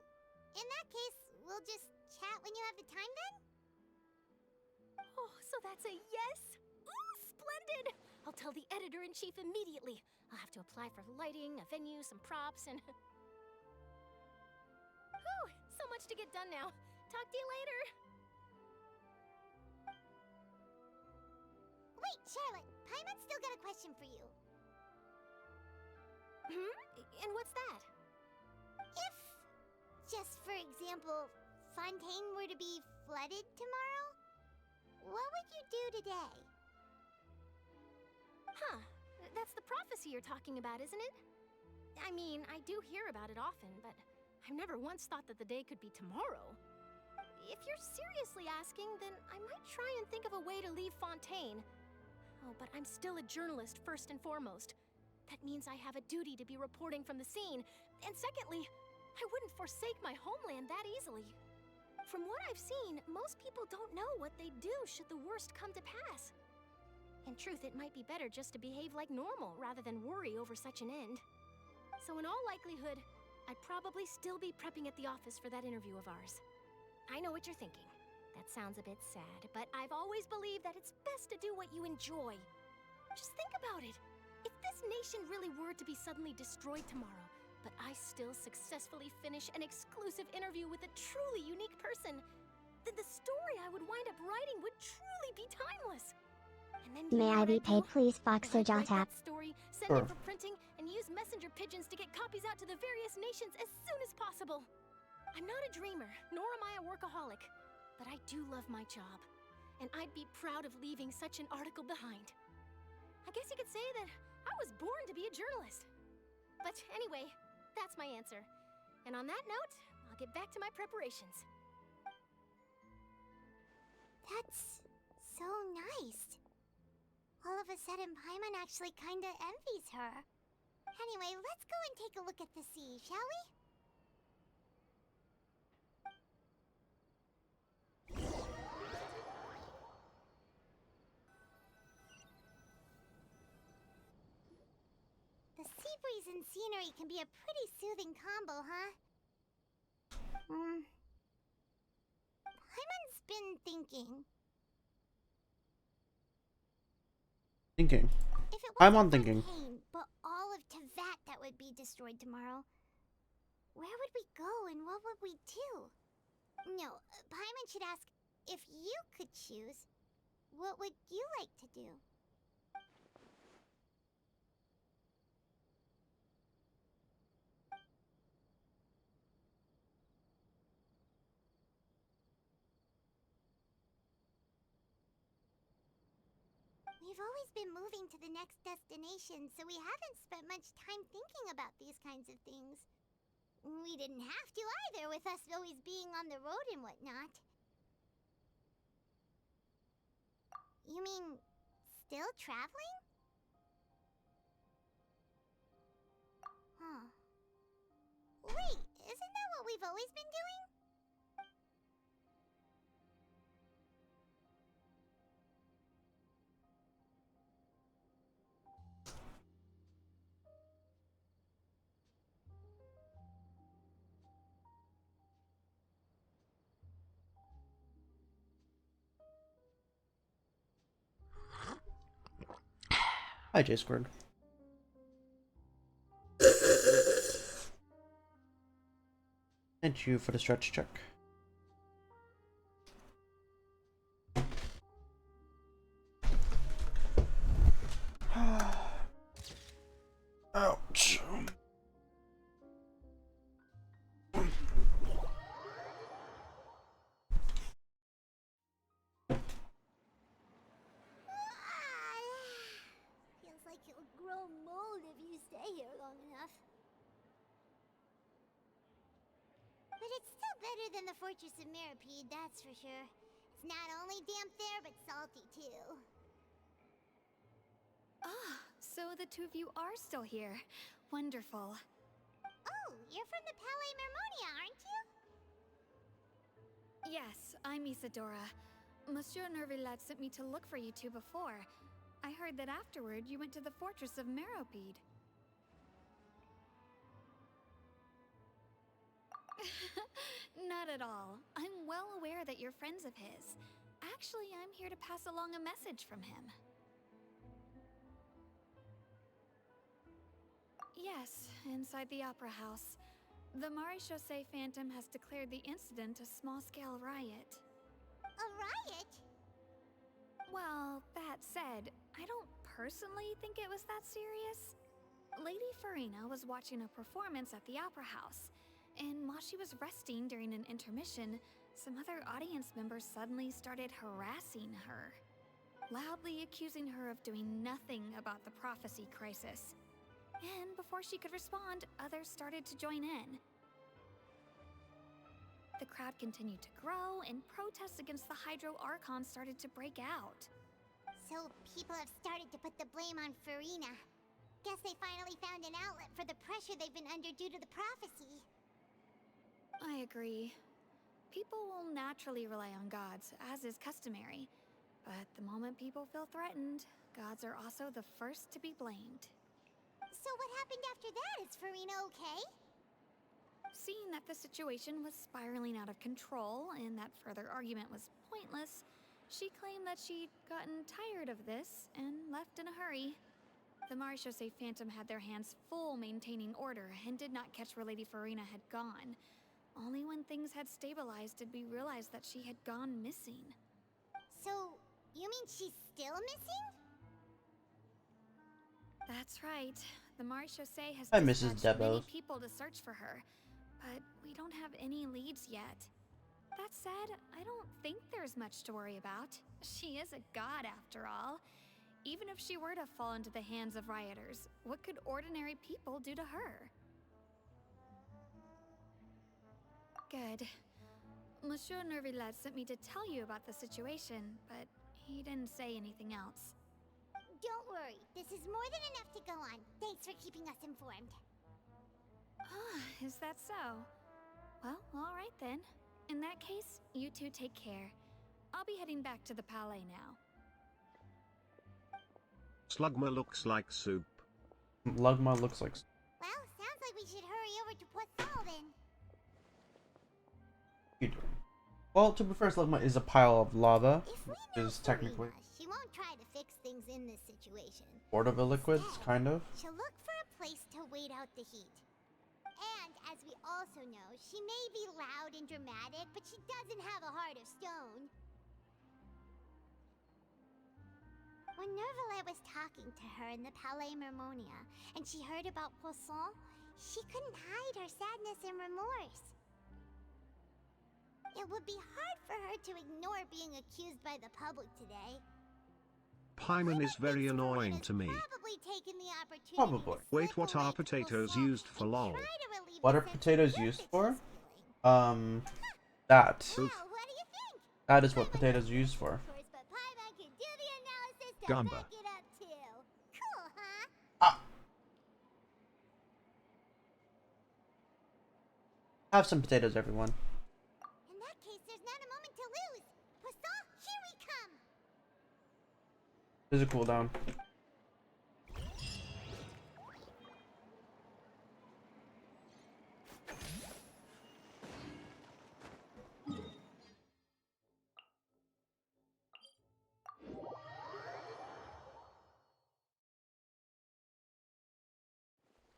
in that case, we'll just chat when you have the time then? Oh, so that's a yes? Ooh, splendid! I'll tell the editor-in-chief immediately. I'll have to apply for lighting, a venue, some props, and... Whew, so much to get done now. Talk to you later. Wait, Charlotte, Paimon's still got a question for you. And what's that? If, just for example, Fontaine were to be flooded tomorrow, what would you do today? Huh. That's the prophecy you're talking about, isn't it? I mean, I do hear about it often, but I've never once thought that the day could be tomorrow. If you're seriously asking, then I might try and think of a way to leave Fontaine. Oh, but I'm still a journalist first and foremost. That means I have a duty to be reporting from the scene. And secondly, I wouldn't forsake my homeland that easily. From what I've seen, most people don't know what they'd do should the worst come to pass. In truth, it might be better just to behave like normal rather than worry over such an end. So in all likelihood, I'd probably still be prepping at the office for that interview of ours. I know what you're thinking. That sounds a bit sad, but I've always believed that it's best to do what you enjoy. Just think about it. If this nation really were to be suddenly destroyed tomorrow, but I still successfully finish an exclusive interview with a truly unique person, then the story I would wind up writing would truly be timeless. And then May I be paid, please, Foxer I'd write Jotap? that story, send Sure. it for printing, and use messenger pigeons to get copies out to the various nations as soon as possible. I'm not a dreamer, nor am I a workaholic, but I do love my job, and I'd be proud of leaving such an article behind. I guess you could say that I was born to be a journalist. But anyway, that's my answer. And on that note, I'll get back to my preparations. That's so nice. All of a sudden, Paimon actually kinda envies her. Anyway, let's go and take a look at the sea, shall we? The sea breeze and scenery can be a pretty soothing combo, huh? Paimon's been thinking. Thinking. If it I'm wasn't on thinking. for Pain, but all of Tevat that would be destroyed tomorrow, where would we go and what would we do? No, Paimon should ask, if you could choose, what would you like to do? We've always been moving to the next destination, so we haven't spent much time thinking about these kinds of things. We didn't have to either, with us always being on the road and whatnot. You mean, still traveling? Huh. Wait, isn't that what we've always been doing? Hi, J Squared. Thank you for the stretch check. Ouch. Feels like you'll grow mold if you stay here long enough. But it's still better than the Fortress of Mirapede, that's for sure. It's not only damp there, but salty too. Ah, so the two of you are still here. Wonderful. Oh, you're from the Palais Mermonia, aren't you? Yes, I'm Isadora. Monsieur Nervillet sent me to look for you two before. I heard that afterward you went to the Fortress of Meropide. Not at all. I'm well aware that you're friends of his. Actually, I'm here to pass along a message from him. Yes, inside the Opera House. The Maréchaussée Phantom has declared the incident a small-scale riot. A riot? Well, that said, I don't personally think it was that serious. Lady Farina was watching a performance at the Opera House, and while she was resting during an intermission, some other audience members suddenly started harassing her, loudly accusing her of doing nothing about the prophecy crisis. And before she could respond, others started to join in. The crowd continued to grow, and protests against the Hydro Archon started to break out. So people have started to put the blame on Farina. Guess they finally found an outlet for the pressure they've been under due to the prophecy. I agree. People will naturally rely on gods, as is customary. But the moment people feel threatened, gods are also the first to be blamed. So what happened after that? Is Farina okay? Seeing that the situation was spiraling out of control and that further argument was pointless, she claimed that she'd gotten tired of this and left in a hurry. The Maréchaussée Phantom had their hands full maintaining order and did not catch where Lady Farina had gone. Only when things had stabilized did we realize that she had gone missing. So, you mean she's still missing? That's right. The Maréchaussée has Hi, Mrs. dispatched many Debos. people to search for her, but we don't have any leads yet. That said, I don't think there's much to worry about. She is a god after all. Even if she were to fall into the hands of rioters, what could ordinary people do to her? Good. Monsieur Nervillet sent me to tell you about the situation, but he didn't say anything else. Don't worry, this is more than enough to go on. Thanks for keeping us informed. Is that so? Well, alright then. In that case, you two take care. I'll be heading back to the palais now. Slugma looks like soup. Lugma looks like. Well, sounds like we should hurry over to Poisson then. Well, to be fair, Lugma is a pile of lava, If we which know is technically Farina, she won't try to fix things in this situation. sort of a liquid, Instead, kind of. She'll look for a place to wait out the heat. And as we also know, she may be loud and dramatic, but she doesn't have a heart of stone. When Nervalet was talking to her in the Palais Mermonia, and she heard about Poisson, she couldn't hide her sadness and remorse. It would be hard for her to ignore being accused by the public today. Paimon is very annoying to me. Probably taken the opportunity Probably. to Wait, slip what away are to potatoes Poisson used for, and lol? try to relieve What the are sense of potatoes guilt used that for? she's feeling. That. Well, what do you think? That is what potatoes are used for. Of course, but Paimon can do the analysis to Gamba. back it up too. Cool, huh? Ah! Have some potatoes, everyone. In that case, there's not a moment to lose. Poisson, here we come. There's a cooldown.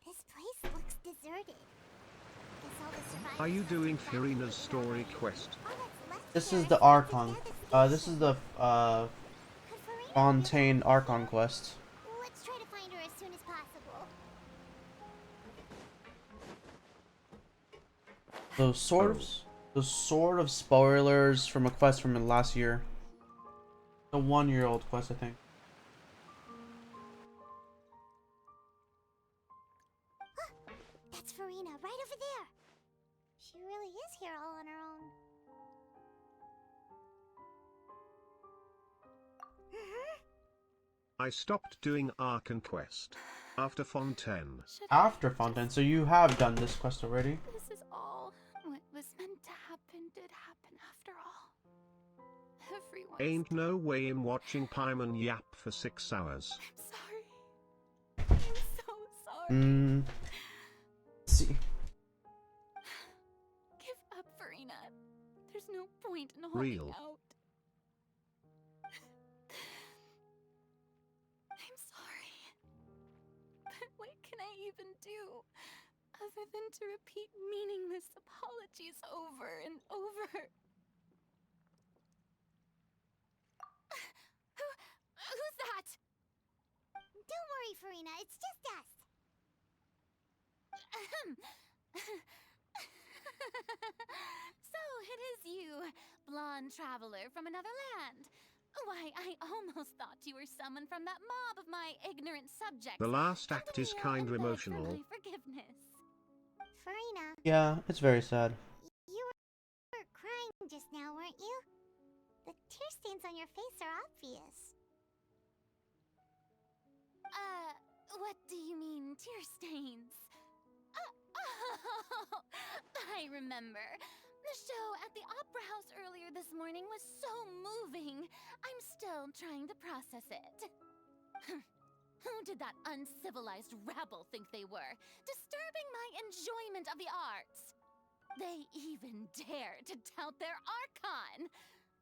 This place looks deserted. Guess all the survivors Are you must doing have traveled Farina's to story Valley. quest? All that's left This here is the is Archon. another This is station. the Could Farina Fontaine be- Archon quest. Let's try to find her as soon as possible. Those sort of spoilers from a quest from last year. The 1-year-old quest, I think. That's Farina, right over there. She really is here all on her own. I stopped doing Archon quest after Fontaine. Should I After Fontaine, so you have done this quest already. This is all what was meant to happen did happen after all. Everyone. Ain't no way in watching Paimon yap for 6 hours. I'm sorry. I'm so sorry. See. Give up, Farina. There's no point in holding Real. out. I'm sorry. But what can I even do? Other than to repeat meaningless apologies over and over. Who's that? Don't worry, Farina, it's just us. So it is you, blonde traveler from another land. Why, I almost thought you were someone from that mob of my ignorant subjects. The last Come act to is kneel kind and of beg for emotional. my forgiveness. Farina, Yeah, it's very sad. you were crying just now, weren't you? The tear stains on your face are obvious. What do you mean, tear stains? I remember. The show at the Opera House earlier this morning was so moving. I'm still trying to process it. Who did that uncivilized rabble think they were, disturbing my enjoyment of the arts? They even dare to tout their Archon.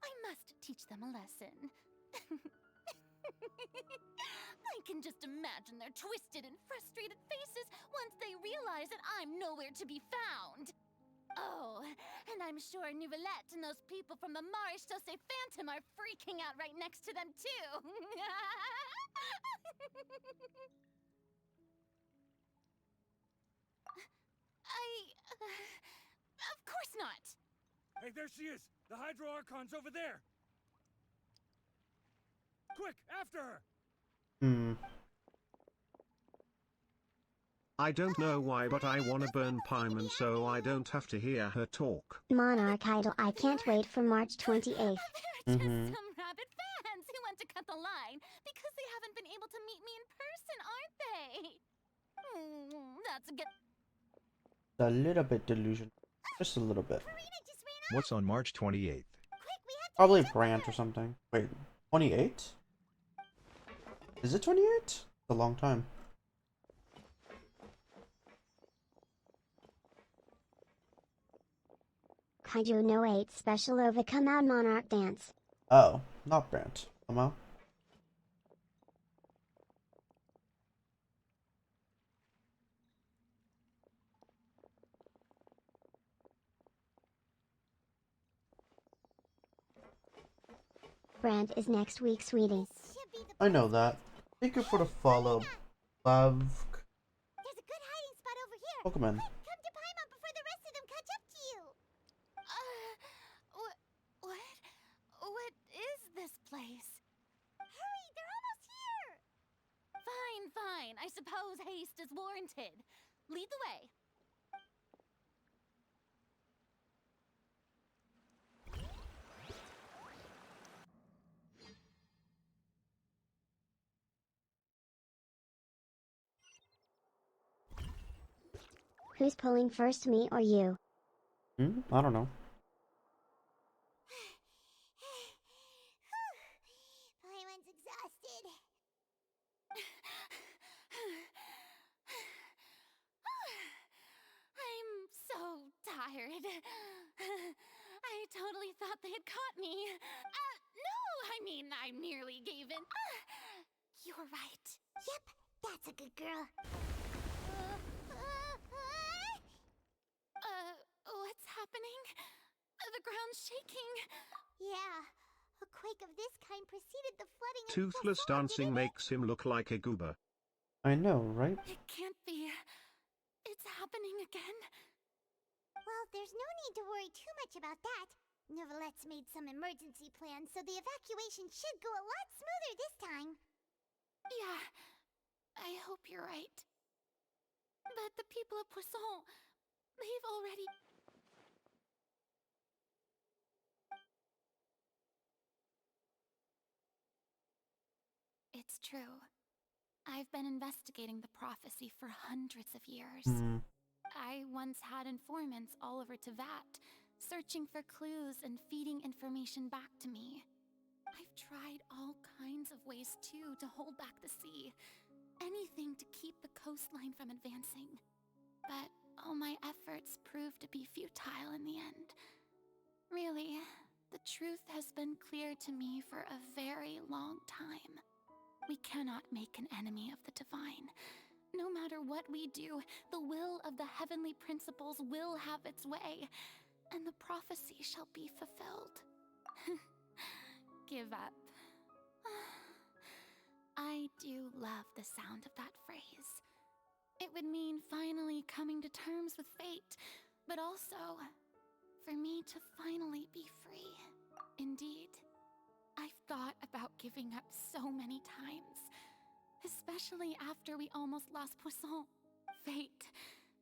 I must teach them a lesson. I can just imagine their twisted and frustrated faces once they realize that I'm nowhere to be found. Oh, and I'm sure Nouvellette and those people from the Marish Chaussee Phantom are freaking out right next to them, too. Of course not. Hey, there she is! The Hydro Archon's over there! Quick, after her! I don't know why, but I wanna burn Paimon so I don't have to hear her talk. Monarch Idol, I can't wait for March 28th. They're just Mhm. some rabid fans who want to cut the line because they haven't been able to meet me in person, aren't they? That's a good. A little bit delusional. Just a little bit. Karina just ran off. What's on March 28th? Quick, we have to Probably catch up with Brant her. or something. Wait, 28? Is it 28? It's a long time. Kaiju no 8 special over come out Monarch dance. Oh, not Brant. Somehow. Brant is next week, sweetie. This should be the I know place. that. Thank you for the follow. Love. There's a good hiding spot over here. Pokemon. Quick, come to Paimon before the rest of them catch up to you. What is this place? Hurry, they're almost here. Fine. I suppose haste is warranted. Lead the way. Who's pulling first, me or you? I don't know. Paimon's exhausted. I'm so tired. I totally thought they had caught me. No, I merely gave in. You're right. Yep, that's a good girl. What's happening? The ground's shaking. Yeah, a quake of this kind preceded the flooding of Toothless Poseidon, dancing didn't it? makes him look like a goober. I know, right? It can't be. It's happening again. Well, there's no need to worry too much about that. Neverlette's made some emergency plans, so the evacuation should go a lot smoother this time. Yeah, I hope you're right. But the people of Poisson, they've already... It's true. I've been investigating the prophecy for hundreds of years. I once had informants all over Tevat, searching for clues and feeding information back to me. I've tried all kinds of ways, too, to hold back the sea. Anything to keep the coastline from advancing. But all my efforts proved to be futile in the end. Really, the truth has been clear to me for a very long time. We cannot make an enemy of the divine. No matter what we do, the will of the heavenly principles will have its way, and the prophecy shall be fulfilled. Give up. I do love the sound of that phrase. It would mean finally coming to terms with fate, but also for me to finally be free. Indeed, I've thought about giving up so many times, especially after we almost lost Poisson. Fate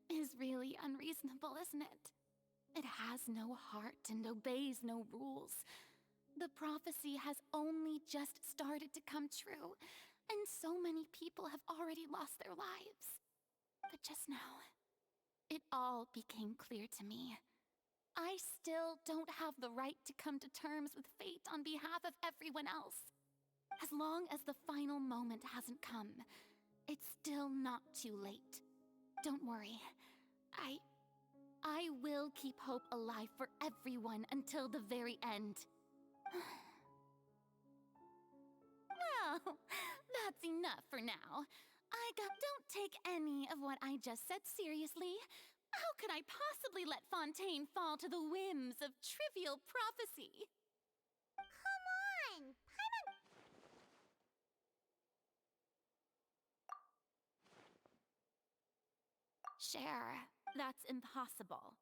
is really unreasonable, isn't it? It has no heart and obeys no rules. The prophecy has only just started to come true, and so many people have already lost their lives. But just now, it all became clear to me. I still don't have the right to come to terms with fate on behalf of everyone else. As long as the final moment hasn't come, it's still not too late. Don't worry. I will keep hope alive for everyone until the very end. Well, that's enough for now. Don't take any of what I just said seriously. How could I possibly let Fontaine fall to the whims of trivial prophecy? Come on! Paimon! Cher, that's impossible.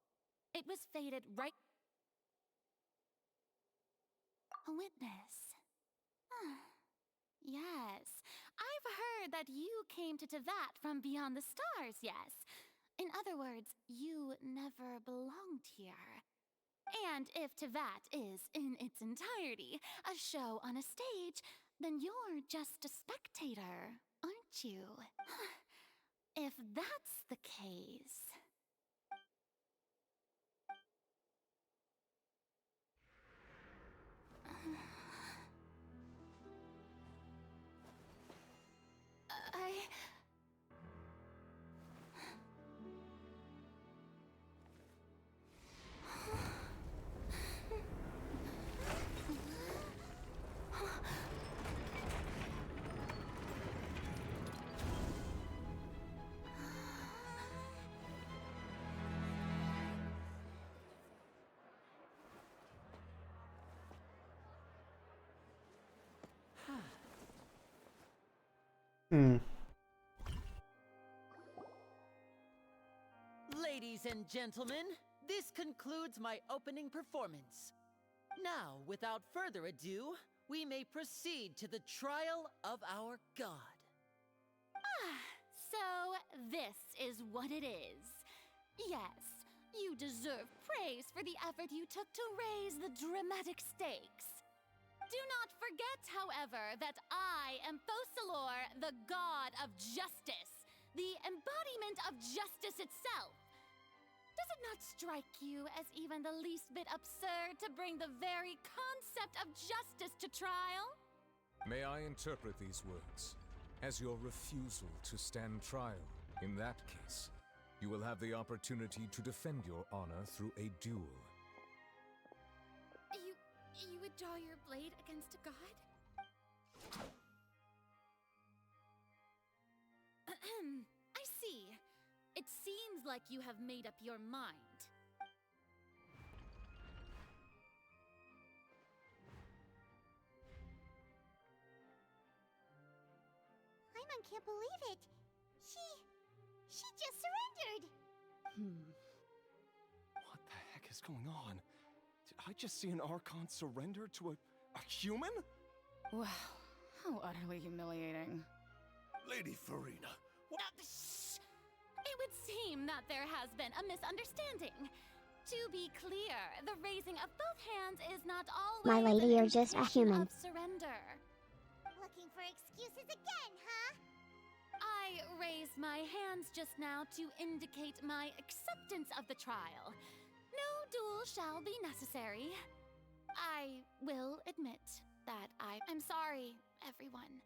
It was fated right... A witness. Yes, I've heard that you came to Tevat from beyond the stars, yes? In other words, you never belonged here. And if Tevat is, in its entirety, a show on a stage, then you're just a spectator, aren't you? If that's the case... I... Ladies and gentlemen, this concludes my opening performance. Now, without further ado, we may proceed to the trial of our god. So this is what it is. Yes, you deserve praise for the effort you took to raise the dramatic stakes. Do not forget, however, that I am Fosalor, the god of justice, the embodiment of justice itself. Does it not strike you as even the least bit absurd to bring the very concept of justice to trial? May I interpret these words as your refusal to stand trial? In that case, you will have the opportunity to defend your honor through a duel. You would draw your blade against a god? I see. It seems like you have made up your mind. Paimon can't believe it. She just surrendered. What the heck is going on? Did I just see an Archon surrender to a human? Wow, how utterly humiliating. Lady Farina, what? Shh! It would seem that there has been a misunderstanding. To be clear, the raising of both hands is not always My lady, an you're just a indication human. of surrender. Looking for excuses again, huh? I raised my hands just now to indicate my acceptance of the trial. No duel shall be necessary. I will admit that I'm sorry, everyone.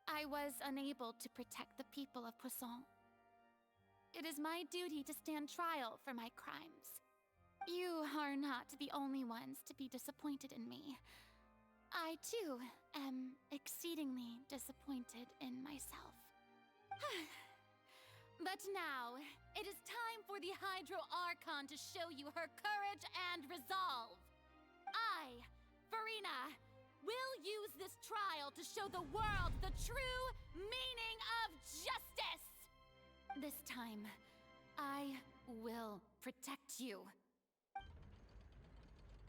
I was unable to protect the people of Poisson. It is my duty to stand trial for my crimes. You are not the only ones to be disappointed in me. I, too, am exceedingly disappointed in myself. But now, it is time for the Hydro Archon to show you her courage and resolve. I, Farina, will use this trial to show the world the true meaning of justice! This time, I will protect you.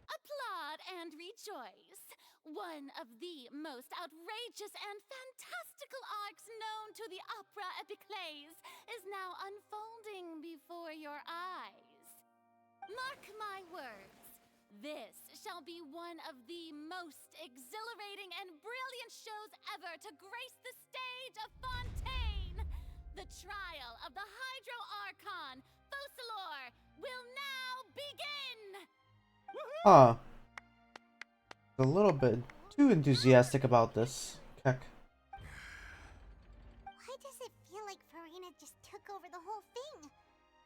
Applaud and rejoice! One of the most outrageous and fantastical arcs known to the opera epiclese is now unfolding before your eyes. Mark my words, this shall be one of the most exhilarating and brilliant shows ever to grace the stage of Fontaine! The trial of the Hydro Archon, Fosalor, will now begin! A little bit too enthusiastic about this. Heck. Why does it feel like Farina just took over the whole thing?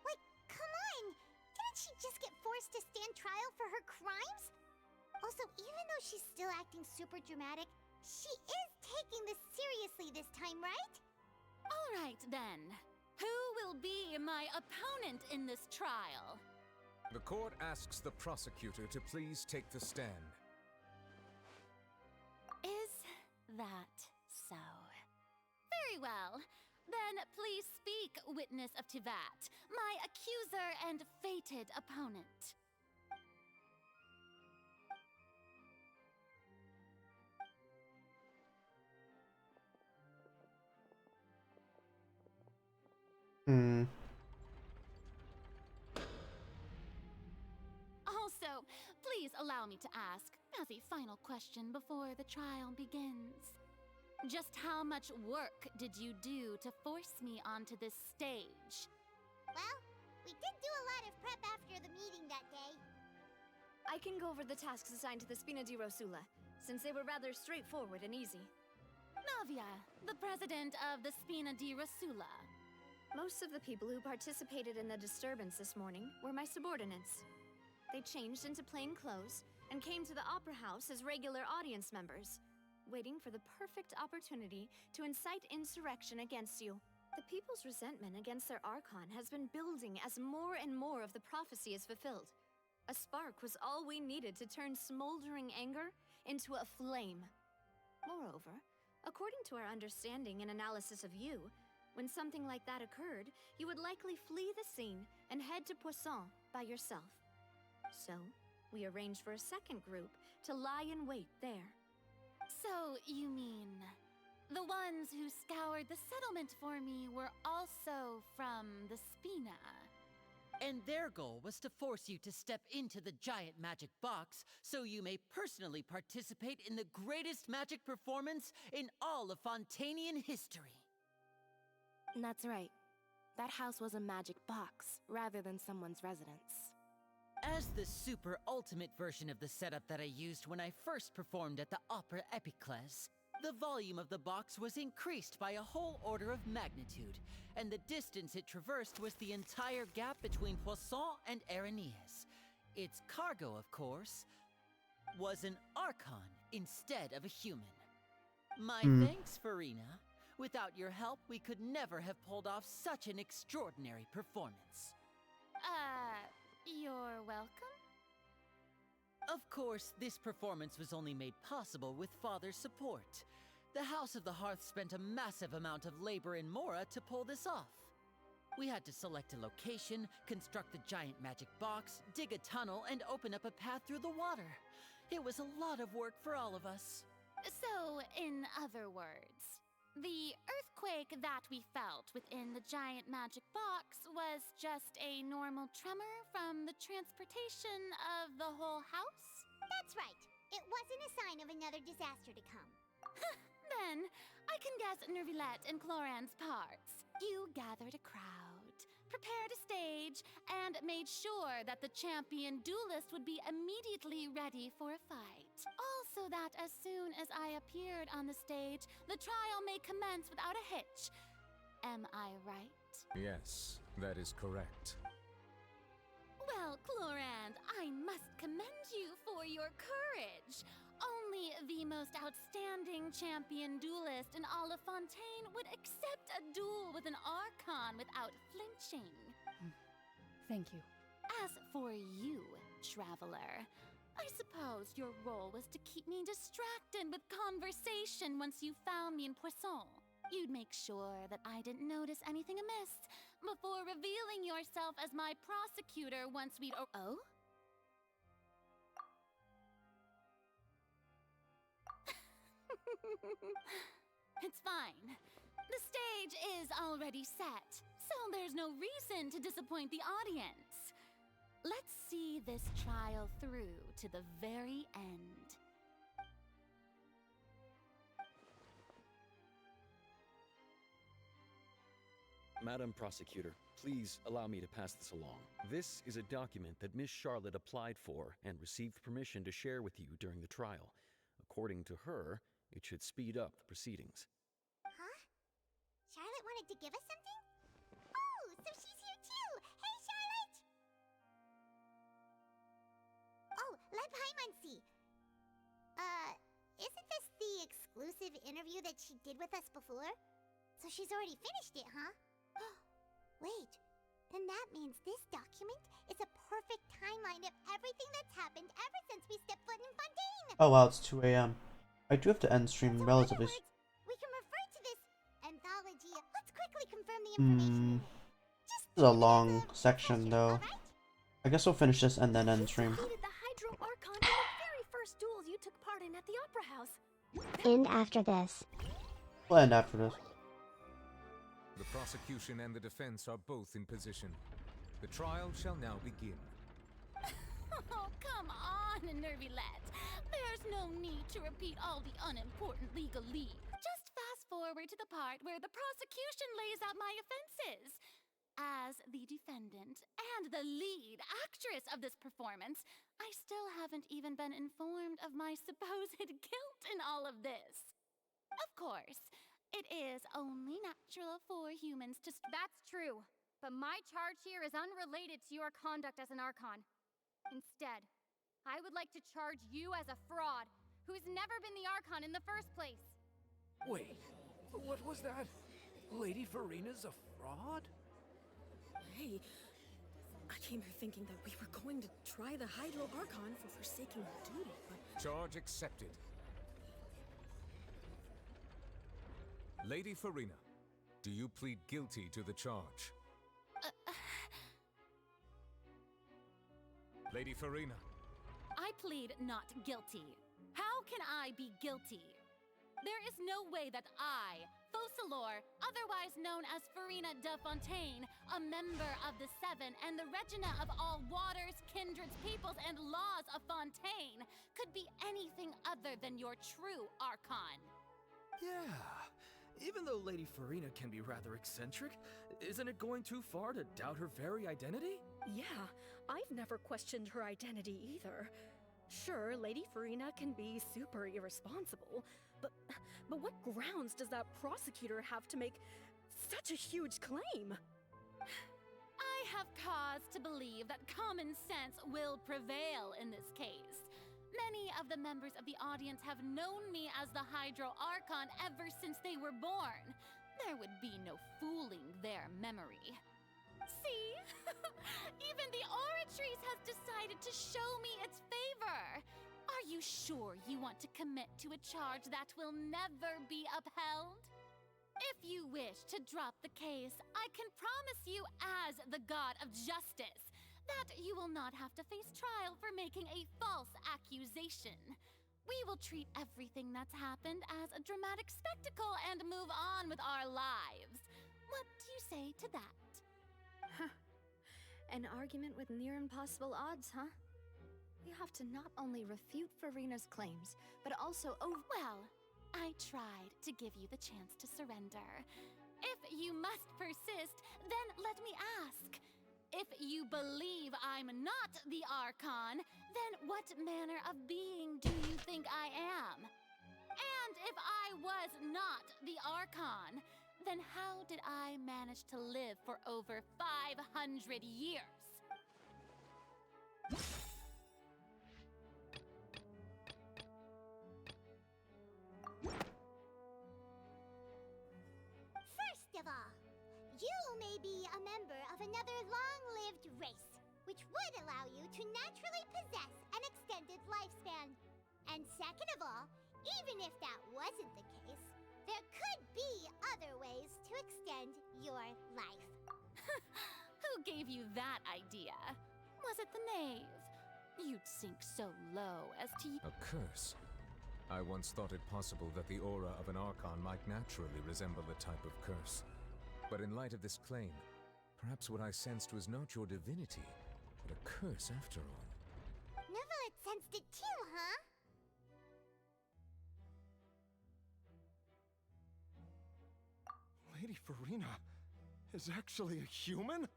Like, come on! Didn't she just get forced to stand trial for her crimes? Also, even though she's still acting super dramatic, she is taking this seriously this time, right? All right, then. Who will be my opponent in this trial? The court asks the prosecutor to please take the stand. Is that so? Very well. Then please speak, witness of Tevat, my accuser and fated opponent. Hmm. Also, please allow me to ask, as a final question before the trial begins. Just how much work did you do to force me onto this stage? Well, we did do a lot of prep after the meeting that day. I can go over the tasks assigned to the Spina di Rosula, since they were rather straightforward and easy. Navia, the president of the Spina di Rosula. Most of the people who participated in the disturbance this morning were my subordinates. They changed into plain clothes and came to the Opera House as regular audience members, waiting for the perfect opportunity to incite insurrection against you. The people's resentment against their Archon has been building as more and more of the prophecy is fulfilled. A spark was all we needed to turn smoldering anger into a flame. Moreover, according to our understanding and analysis of you, when something like that occurred, you would likely flee the scene and head to Poisson by yourself. So, we arranged for a second group to lie in wait there. So, you mean, the ones who scoured the settlement for me were also from the Spina? And their goal was to force you to step into the giant magic box so you may personally participate in the greatest magic performance in all of Fontanian history. That's right. That house was a magic box, rather than someone's residence. As the super ultimate version of the setup that I used when I first performed at the Opera Epiclese, the volume of the box was increased by a whole order of magnitude, and the distance it traversed was the entire gap between Poisson and Areneas. Its cargo, of course, was an Archon instead of a human. My thanks, Farina. Without your help, we could never have pulled off such an extraordinary performance. You're welcome? Of course, this performance was only made possible with Father's support. The House of the Hearth spent a massive amount of labor in Mora to pull this off. We had to select a location, construct the giant magic box, dig a tunnel, and open up a path through the water. It was a lot of work for all of us. So, in other words, the earthquake that we felt within the giant magic box was just a normal tremor from the transportation of the whole house? That's right. It wasn't a sign of another disaster to come. Then, I can guess Nervilette and Cloran's parts. You gathered a crowd, prepared a stage, and made sure that the champion duelist would be immediately ready for a fight. Also that as soon as I appeared on the stage, the trial may commence without a hitch. Am I right? Yes, that is correct. Well, Clorand, I must commend you for your courage. Only the most outstanding champion duelist in all of Fontaine would accept a duel with an Archon without flinching. Thank you. As for you, Traveler, I suppose your role was to keep me distracted with conversation once you found me in Poisson. You'd make sure that I didn't notice anything amiss before revealing yourself as my prosecutor once we'd... Oh? It's fine. The stage is already set, so there's no reason to disappoint the audience. Let's see this trial through to the very end. Madam Prosecutor, please allow me to pass this along. This is a document that Miss Charlotte applied for and received permission to share with you during the trial. According to her, it should speed up the proceedings. Huh? Charlotte wanted to give us something? Oh, so she's here too! Hey, Charlotte! Oh, Leb Hymansi! Isn't this the exclusive interview that she did with us before? So she's already finished it, huh? Wait, then that means this document is a perfect timeline of everything that's happened ever since we stepped foot in Fontaine! Oh wow, it's 2 a.m. I do have to end stream relatively. We can refer to this anthology. Let's quickly confirm the information. This is a long section though. I guess we'll finish this and then end stream. The Hydro Archon in the very first duel you took part in at the Opera House. End after this. We'll end after this. The prosecution and the defense are both in position. The trial shall now begin. Oh, come on, Nervylette. There's no need to repeat all the unimportant legalese. Just fast forward to the part where the prosecution lays out my offenses. As the defendant and the lead actress of this performance, I still haven't even been informed of my supposed guilt in all of this. Of course, it is only natural for humans to... That's true, but my charge here is unrelated to your conduct as an Archon. Instead, I would like to charge you as a fraud who's never been the Archon in the first place. Wait, what was that? Lady Farina's a fraud? Hey, I came here thinking that we were going to try the Hydro Archon for forsaking her duty, but... Charge accepted. Lady Farina, do you plead guilty to the charge? Lady Farina. I plead not guilty. How can I be guilty? There is no way that I, Focalor, otherwise known as Farina de Fontaine, a member of the Seven and the Regina of all waters, kindreds, peoples, and laws of Fontaine, could be anything other than your true Archon. Yeah. Even though Lady Farina can be rather eccentric, isn't it going too far to doubt her very identity? Yeah, I've never questioned her identity either. Sure, Lady Farina can be super irresponsible, but what grounds does that prosecutor have to make such a huge claim? I have cause to believe that common sense will prevail in this case. Many of the members of the audience have known me as the Hydro Archon ever since they were born. There would be no fooling their memory. See? Even the Oratrice has decided to show me its favor. Are you sure you want to commit to a charge that will never be upheld? If you wish to drop the case, I can promise you as the God of Justice that you will not have to face trial for making a false accusation. We will treat everything that's happened as a dramatic spectacle and move on with our lives. What do you say to that? Huh. An argument with near impossible odds, huh? We have to not only refute Farina's claims, but also Well, I tried to give you the chance to surrender. If you must persist, then let me ask. If you believe I'm not the Archon, then what manner of being do you think I am? And if I was not the Archon, then how did I manage to live for over 500 years? First of all, you may be a member of another long-lived race, which would allow you to naturally possess an extended lifespan. And second of all, even if that wasn't the case, there could be other ways to extend your life. Who gave you that idea? Was it the knave? You'd sink so low as to... A curse? I once thought it possible that the aura of an Archon might naturally resemble the type of curse. But in light of this claim, perhaps what I sensed was not your divinity, but a curse after all. Neverlet sensed it too, huh? Lady Farina is actually a human?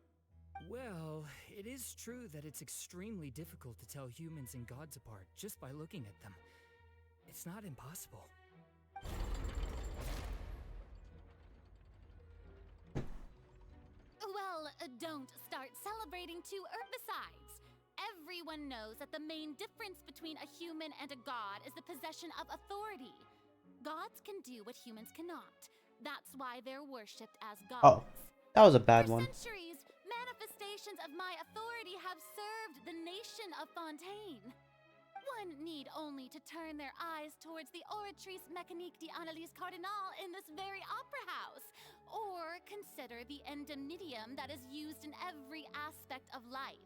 Well, it is true that it's extremely difficult to tell humans and gods apart just by looking at them. It's not impossible. Well, don't start celebrating too besides. Everyone knows that the main difference between a human and a god is the possession of authority. Gods can do what humans cannot. That's why they're worshipped as gods. Oh, that was a bad one. For centuries, manifestations of my authority have served the nation of Fontaine. One need only to turn their eyes towards the Oratrice Mécanique d'Analyse Cardinal in this very opera house, or consider the endemnitium that is used in every aspect of life.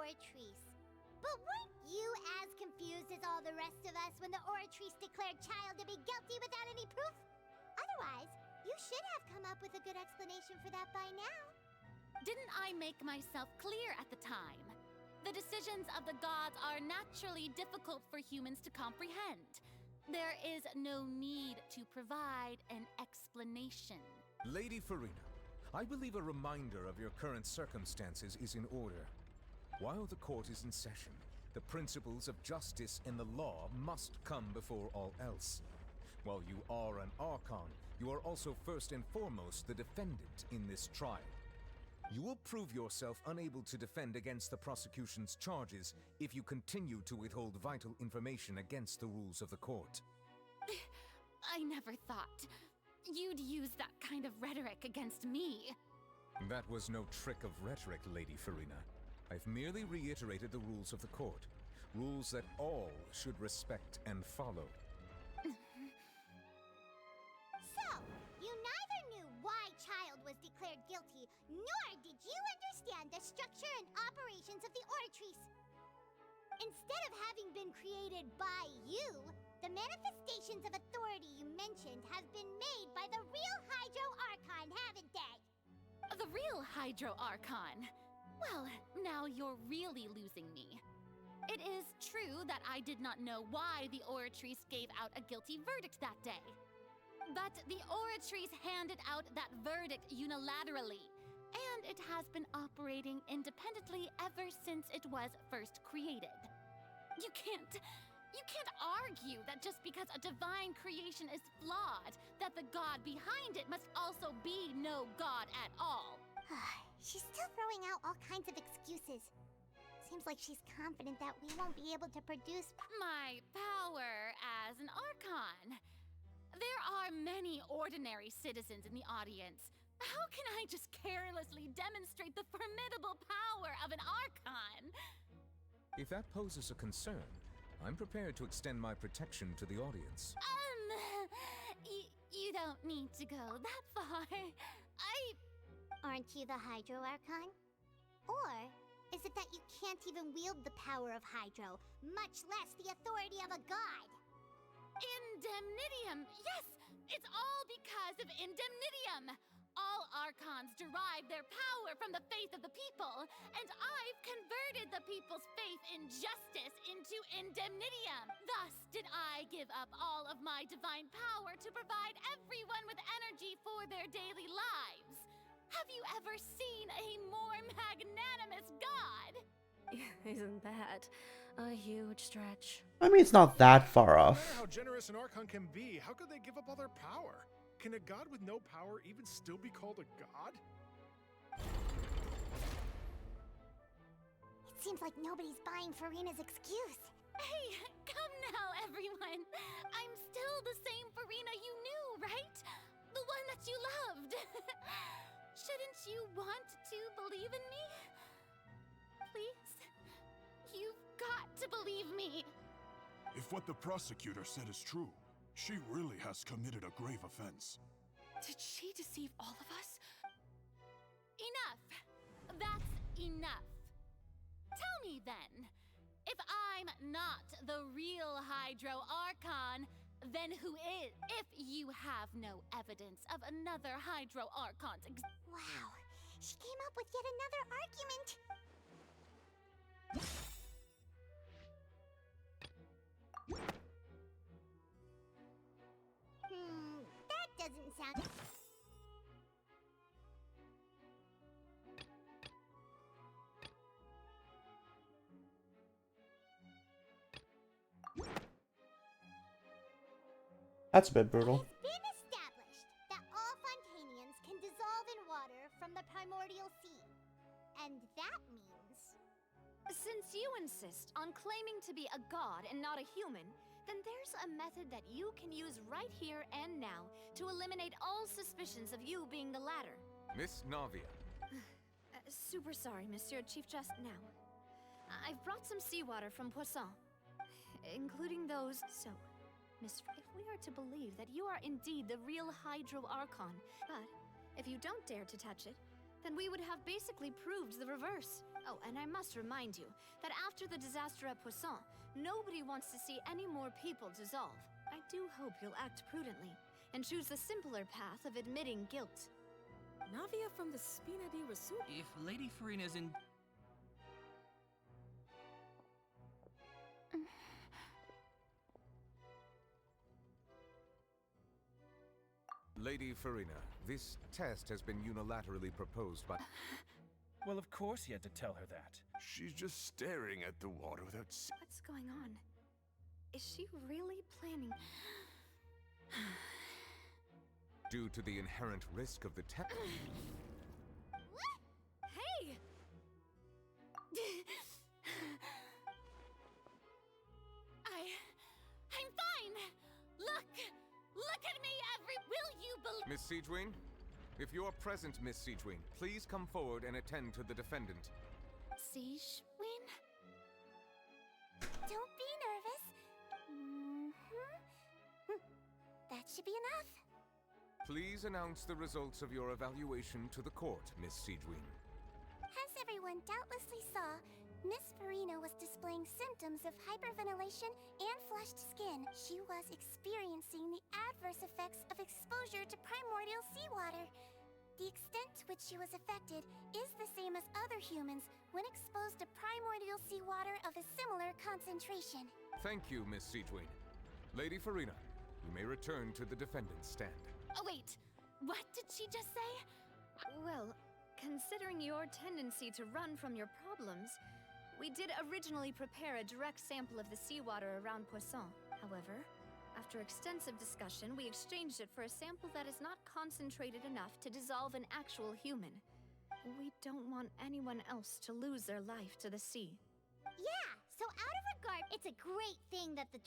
Oratrice. But weren't you as confused as all the rest of us when the Oratrice declared Child to be guilty without any proof? Otherwise, you should have come up with a good explanation for that by now. Didn't I make myself clear at the time? The decisions of the gods are naturally difficult for humans to comprehend. There is no need to provide an explanation. Lady Farina, I believe a reminder of your current circumstances is in order. While the court is in session, the principles of justice and the law must come before all else. While you are an Archon, you are also first and foremost the defendant in this trial. You will prove yourself unable to defend against the prosecution's charges if you continue to withhold vital information against the rules of the court. I never thought you'd use that kind of rhetoric against me. That was no trick of rhetoric, Lady Farina. I've merely reiterated the rules of the court. Rules that all should respect and follow. So, you neither knew why Child was declared guilty, nor did you understand the structure and operations of the Oratrice. Instead of having been created by you, the manifestations of authority you mentioned have been made by the real Hydro Archon, haven't they? The real Hydro Archon? Well, now you're really losing me. It is true that I did not know why the Oratrice gave out a guilty verdict that day. But the Oratrice handed out that verdict unilaterally, and it has been operating independently ever since it was first created. You can't argue that just because a divine creation is flawed, that the god behind it must also be no god at all. She's still throwing out all kinds of excuses. Seems like she's confident that we won't be able to produce my power as an Archon. There are many ordinary citizens in the audience. How can I just carelessly demonstrate the formidable power of an Archon? If that poses a concern, I'm prepared to extend my protection to the audience. You don't need to go that far. Aren't you the Hydro Archon? Or is it that you can't even wield the power of Hydro, much less the authority of a god? Indemnitium! Yes! It's all because of Indemnitium! All Archons derive their power from the faith of the people, and I've converted the people's faith in justice into Indemnitium. Thus did I give up all of my divine power to provide everyone with energy for their daily lives. Have you ever seen a more magnanimous god? Isn't that a huge stretch? I mean, it's not that far No off. matter how generous an Archon can be, how could they give up all their power? Can a god with no power even still be called a god? It seems like nobody's buying Farina's excuse. Hey, come now, everyone. I'm still the same Farina you knew, right? The one that you loved. Shouldn't you want to believe in me? Please? You've got to believe me. If what the prosecutor said is true, she really has committed a grave offense. Did she deceive all of us? Enough. That's enough. Tell me then, if I'm not the real Hydro Archon, then who is? If you have no evidence of another Hydro Archon's Wow, she came up with yet another argument. That doesn't sound... That's a bit brutal. It's been established that all Fontanians can dissolve in water from the primordial sea. And that means... Since you insist on claiming to be a god and not a human, then there's a method that you can use right here and now to eliminate all suspicions of you being the latter. Miss Navia. Super sorry, Monsieur Chief Just now. I've brought some seawater from Poisson, including those. So, Miss, if we are to believe that you are indeed the real Hydro Archon, but if you don't dare to touch it, then we would have basically proved the reverse. Oh, and I must remind you that after the disaster at Poisson, nobody wants to see any more people dissolve. I do hope you'll act prudently and choose the simpler path of admitting guilt. Navia from the Spina di Rasu. If Lady Farina's in... Lady Farina, this test has been unilaterally proposed by... Well, of course he had to tell her that. She's just staring at the water without What's going on? Is she really planning? Due to the inherent risk of the test... Hey! I'm fine! Look at me, will you believe— Miss Siegewin? If you're present, Miss Siegewin, please come forward and attend to the defendant. Siegewin? Don't be nervous. That should be enough. Please announce the results of your evaluation to the court, Miss Siegewin. As everyone doubtlessly saw, Miss Farina was displaying symptoms of hyperventilation and flushed skin. She was experiencing the adverse effects of exposure to primordial seawater. The extent to which she was affected is the same as other humans when exposed to primordial seawater of a similar concentration. Thank you, Miss Siegewin. Lady Farina, you may return to the defendant's stand. Oh, wait. What did she just say? Well, considering your tendency to run from your problems, we did originally prepare a direct sample of the seawater around Poisson. However, after extensive discussion, we exchanged it for a sample that is not concentrated enough to dissolve an actual human. We don't want anyone else to lose their life to the sea. Yeah, so out of regard, it's a great thing that the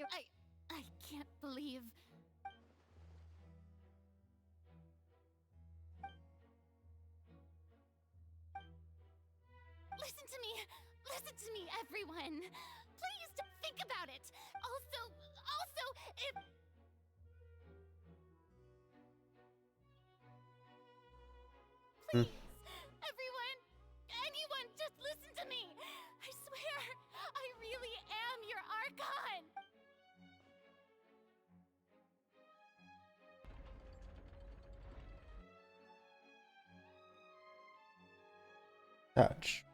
I can't believe... Listen to me, everyone. Please think about it. Also, if... Please, everyone, anyone, just listen to me. I swear, I really am your Archon. Touch.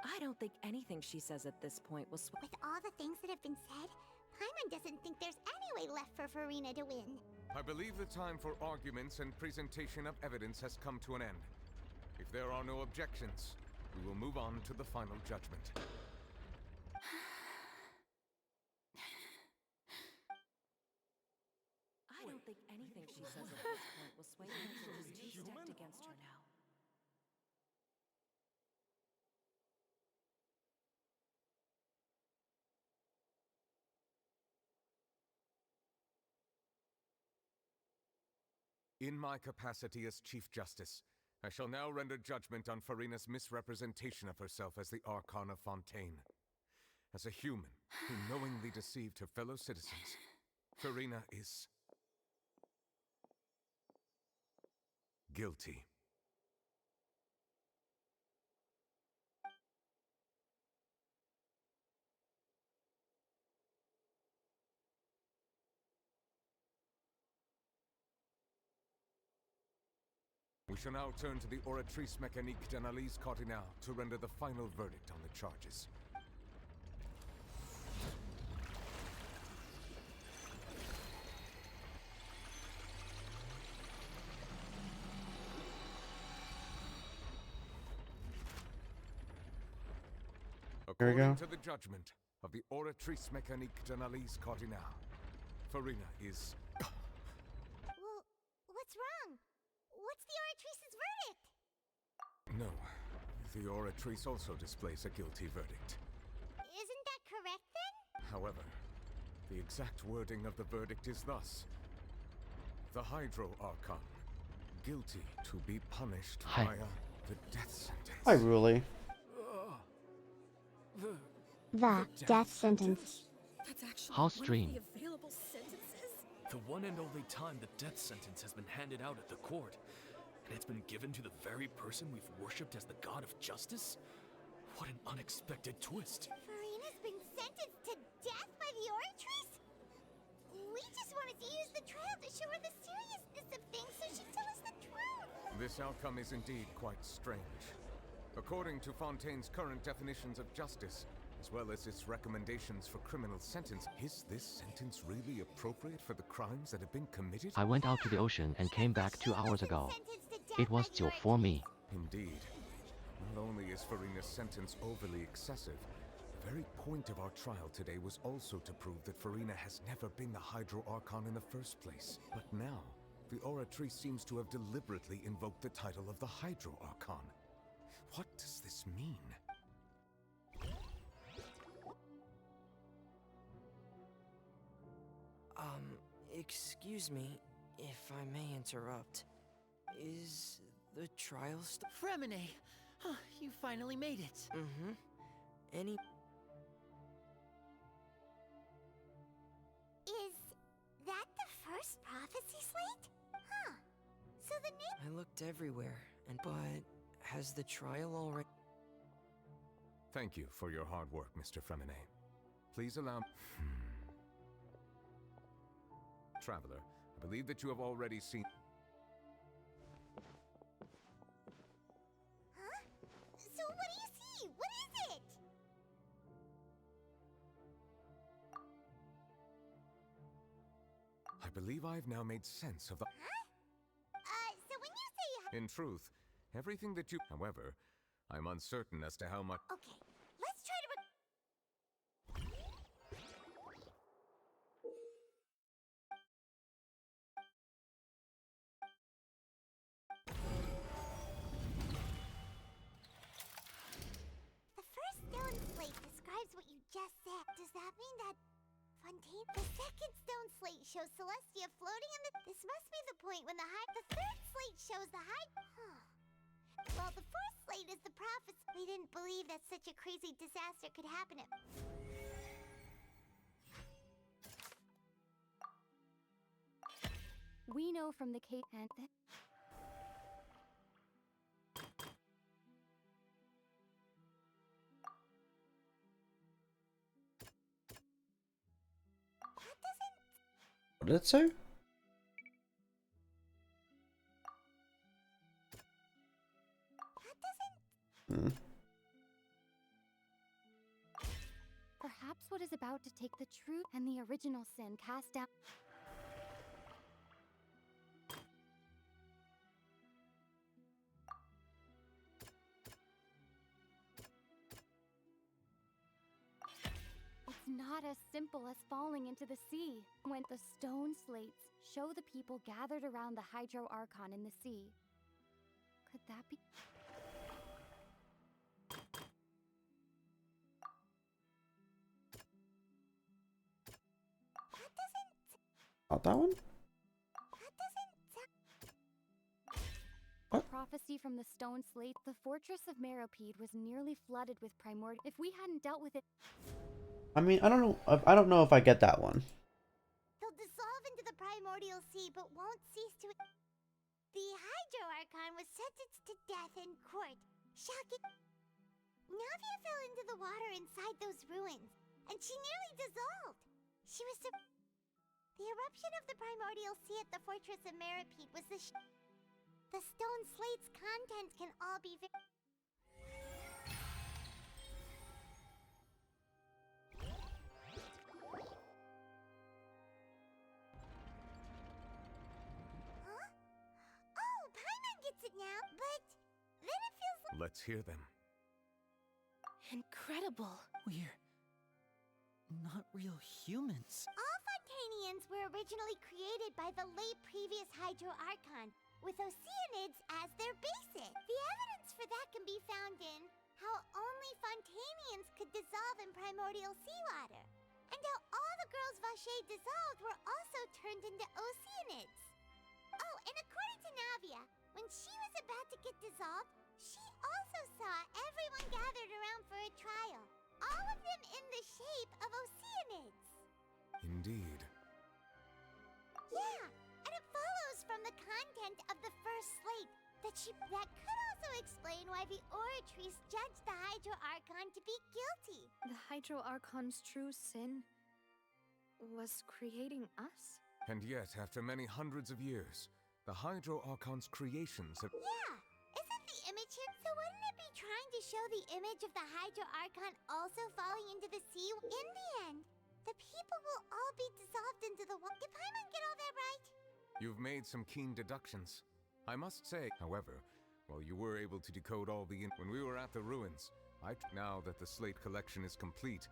I don't think anything she says at this point will With all the things that have been said, Paimon doesn't think there's any way left for Farina to win. I believe the time for arguments and presentation of evidence has come to an end. If there are no objections, we will move on to the final judgment. I don't think anything she says at this point will sway her until she's too stacked against her now. In my capacity as Chief Justice, I shall now render judgment on Farina's misrepresentation of herself as the Archon of Fontaine. As a human who knowingly deceived her fellow citizens, Farina is... guilty. We shall now turn to the Oratrice Mécanique d'Analyse Cardinal to render the final verdict on the charges. Here we go. According to the judgment of the Oratrice Mécanique d'Analyse Cardinal, Farina is... Well, what's wrong? What's the Oratrice's verdict? No, the Oratrice also displays a guilty verdict. Isn't that correct then? However, the exact wording of the verdict is thus. The Hydro Archon, guilty to be punished Hi. via the death sentence. Hi, Ruli. The death sentence. That's actually How one of strange. the available sentences? The one and only time the death sentence has been handed out at the court. And it's been given to the very person we've worshipped as the god of justice? What an unexpected twist. Farina's been sentenced to death by the Oratrice? We just wanted to use the trial to show her the seriousness of things so she'd tell us the truth. This outcome is indeed quite strange. According to Fontaine's current definitions of justice, as well as its recommendations for criminal sentence, is this sentence really appropriate for the crimes that have been committed? I went out to the ocean and came back 2 hours ago. It was still for me. Indeed. Not only is Farina's sentence overly excessive, the very point of our trial today was also to prove that Farina has never been the Hydro Archon in the first place. But now, the Oratrice seems to have deliberately invoked the title of the Hydro Archon. What does this mean? Excuse me, if I may interrupt. Is the trial Fremine! Huh, you finally made it. Mm-hmm. Any... Is that the first prophecy slate? Huh. So the name... I looked everywhere, but has the trial already... Thank you for your hard work, Mr. Fremine. Please allow... Traveler, I believe that you have already seen... Huh? So what do you see? What is it? I believe I've now made sense of the... So when you say... In truth, everything that you... However, I'm uncertain as to how much... Okay, let's try to... The first stone slate describes what you just said. Does that mean that Fontaine? The second stone slate shows Celestia floating in the... This must be the point when the third slate shows the Huh. Well, the fourth slate is the prophets. They didn't believe that such a crazy disaster could happen. We know from the case and What did it say? perhaps what is about to take the truth and the original sin cast down. It's not as simple as falling into the sea. When the stone slates show the people gathered around the Hydro Archon in the sea. Could that be? Not that one? A prophecy from the stone slate. The fortress of Meropide was nearly flooded with primordial. If we hadn't dealt with it, I mean, I don't know. I don't know if I get that one. They'll dissolve into the primordial sea, but won't cease to... The Hydro Archon was sentenced to death in court. Shocking. Navia fell into the water inside those ruins, and she nearly dissolved. She was The eruption of the primordial sea at the fortress of Meropide was the stone slate's contents can all be Huh? Oh, Paimon gets it now, but then it feels like... Let's hear them. Incredible. We're not real humans. All Fontanians were originally created by the late previous Hydro Archon, with Oceanids as their basis. The evidence for that can be found in how only Fontanians could dissolve in primordial seawater, and how all the girls Vache dissolved were also turned into Oceanids. Oh, and according to Navia, when she was about to get dissolved, she also saw everyone gathered around for a trial, all of them in the shape of Oceanids. Indeed. Yeah, and it follows from the content of the first slate That could also explain why the Aura Trees judged the Hydro Archon to be guilty. The Hydro Archon's true sin was creating us? And yet, after many hundreds of years, the Hydro Archon's creations have... Yeah, isn't the image here? So wouldn't it be trying to show the image of the Hydro Archon also falling into the sea? In the end, the people will all be dissolved into the water. Did Paimon get all that right? You've made some keen deductions. I must say, however, while you were able to decode all the... When we were at the ruins, now that the slate collection is complete,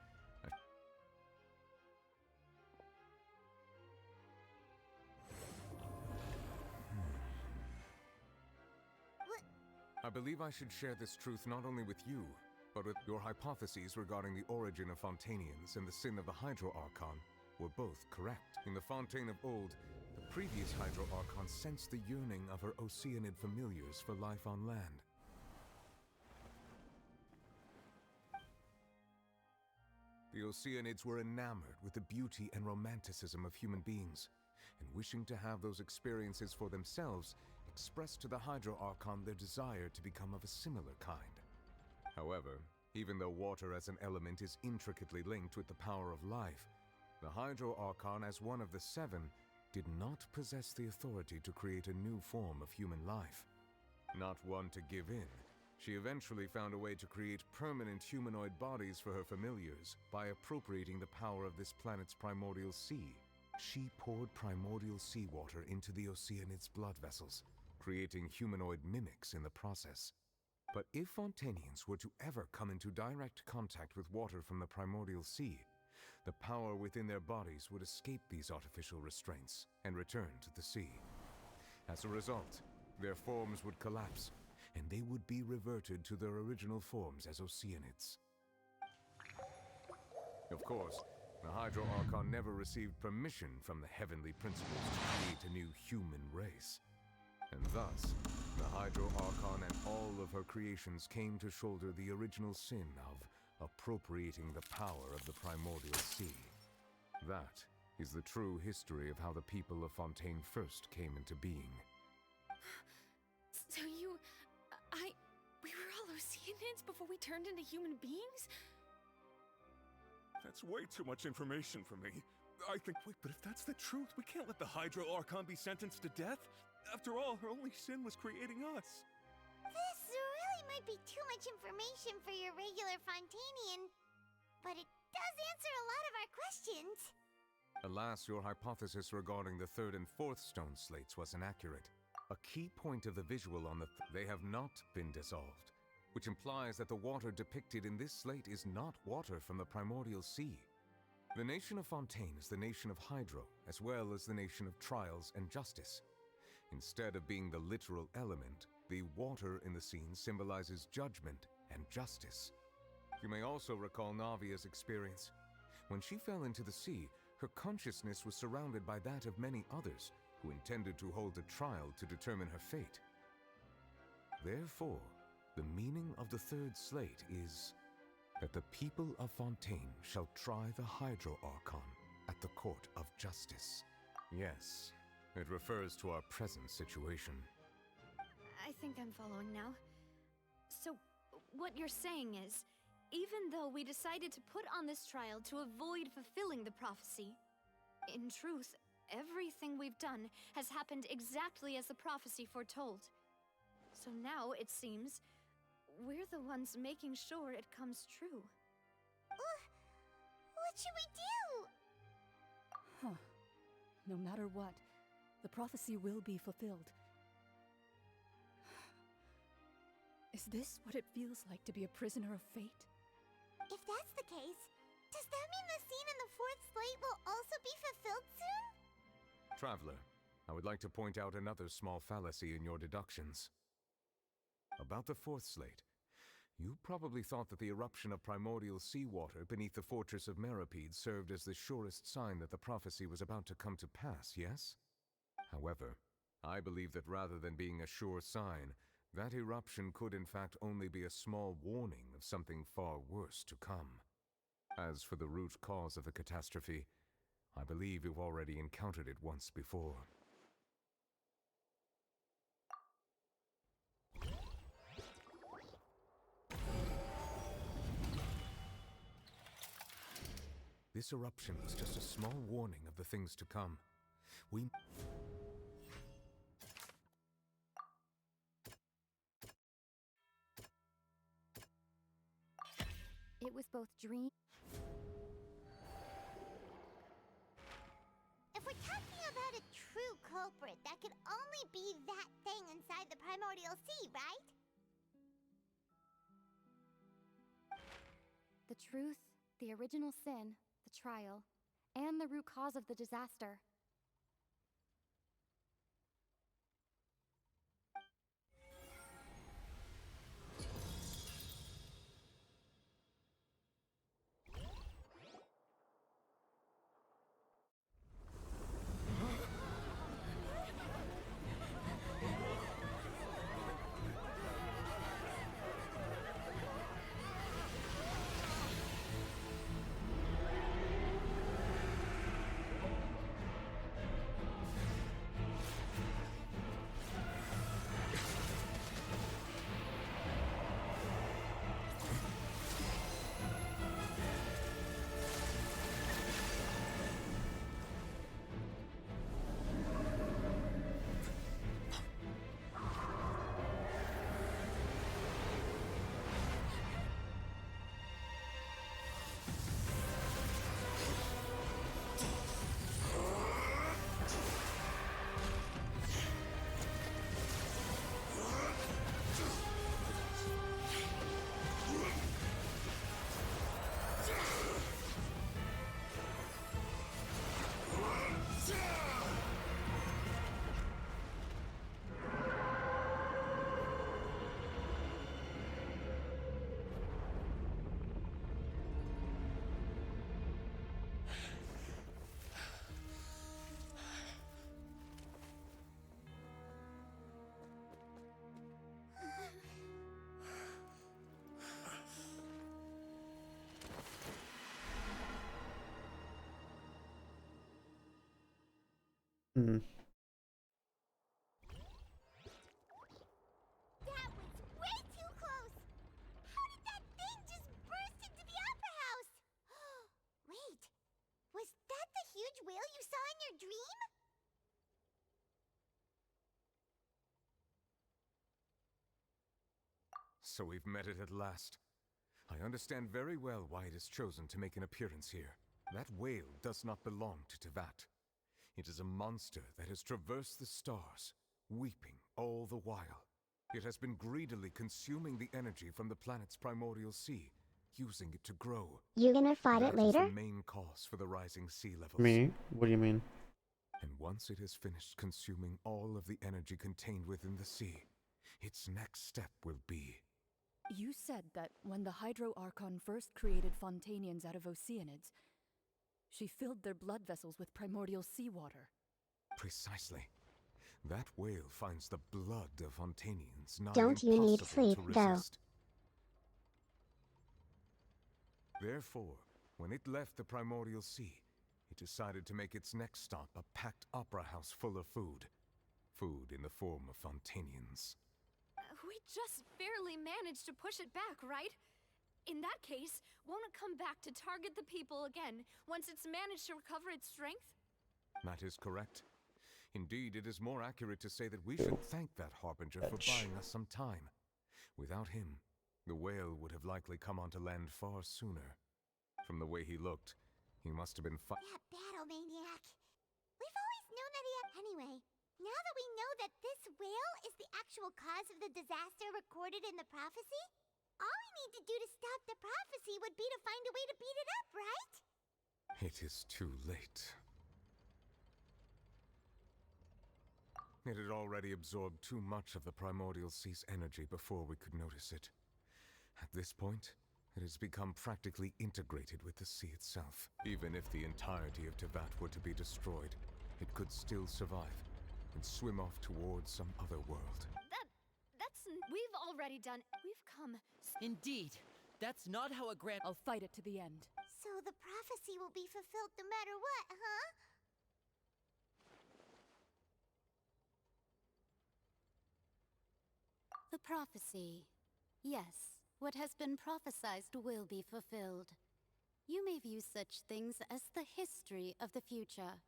I believe I should share this truth not only with you, but with your hypotheses regarding the origin of Fontanians and the sin of the Hydro Archon were both correct. In the Fontaine of old, the previous Hydro Archon sensed the yearning of her Oceanid familiars for life on land. The Oceanids were enamored with the beauty and romanticism of human beings, and wishing to have those experiences for themselves, expressed to the Hydro Archon their desire to become of a similar kind. However, even though water as an element is intricately linked with the power of life, the Hydro Archon, as one of the seven, did not possess the authority to create a new form of human life. Not one to give in, she eventually found a way to create permanent humanoid bodies for her familiars by appropriating the power of this planet's primordial sea. She poured primordial seawater into the Oceanids' blood vessels, creating humanoid mimics in the process. But if Fontanians were to ever come into direct contact with water from the primordial sea, the power within their bodies would escape these artificial restraints and return to the sea. As a result, their forms would collapse, and they would be reverted to their original forms as Oceanids. Of course, the Hydro Archon never received permission from the heavenly principles to create a new human race. And thus, the Hydro Archon and all of her creations came to shoulder the original sin of appropriating the power of the primordial sea. That is the true history of how the people of Fontaine first came into being. So we were all Oceanids before we turned into human beings? That's way too much information for me. I think, wait, but if that's the truth, we can't let the Hydro Archon be sentenced to death. After all, her only sin was creating us. This really might be too much information for your regular Fontanian, but it does answer a lot of our questions. Alas, your hypothesis regarding the third and fourth stone slates was inaccurate. A key point of the visual on they have not been dissolved, which implies that the water depicted in this slate is not water from the primordial sea. The nation of Fontaine is the nation of Hydro, as well as the nation of trials and justice. Instead of being the literal element, the water in the scene symbolizes judgment and justice. You may also recall Navia's experience. When she fell into the sea, her consciousness was surrounded by that of many others who intended to hold a trial to determine her fate. Therefore, the meaning of the third slate is that the people of Fontaine shall try the Hydro Archon at the court of justice. Yes, it refers to our present situation. I think I'm following now. So, what you're saying is, even though we decided to put on this trial to avoid fulfilling the prophecy, in truth, everything we've done has happened exactly as the prophecy foretold. So now, it seems, we're the ones making sure it comes true. What should we do? Huh. No matter what, the prophecy will be fulfilled. Is this what it feels like to be a prisoner of fate? If that's the case, does that mean the scene in the fourth slate will also be fulfilled soon? Traveler, I would like to point out another small fallacy in your deductions. About the fourth slate, you probably thought that the eruption of primordial seawater beneath the fortress of Meripede served as the surest sign that the prophecy was about to come to pass, yes? However, I believe that rather than being a sure sign, that eruption could in fact only be a small warning of something far worse to come. As for the root cause of the catastrophe, I believe you've already encountered it once before. This eruption was just a small warning of the things to come. We... It was both dream. If we're talking about a true culprit, that could only be that thing inside the primordial sea, right? The truth, the original sin, the trial, and the root cause of the disaster. Hmm. That was way too close! How did that thing just burst into the opera house? Wait, was that the huge whale you saw in your dream? So we've met it at last. I understand very well why it has chosen to make an appearance here. That whale does not belong to Tevat. It is a monster that has traversed the stars, weeping all the while. It has been greedily consuming the energy from the planet's primordial sea, using it to grow. You gonna fight it That is later? the main cause for the rising sea levels. Me? What do you mean? And once it has finished consuming all of the energy contained within the sea, its next step will be... You said that when the Hydro Archon first created Fontanians out of Oceanids, she filled their blood vessels with primordial seawater. Precisely. That whale finds the blood of Fontanians nigh Don't you need impossible sleep, to though? resist. Therefore, when it left the primordial sea, it decided to make its next stop a packed opera house full of food. Food in the form of Fontanians. We just barely managed to push it back, right? In that case, won't it come back to target the people again once it's managed to recover its strength? That is correct. Indeed, it is more accurate to say that we should thank that Harbinger for buying us some time. Without him, the whale would have likely come onto land far sooner. From the way he looked, he must have been That battle maniac. We've always known that he had... Anyway, now that we know that this whale is the actual cause of the disaster recorded in the prophecy, all we need to do to stop the prophecy would be to find a way to beat it up, right? It is too late. It had already absorbed too much of the primordial sea's energy before we could notice it. At this point, it has become practically integrated with the sea itself. Even if the entirety of Tevat were to be destroyed, it could still survive and swim off towards some other world. We've already done... We've come... Indeed. That's not how a grand... I'll fight it to the end. So the prophecy will be fulfilled no matter what, huh? The prophecy. Yes, what has been prophesized will be fulfilled. You may view such things as the history of the future.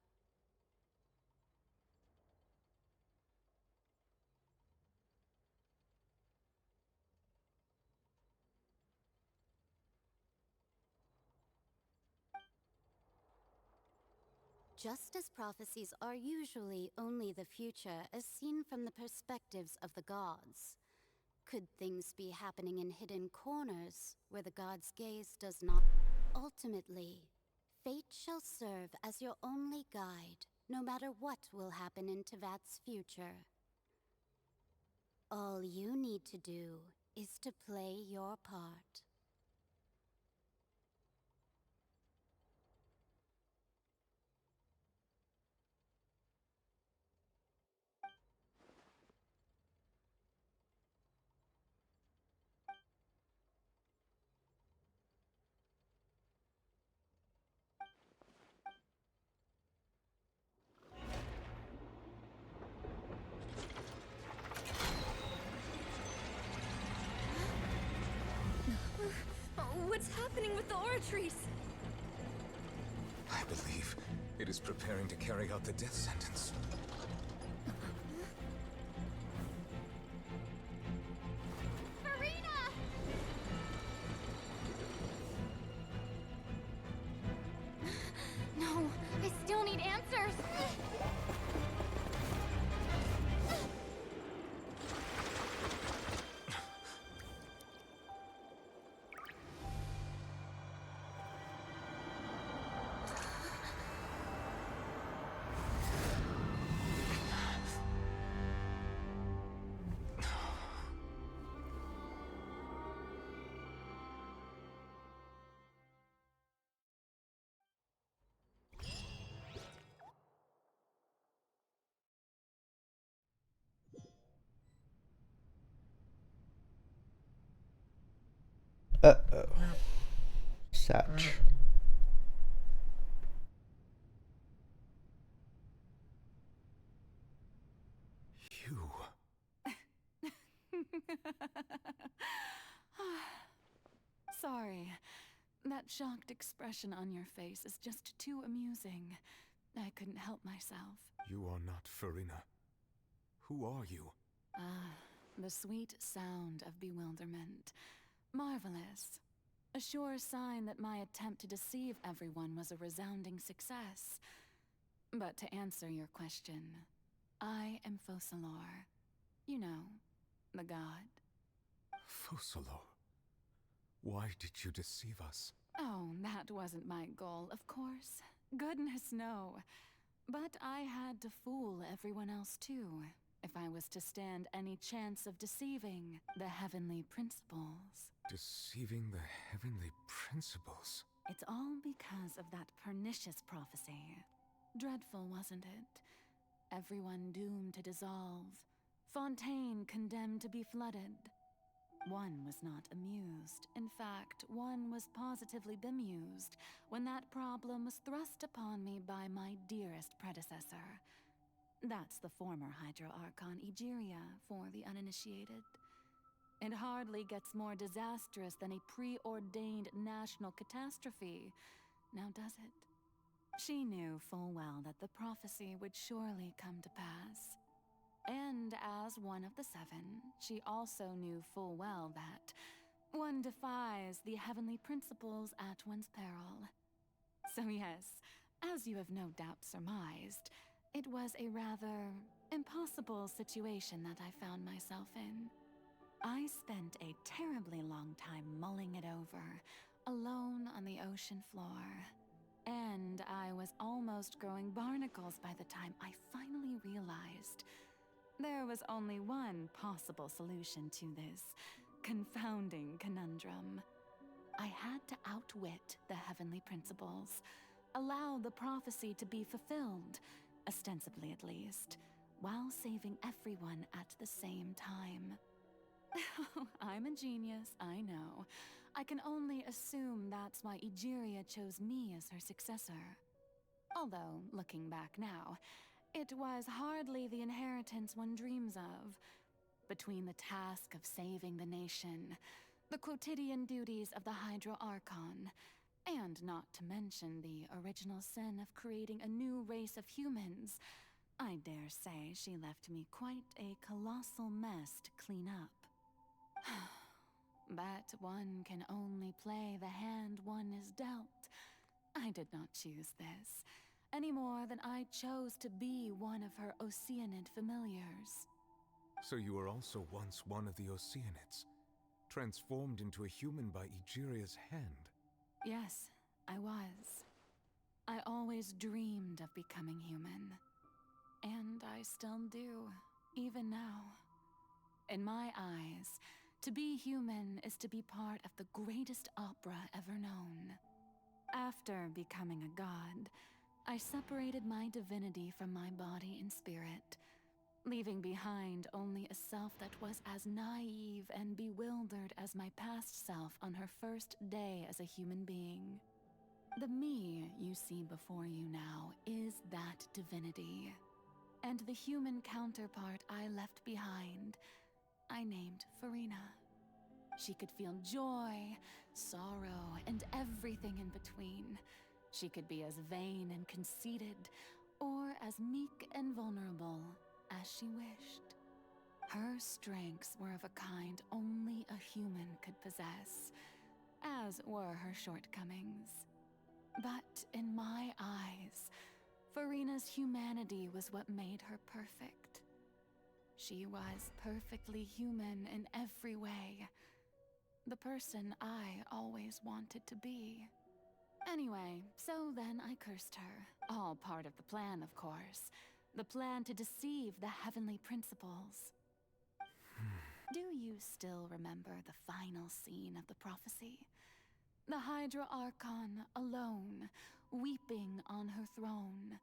Just as prophecies are usually only the future as seen from the perspectives of the gods, could things be happening in hidden corners where the god's gaze does not? Ultimately, fate shall serve as your only guide, no matter what will happen in Tevat's future. All you need to do is to play your part. What's happening with the oratories? I believe it is preparing to carry out the death sentence. Farina! No, I still need answers. Uh-oh. Satch. You. Sorry. That shocked expression on your face is just too amusing. I couldn't help myself. You are not Farina. Who are you? Ah, the sweet sound of bewilderment. Marvelous. A sure sign that my attempt to deceive everyone was a resounding success. But to answer your question, I am Focalor. You know, the god. Focalor. Why did you deceive us? Oh, that wasn't my goal, of course. Goodness, no. But I had to fool everyone else too, if I was to stand any chance of deceiving the heavenly principles. Deceiving the heavenly principles? It's all because of that pernicious prophecy. Dreadful, wasn't it? Everyone doomed to dissolve. Fontaine condemned to be flooded. One was not amused. In fact, one was positively bemused when that problem was thrust upon me by my dearest predecessor. That's the former Hydro Archon Egeria for the uninitiated. It hardly gets more disastrous than a preordained national catastrophe, now does it? She knew full well that the prophecy would surely come to pass. And as one of the seven, she also knew full well that one defies the heavenly principles at one's peril. So yes, as you have no doubt surmised, it was a rather impossible situation that I found myself in. I spent a terribly long time mulling it over, alone on the ocean floor. And I was almost growing barnacles by the time I finally realized there was only one possible solution to this confounding conundrum. I had to outwit the heavenly principles, allow the prophecy to be fulfilled, ostensibly at least, while saving everyone at the same time. I'm a genius, I know. I can only assume that's why Egeria chose me as her successor. Although, looking back now, it was hardly the inheritance one dreams of. Between the task of saving the nation, the quotidian duties of the Hydro Archon, And not to mention the original sin of creating a new race of humans. I dare say she left me quite a colossal mess to clean up. But one can only play the hand one is dealt. I did not choose this, any more than I chose to be one of her Oceanid familiars. So you were also once one of the Oceanids, transformed into a human by Egeria's hand. Yes, I was. I always dreamed of becoming human. And I still do, even now. In my eyes, to be human is to be part of the greatest opera ever known. After becoming a god, I separated my divinity from my body and spirit, leaving behind only a self that was as naive and bewildered as my past self on her first day as a human being. The me you see before you now is that divinity. And the human counterpart I left behind, I named Farina. She could feel joy, sorrow, and everything in between. She could be as vain and conceited, or as meek and vulnerable as she wished. Her strengths were of a kind only a human could possess, as were her shortcomings. But in my eyes, Farina's humanity was what made her perfect. She was perfectly human in every way. The person I always wanted to be. Anyway, so then I cursed her. All part of the plan, of course. The plan to deceive the heavenly principles. Do you still remember the final scene of the prophecy? The Hydra Archon alone, weeping on her throne.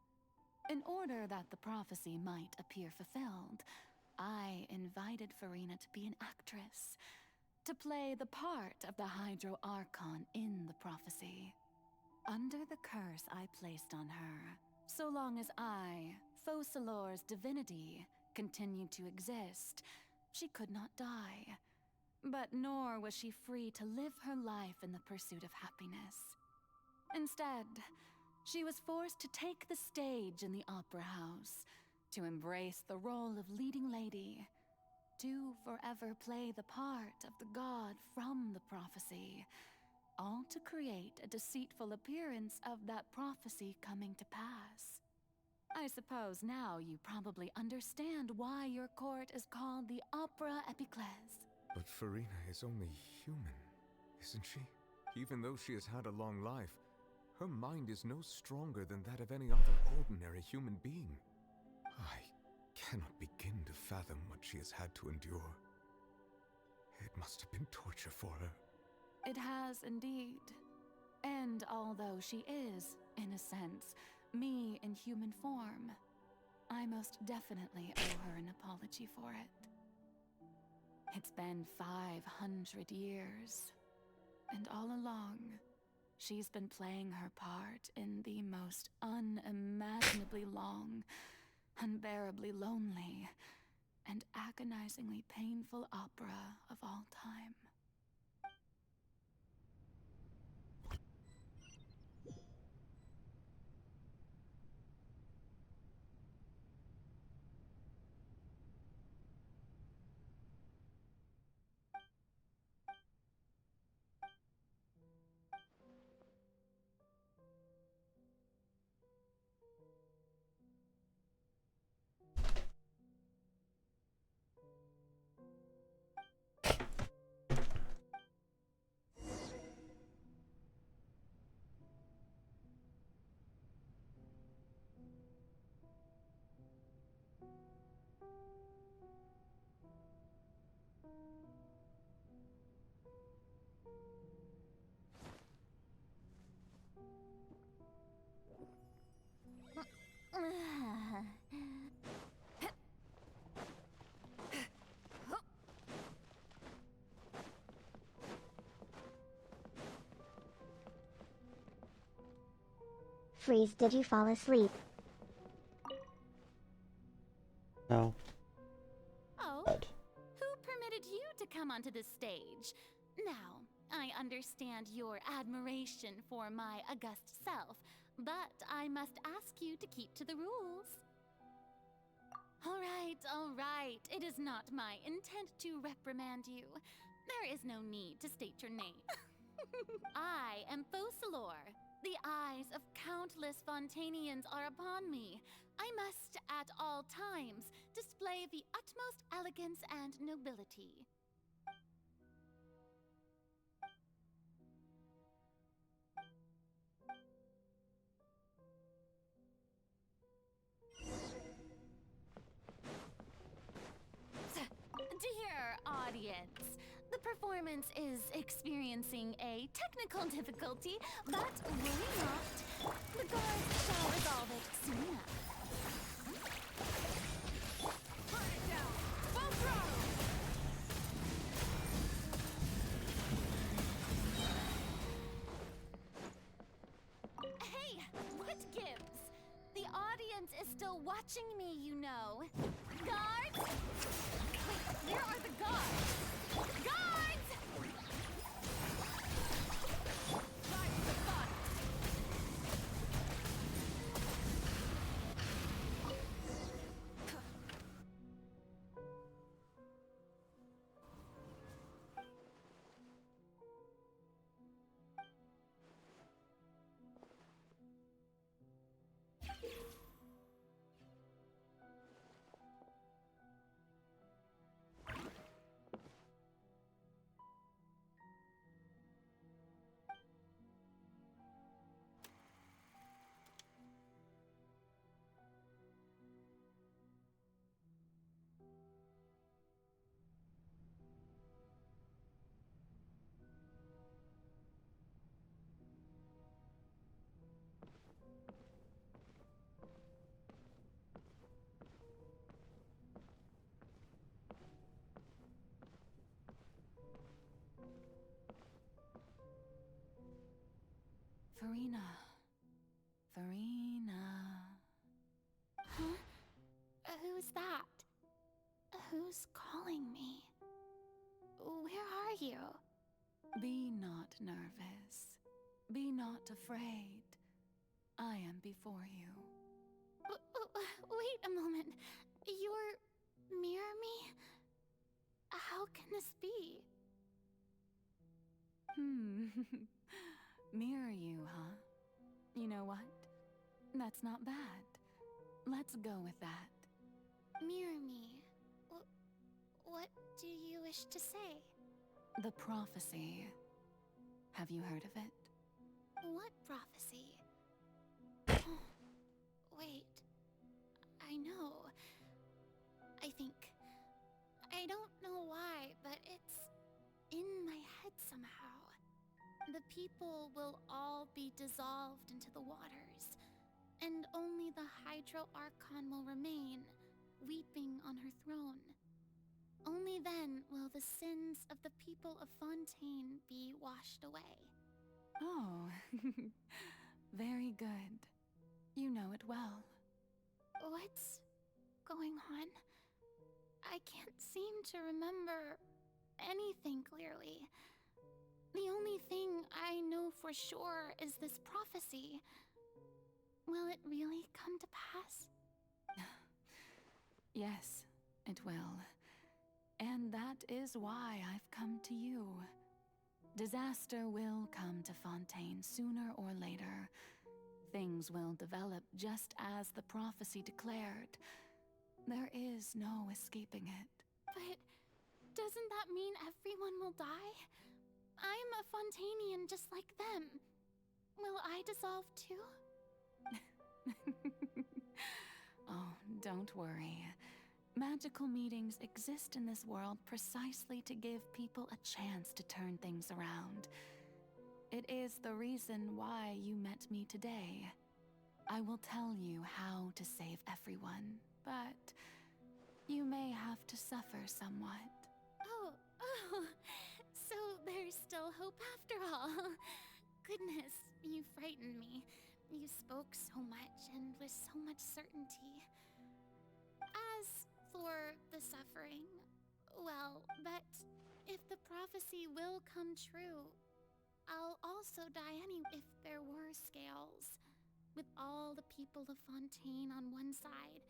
In order that the prophecy might appear fulfilled, I invited Farina to be an actress, to play the part of the Hydro Archon in the prophecy. Under the curse I placed on her, so long as I, Focalor's divinity, continued to exist, she could not die. But nor was she free to live her life in the pursuit of happiness. Instead, she was forced to take the stage in the opera house, to embrace the role of leading lady, to forever play the part of the god from the prophecy, all to create a deceitful appearance of that prophecy coming to pass. I suppose now you probably understand why your court is called the Opera Epiclese. But Farina is only human, isn't she? Even though she has had a long life, her mind is no stronger than that of any other ordinary human being. I cannot begin to fathom what she has had to endure. It must have been torture for her. It has indeed. And although she is, in a sense, me in human form, I most definitely owe her an apology for it. It's been 500 years, and all along, she's been playing her part in the most unimaginably long, unbearably lonely, and agonizingly painful opera of all time. Freeze, did you fall asleep? No. Oh, Bad. who permitted you to come onto this stage? Now, I understand your admiration for my august self, but I must ask you to keep to the rules. All right. It is not my intent to reprimand you. There is no need to state your name. I am Focalor. The eyes of countless Fontanians are upon me. I must, at all times, display the utmost elegance and nobility. Dear audience, the performance is experiencing a technical difficulty, but worry not. The guards shall resolve it soon enough. Burn it down! Full throttle! Hey, what gives? The audience is still watching me, you know. Guards! Wait, where are the guards? Guards! Light the fun! Farina. Huh? Who's that? Who's calling me? Where are you? Be not nervous. Be not afraid. I am before you. Wait a moment. You're near me? How can this be? Mirror you, huh? You know what? That's not bad. Let's go with that. Mirror me? What do you wish to say? The prophecy. Have you heard of it? What prophecy? Oh, wait. I know. I think. I don't know why, but it's in my head somehow. The people will all be dissolved into the waters, and only the Hydro Archon will remain, weeping on her throne. Only then will the sins of the people of Fontaine be washed away. Oh, very good. You know it well. What's going on? I can't seem to remember anything clearly. The only thing I know for sure is this prophecy. Will it really come to pass? Yes, it will. And that is why I've come to you. Disaster will come to Fontaine sooner or later. Things will develop just as the prophecy declared. There is no escaping it. But doesn't that mean everyone will die? I'm a Fontainian just like them. Will I dissolve too? Oh, don't worry. Magical meetings exist in this world precisely to give people a chance to turn things around. It is the reason why you met me today. I will tell you how to save everyone, but you may have to suffer somewhat. Oh, so there's still hope after all. Goodness, you frightened me. You spoke so much and with so much certainty. As for the suffering, Well, but if the prophecy will come true, I'll also die if there were scales, with all the people of Fontaine on one side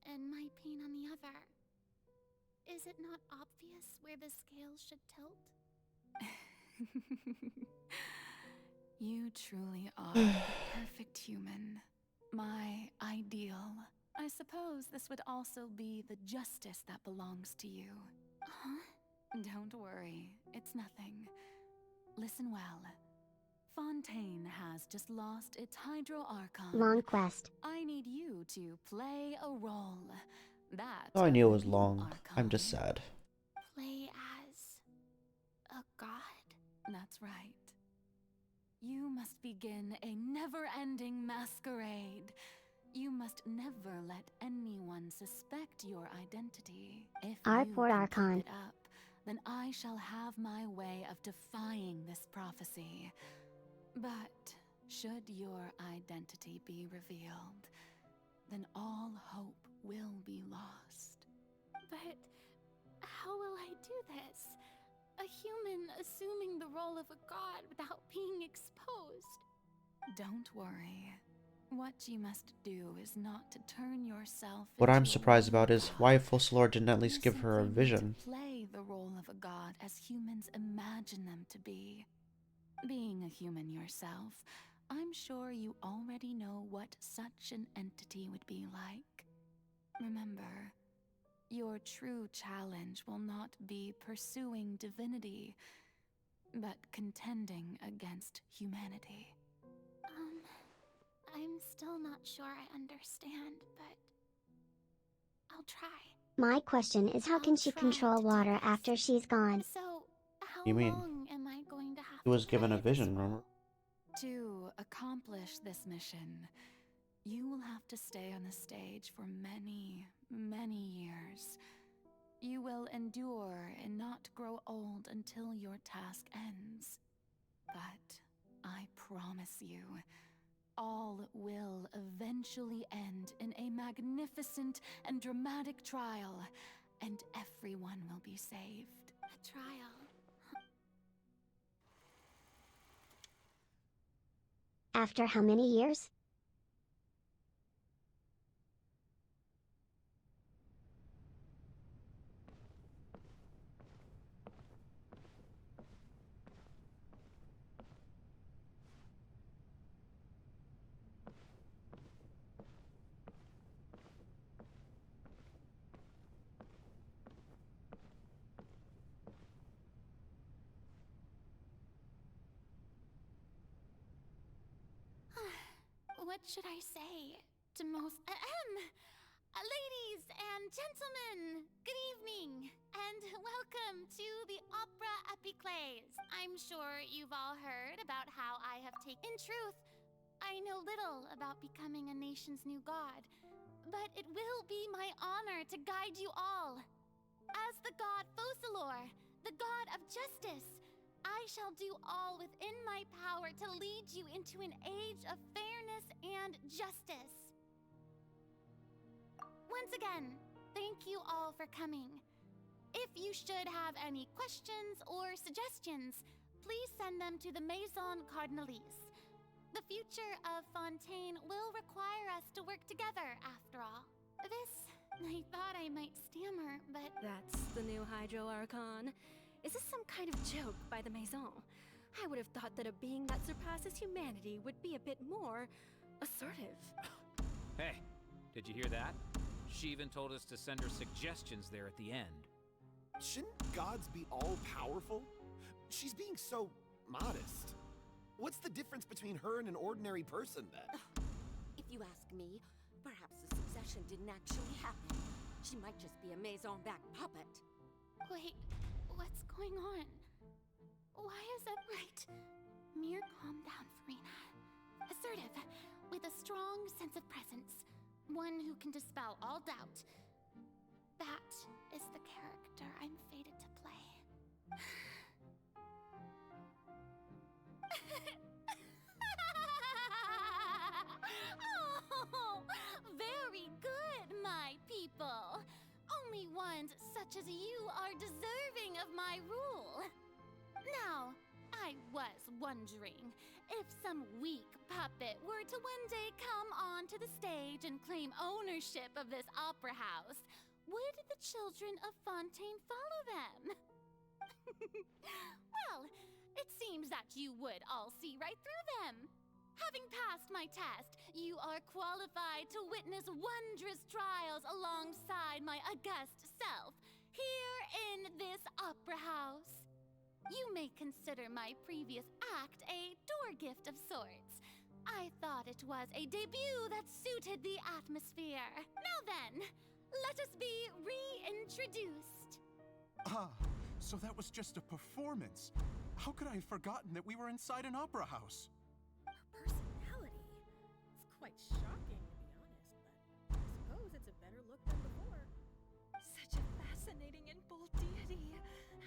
and my pain on the other. Is it not obvious where the scales should tilt? You truly are the perfect human. My ideal. I suppose this would also be the justice that belongs to you. Huh? Don't worry, it's nothing. Listen well. Fontaine has just lost its Hydro Archon. Long quest. I need you to play a role. That Oh, I of knew it the was new long. Archon. I'm just sad. Play as a god? That's right. You must begin a never-ending masquerade. You must never let anyone suspect your identity. If Our you poor can Archon. keep it up, then I shall have my way of defying this prophecy. But should your identity be revealed, then all hope will be lost. But how will I do this? A human assuming the role of a god without being exposed. Don't worry. What you must do is not to turn yourself What into I'm a surprised real about is god. why Fusselor didn't at least You give her a simply need vision. to play the role of a god as humans imagine them to be. Being a human yourself, I'm sure you already know what such an entity would be like. Remember, your true challenge will not be pursuing divinity, but contending against humanity. I'm still not sure I understand, but I'll try. My question is, how can she control water after she's gone? So, how You mean? long am I going to have He was to given a play this vision, role? remember? To accomplish this mission, you will have to stay on the stage for many, many years. You will endure and not grow old until your task ends. But I promise you, all will eventually end in a magnificent and dramatic trial, and everyone will be saved. A trial. After how many years? What should I say to most ladies and gentlemen, good evening, and welcome to the Opera Epiclese. I'm sure you've all heard about how I have taken. In truth, I know little about becoming a nation's new god, but it will be my honor to guide you all. As the god Focalor, the god of justice, I shall do all within my power to lead you into an age of fairness and justice. Once again, thank you all for coming. If you should have any questions or suggestions, please send them to the Maison Cardinalise. The future of Fontaine will require us to work together, after all. I thought I might stammer, but... That's the new Hydro Archon. Is this some kind of joke by the Maison? I would have thought that a being that surpasses humanity would be a bit more assertive. Hey, did you hear that? She even told us to send her suggestions there at the end. Shouldn't gods be all-powerful? She's being so modest. What's the difference between her and an ordinary person, then? If you ask me, perhaps the succession didn't actually happen. She might just be a Maison-backed puppet. Wait, what's going on? Why is that right? Mere calm down, Farina. Assertive, with a strong sense of presence. One who can dispel all doubt. That is the character I'm fated to play. Oh, very good, my people. Only ones such much as you are deserving of my rule. Now, I was wondering if some weak puppet were to one day come onto the stage and claim ownership of this opera house, would the children of Fontaine follow them? Well, it seems that you would all see right through them. Having passed my test, you are qualified to witness wondrous trials alongside my august self, here in this opera house. You may consider my previous act a door gift of sorts. I thought it was a debut that suited the atmosphere. Now then, let us be reintroduced. Ah, so that was just a performance. How could I have forgotten that we were inside an opera house? Personality? It's quite shocking, to be honest, but I suppose it's a better look than before. Such a fascinating and bold deity.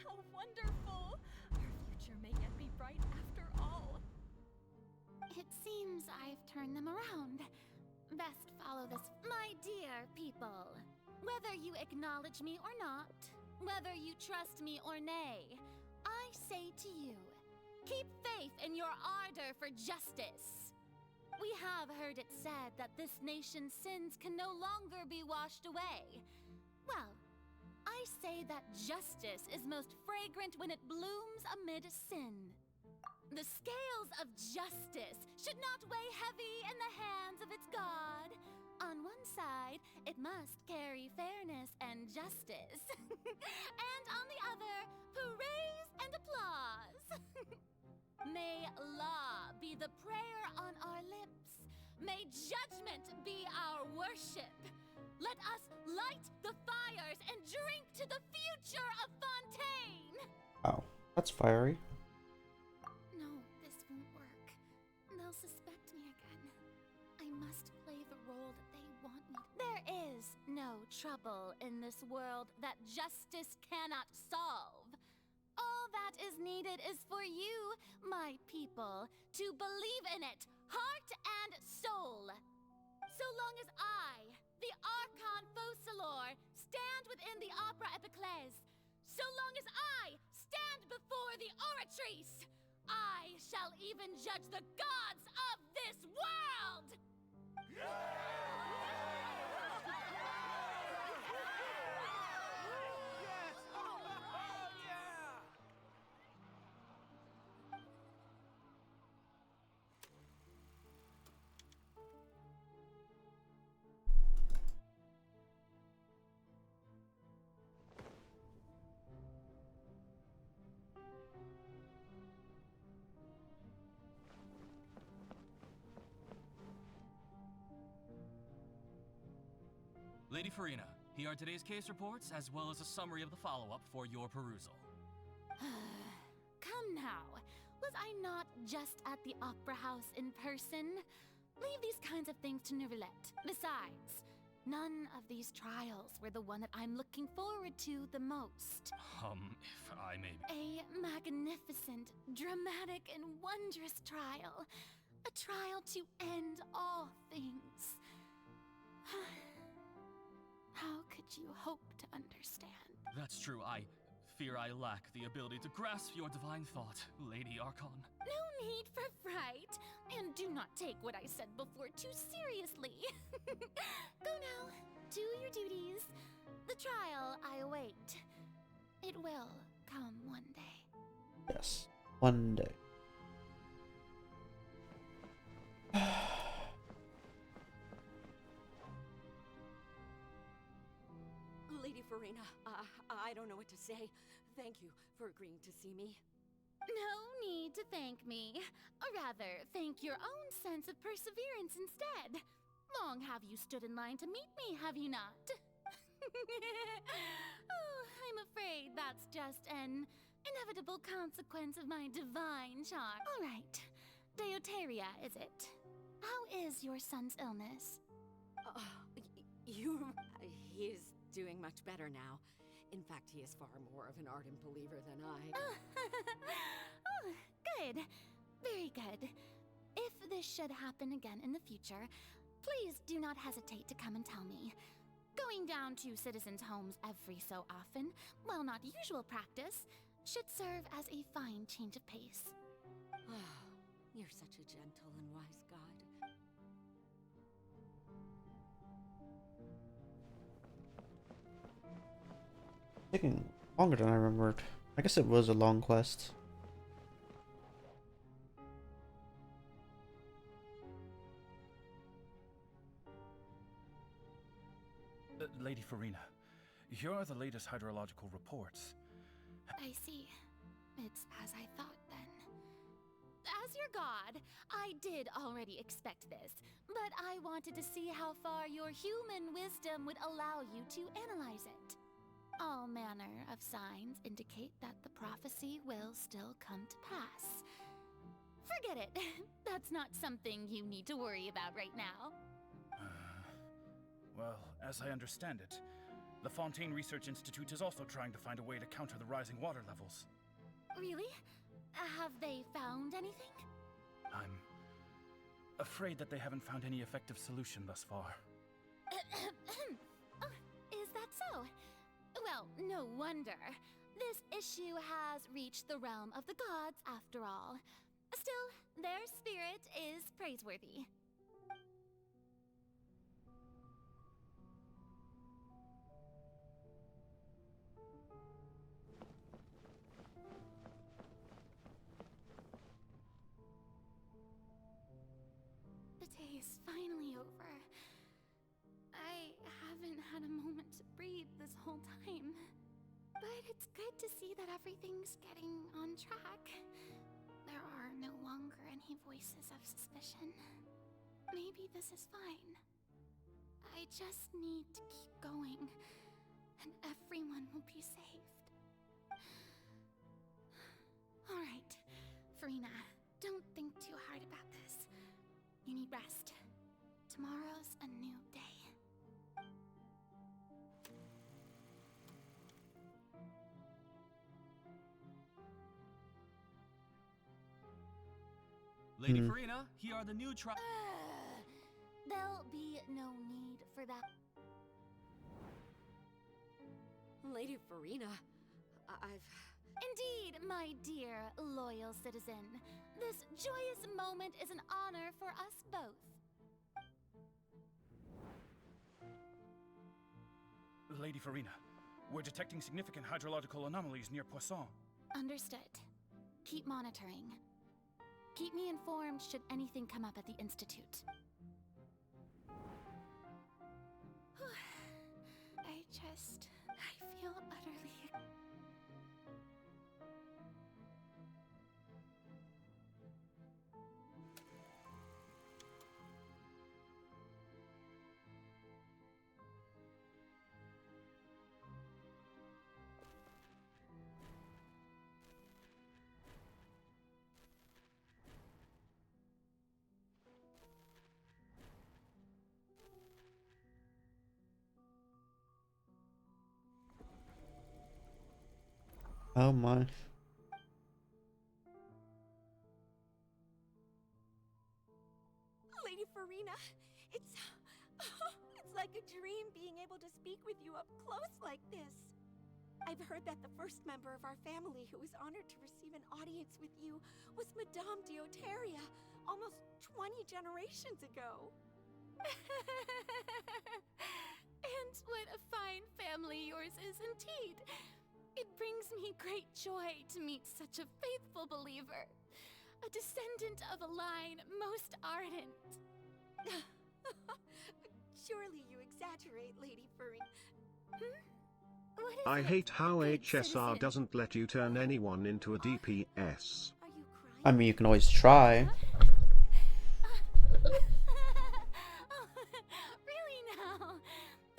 How wonderful! Our future may yet be bright after all. It seems I've turned them around. Best follow this, my dear people. Whether you acknowledge me or not, whether you trust me or nay, I say to you, keep faith in your ardor for justice. We have heard it said that this nation's sins can no longer be washed away. Well, I say that justice is most fragrant when it blooms amid sin. The scales of justice should not weigh heavy in the hands of its God. On one side, it must carry fairness and justice. And on the other, praise and applause. May law be the prayer on our lips. May judgment be our worship. Let us light the fires and drink to the future of Fontaine. Wow, that's fiery. No, this won't work. They'll suspect me again. I must play the role that they want me to. There is no trouble in this world that justice cannot solve. All that is needed is for you, my people, to believe in it, heart and soul. So long as I, the Archon Focalor, stand within the Opera Epiclese, so long as I stand before the Oratrice, I shall even judge the gods of this world! Lady Farina, here are today's case reports, as well as a summary of the follow-up for your perusal. Come now, was I not just at the Opera House in person? Leave these kinds of things to Neuvillette. Besides, none of these trials were the one that I'm looking forward to the most. If I may... A magnificent, dramatic, and wondrous trial. A trial to end all things. How could you hope to understand? That's true, I fear I lack the ability to grasp your divine thought, Lady Archon. No need for fright, and do not take what I said before too seriously. Go now, do your duties. The trial I await. It will come one day. Yes, one day. Lady Farina, I don't know what to say. Thank you for agreeing to see me. No need to thank me. Or rather, thank your own sense of perseverance instead. Long have you stood in line to meet me, have you not? Oh, I'm afraid that's just an inevitable consequence of my divine charm. All right, Deuteria, is it? How is your son's illness? He is doing much better now. In fact, he is far more of an ardent believer than I. Oh, good. Very good. If this should happen again in the future, please do not hesitate to come and tell me. Go Going down to citizens' homes every so often, while not usual practice, should serve as a fine change of pace. You're such a gentle and wise god. Taking longer than I remembered. I guess it was a long quest. Lady Farina, here are the latest hydrological reports. I see. It's as I thought then. As your god, I did already expect this, but I wanted to see how far your human wisdom would allow you to analyze it. All manner of signs indicate that the prophecy will still come to pass. Forget it. That's not something you need to worry about right now. Well, as I understand it, the Fontaine Research Institute is also trying to find a way to counter the rising water levels. Really? Have they found anything? I'm afraid that they haven't found any effective solution thus far. Is that so? Well, no wonder. This issue has reached the realm of the gods after all. Still, their spirit is praiseworthy. The day is finally over. I haven't had a moment to breathe this whole time. But it's good to see that everything's getting on track. There are no longer any voices of suspicion. Maybe this is fine. I just need to keep going, and everyone will be saved. Alright, Farina, don't think too hard about this. You need rest. Tomorrow's a new day. Lady Farina, here are the new There'll be no need for that. Lady Farina, Indeed, my dear, loyal citizen. This joyous moment is an honor for us both. Lady Farina, we're detecting significant hydrological anomalies near Poisson. Understood. Keep monitoring. Keep me informed should anything come up at the Institute. I feel utterly... Oh my. Lady Farina, it's like a dream being able to speak with you up close like this. I've heard that the first member of our family who was honored to receive an audience with you was Madame Deoteria, almost 20 generations ago. And what a fine family yours is indeed. It brings me great joy to meet such a faithful believer, a descendant of a line most ardent. Surely you exaggerate, Lady Farina. I hate how HSR doesn't let you turn anyone into a DPS. I mean, you can always try. Really now?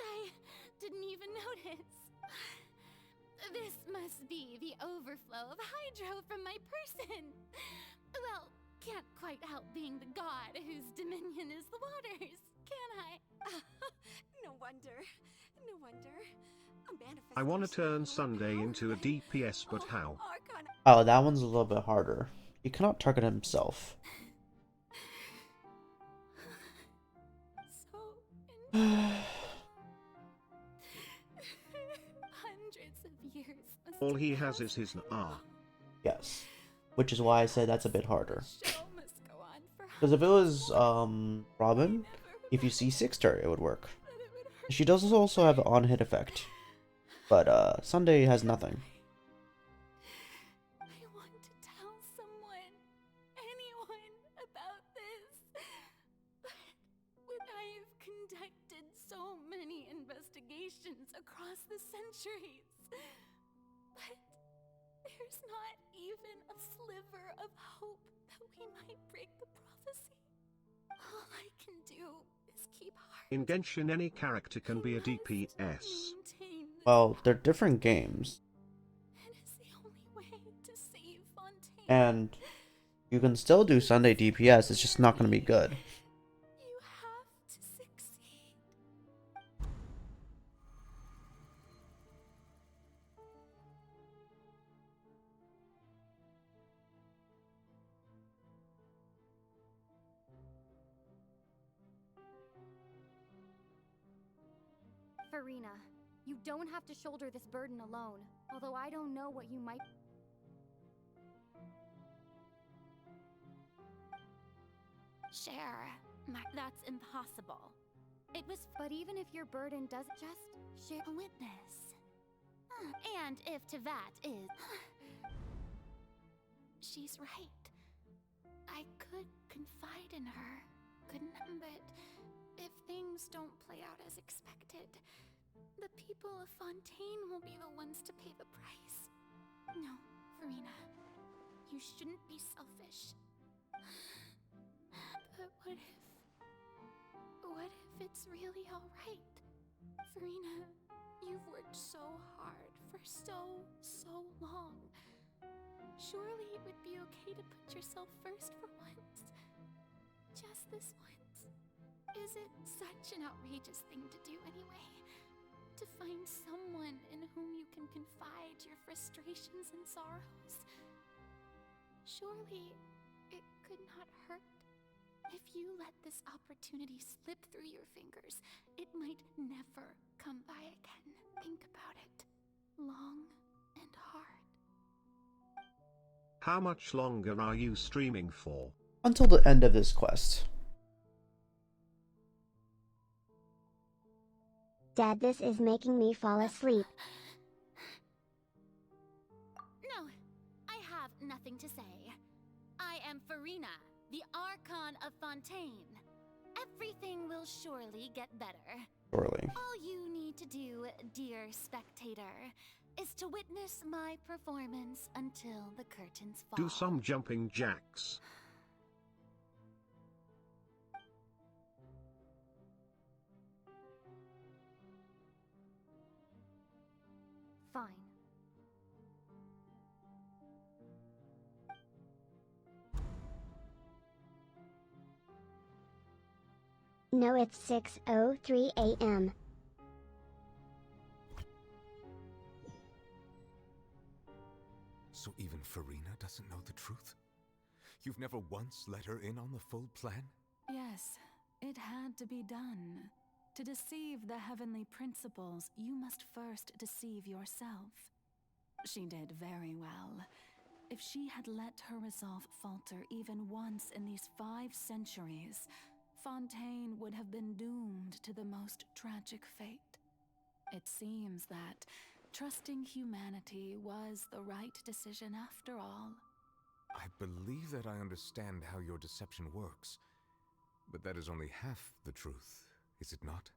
I didn't even notice. This must be the overflow of hydro from my person. Well, can't quite help being the god whose dominion is the waters, can I? No wonder. No wonder. I want to turn Sunday into a DPS, but how? Oh, that one's a little bit harder. He cannot target himself. years must All he have has is his ah. Yes. Which is why I said that's a bit harder. The show must go on for Because if it was, Robin, if you C6'd her, it would work. She does also have an on-hit effect. But, Sunday has nothing. I want to tell someone, anyone, about this. But I've conducted so many investigations across the centuries. But there's not even a sliver of hope that we might break the prophecy. All I can do is keep hard. In Genshin, any character can be a DPS. Well, they're different games. It is the only way to save Fontaine. And you can still do Sunday DPS, it's just not going to be good. You have to succeed. Farina, you don't have to shoulder this burden alone, although I don't know what you might... Share. That's impossible. It was... But even if your burden does just share... A witness. And if Tevat is... She's right. I could confide in her, couldn't I? But if things don't play out as expected, the people of Fontaine will be the ones to pay the price. No, Farina. You shouldn't be selfish. But what if it's really alright? Farina, you've worked so hard for so long. Surely it would be okay to put yourself first for once. Just this once. Is it such an outrageous thing to do anyway? To find someone in whom you can confide your frustrations and sorrows? Surely it could not hurt. If you let this opportunity slip through your fingers, it might never come by again. Think about it. Long and hard. How much longer are you streaming for? Until the end of this quest. Dad, this is making me fall asleep. No, I have nothing to say. I am Farina, the Archon of Fontaine. Everything will surely get better. Surely. All you need to do, dear spectator, is to witness my performance until the curtains fall. Do some jumping jacks. Fine. No, it's 6:03 a.m. So even Farina doesn't know the truth? You've never once let her in on the full plan? Yes, it had to be done. To deceive the heavenly principles, you must first deceive yourself. She did very well. If she had let her resolve falter even once in these 5 centuries, Fontaine would have been doomed to the most tragic fate. It seems that trusting humanity was the right decision after all. I believe that I understand how your deception works, but that is only half the truth, is it not?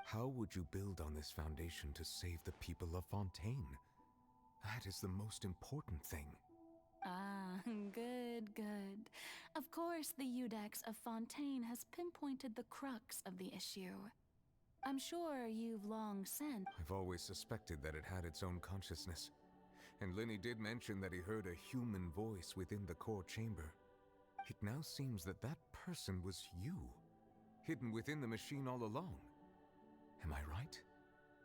How would you build on this foundation to save the people of Fontaine? That is the most important thing. Ah, good. Of course, the Udex of Fontaine has pinpointed the crux of the issue. I'm sure you've long sensed. I've always suspected that it had its own consciousness. And Lenny did mention that he heard a human voice within the core chamber. It now seems that that person was you, hidden within the machine all along. Am I right?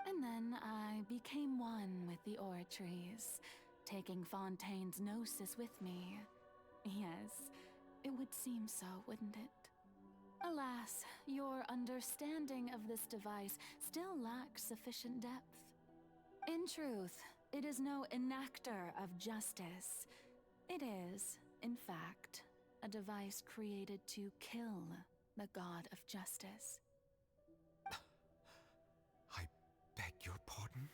And then I became one with the Oratories, taking Fontaine's gnosis with me. Yes, it would seem so, wouldn't it? Alas, your understanding of this device still lacks sufficient depth. In truth, It is no enactor of justice. It is, in fact, a device created to kill the god of justice. I beg your pardon?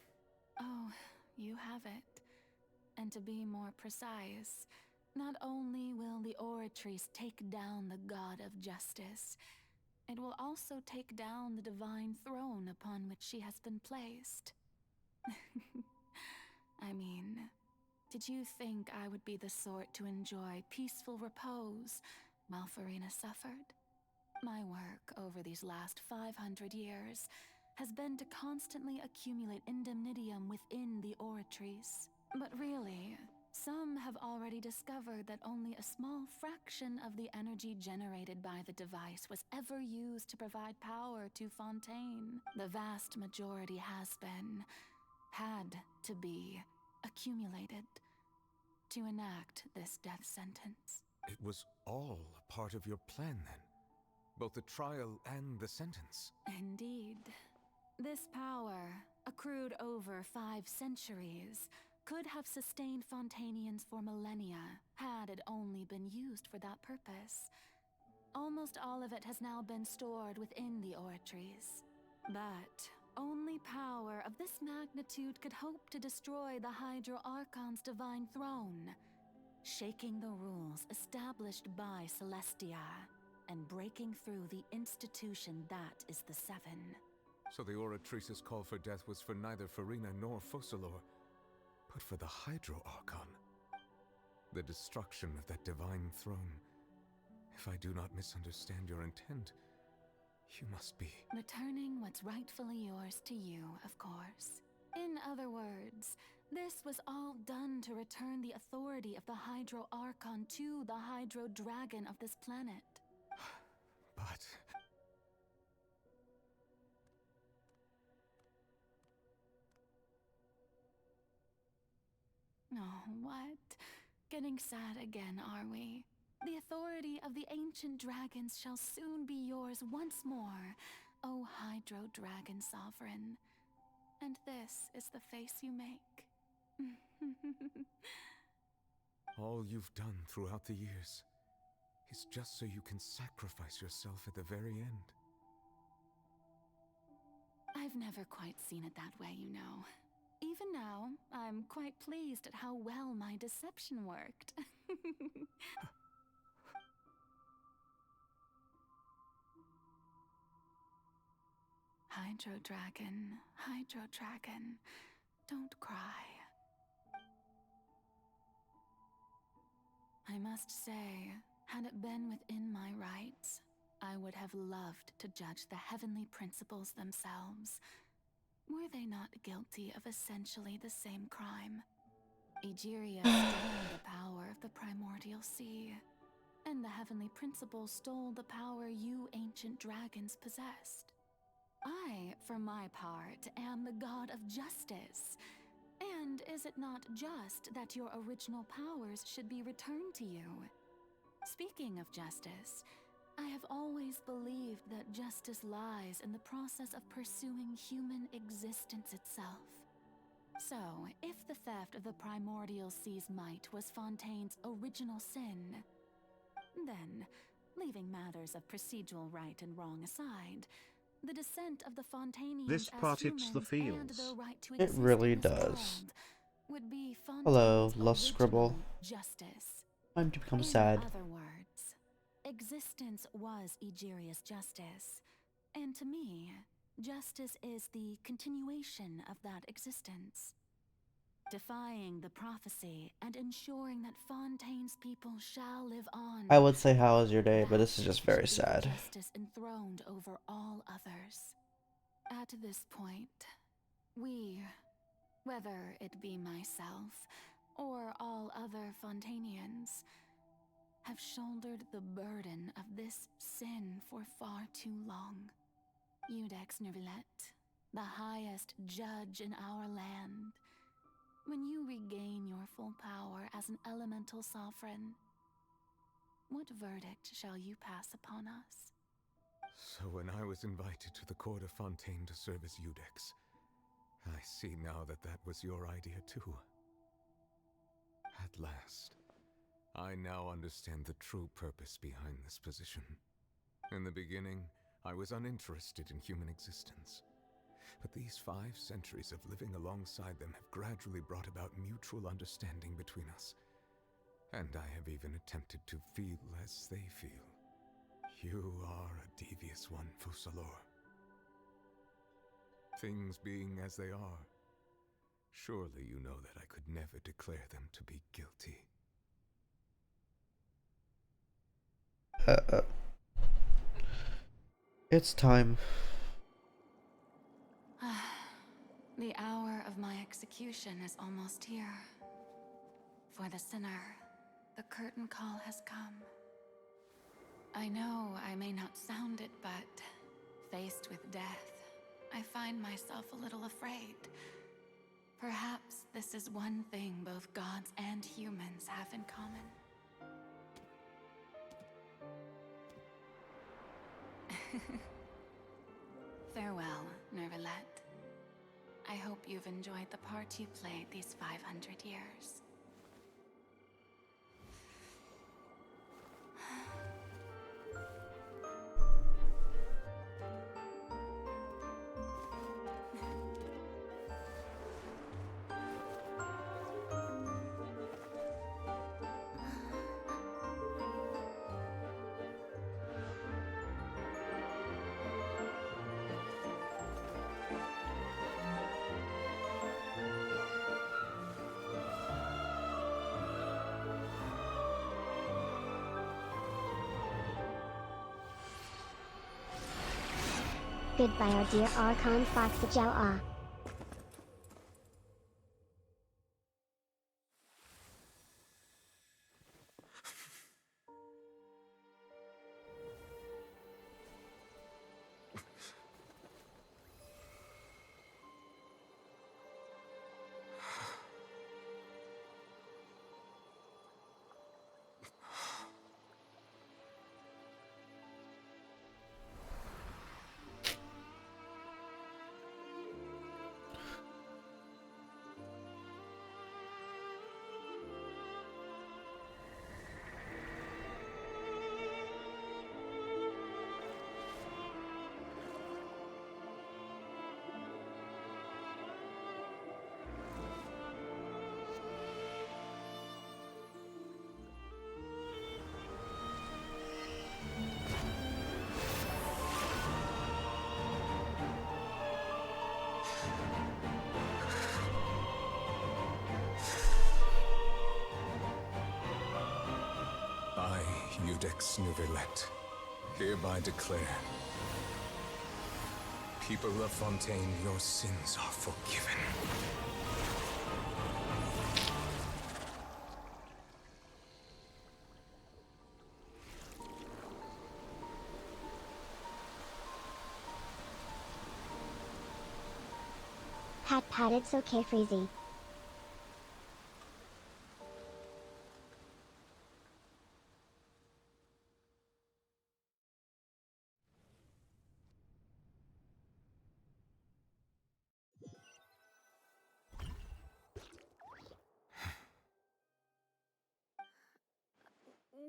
Oh, you have it. And to be more precise, not only will the Oratrice take down the god of justice, it will also take down the divine throne upon which she has been placed. I mean, did you think I would be the sort to enjoy peaceful repose while Farina suffered? My work over these last 500 years has been to constantly accumulate indemnitium within the Oratrice. But really, some have already discovered that only a small fraction of the energy generated by the device was ever used to provide power to Fontaine. The vast majority had to be, accumulated to enact this death sentence. It was all part of your plan then? Both the trial and the sentence? Indeed. This power, accrued over 5 centuries, could have sustained Fontainians for millennia, had it only been used for that purpose. Almost all of it has now been stored within the Oratrice. But only power of this magnitude could hope to destroy the Hydro Archon's divine throne, shaking the rules established by Celestia, and breaking through the institution that is the Seven. So the Oratrice's call for death was for neither Farina nor Focalor, but for the Hydro Archon. The destruction of that divine throne. If I do not misunderstand your intent, you must be... returning what's rightfully yours to you, of course. In other words, this was all done to return the authority of the Hydro Archon to the Hydro Dragon of this planet. But... Oh, what? Getting sad again, are we? The authority of the ancient dragons shall soon be yours once more, O Hydro Dragon Sovereign. And this is the face you make. all you've done throughout the years is just so you can sacrifice yourself at the very end. I've never quite seen it that way, you know. Even now, I'm quite pleased at how well my deception worked. Hydro Dragon, don't cry. I must say, had it been within my rights, I would have loved to judge the heavenly principles themselves. Were they not guilty of essentially the same crime? Egeria stole the power of the primordial sea, and the heavenly principles stole the power you ancient dragons possessed. I, for my part, am the god of justice. And is it not just that your original powers should be returned to you? Speaking of justice, I have always believed that justice lies in the process of pursuing human existence itself. So, if the theft of the primordial sea's might was Fontaine's original sin, then, leaving matters of procedural right and wrong aside, the descent of the Fontainians This part as hits the humans and feels. their right to It exist really in this does. world would be Hello, Fontaine's Lust Scribble. original justice. Time to become In sad. other words, existence was Egeria's justice, and to me, justice is the continuation of that existence. Defying the prophecy and ensuring that Fontaine's people shall live on. I would say how was your day, but this is just very sad. Justice enthroned over all others. At this point, we, whether it be myself or all other Fontainians, have shouldered the burden of this sin for far too long. Iudex Nervillet, the highest judge in our land, when you regain your full power as an elemental sovereign, what verdict shall you pass upon us? So when I was invited to the court of Fontaine to serve as Iudex, I see now that that was your idea too. At last, I now understand the true purpose behind this position. In the beginning, I was uninterested in human existence. But these 5 centuries of living alongside them have gradually brought about mutual understanding between us. And I have even attempted to feel as they feel. You are a devious one, Fussalor. Things being as they are, surely you know that I could never declare them to be guilty. It's time. The hour of my execution is almost here. For the sinner, the curtain call has come. I know I may not sound it, but faced with death, I find myself a little afraid. Perhaps this is one thing both gods and humans have in common. Farewell, Nervalette. I hope you've enjoyed the part you played these 500 years. Goodbye, our dear Archon Foxajau. I, Eudex Nervalette, hereby declare, people of Fontaine, your sins are forgiven. Pat, it's okay, Freezy.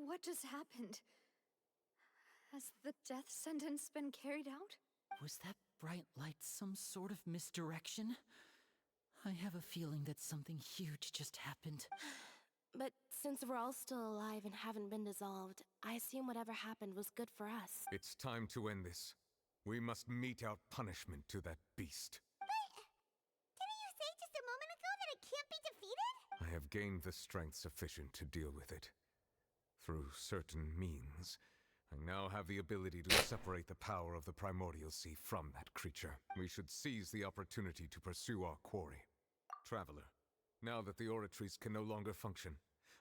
What just happened? Has the death sentence been carried out? Was that bright light some sort of misdirection? I have a feeling that something huge just happened. But since we're all still alive and haven't been dissolved, I assume whatever happened was good for us. It's time to end this. We must mete out punishment to that beast. Didn't you say just a moment ago that it can't be defeated? I have gained the strength sufficient to deal with it. Through certain means, I now have the ability to separate the power of the Primordial Sea from that creature. We should seize the opportunity to pursue our quarry. Traveler, now that the oratories can no longer function,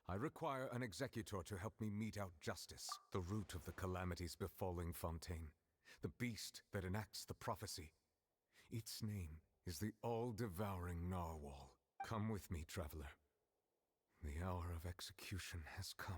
I require an executor to help me mete out justice, the root of the calamities befalling Fontaine, the beast that enacts the prophecy. Its name is the all-devouring Narwhal. Come with me, traveler. The hour of execution has come.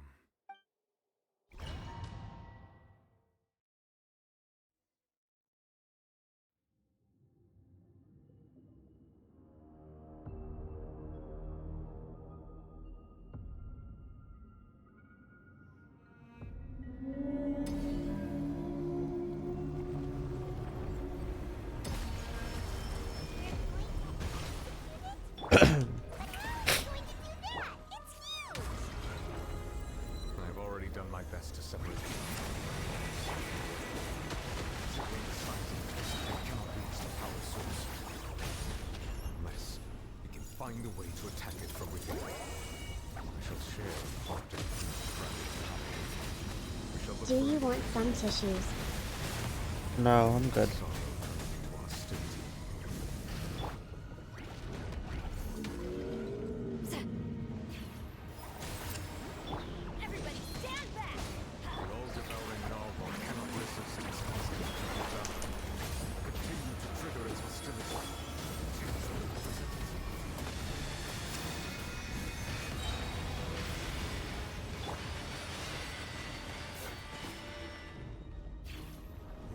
find a way to attack it from within. I shall share often. Do you want some tissues? No, I'm good. Everybody stand back! The all-devouring narwhal cannot resist its instinct to devour. Continue to trigger its hostility.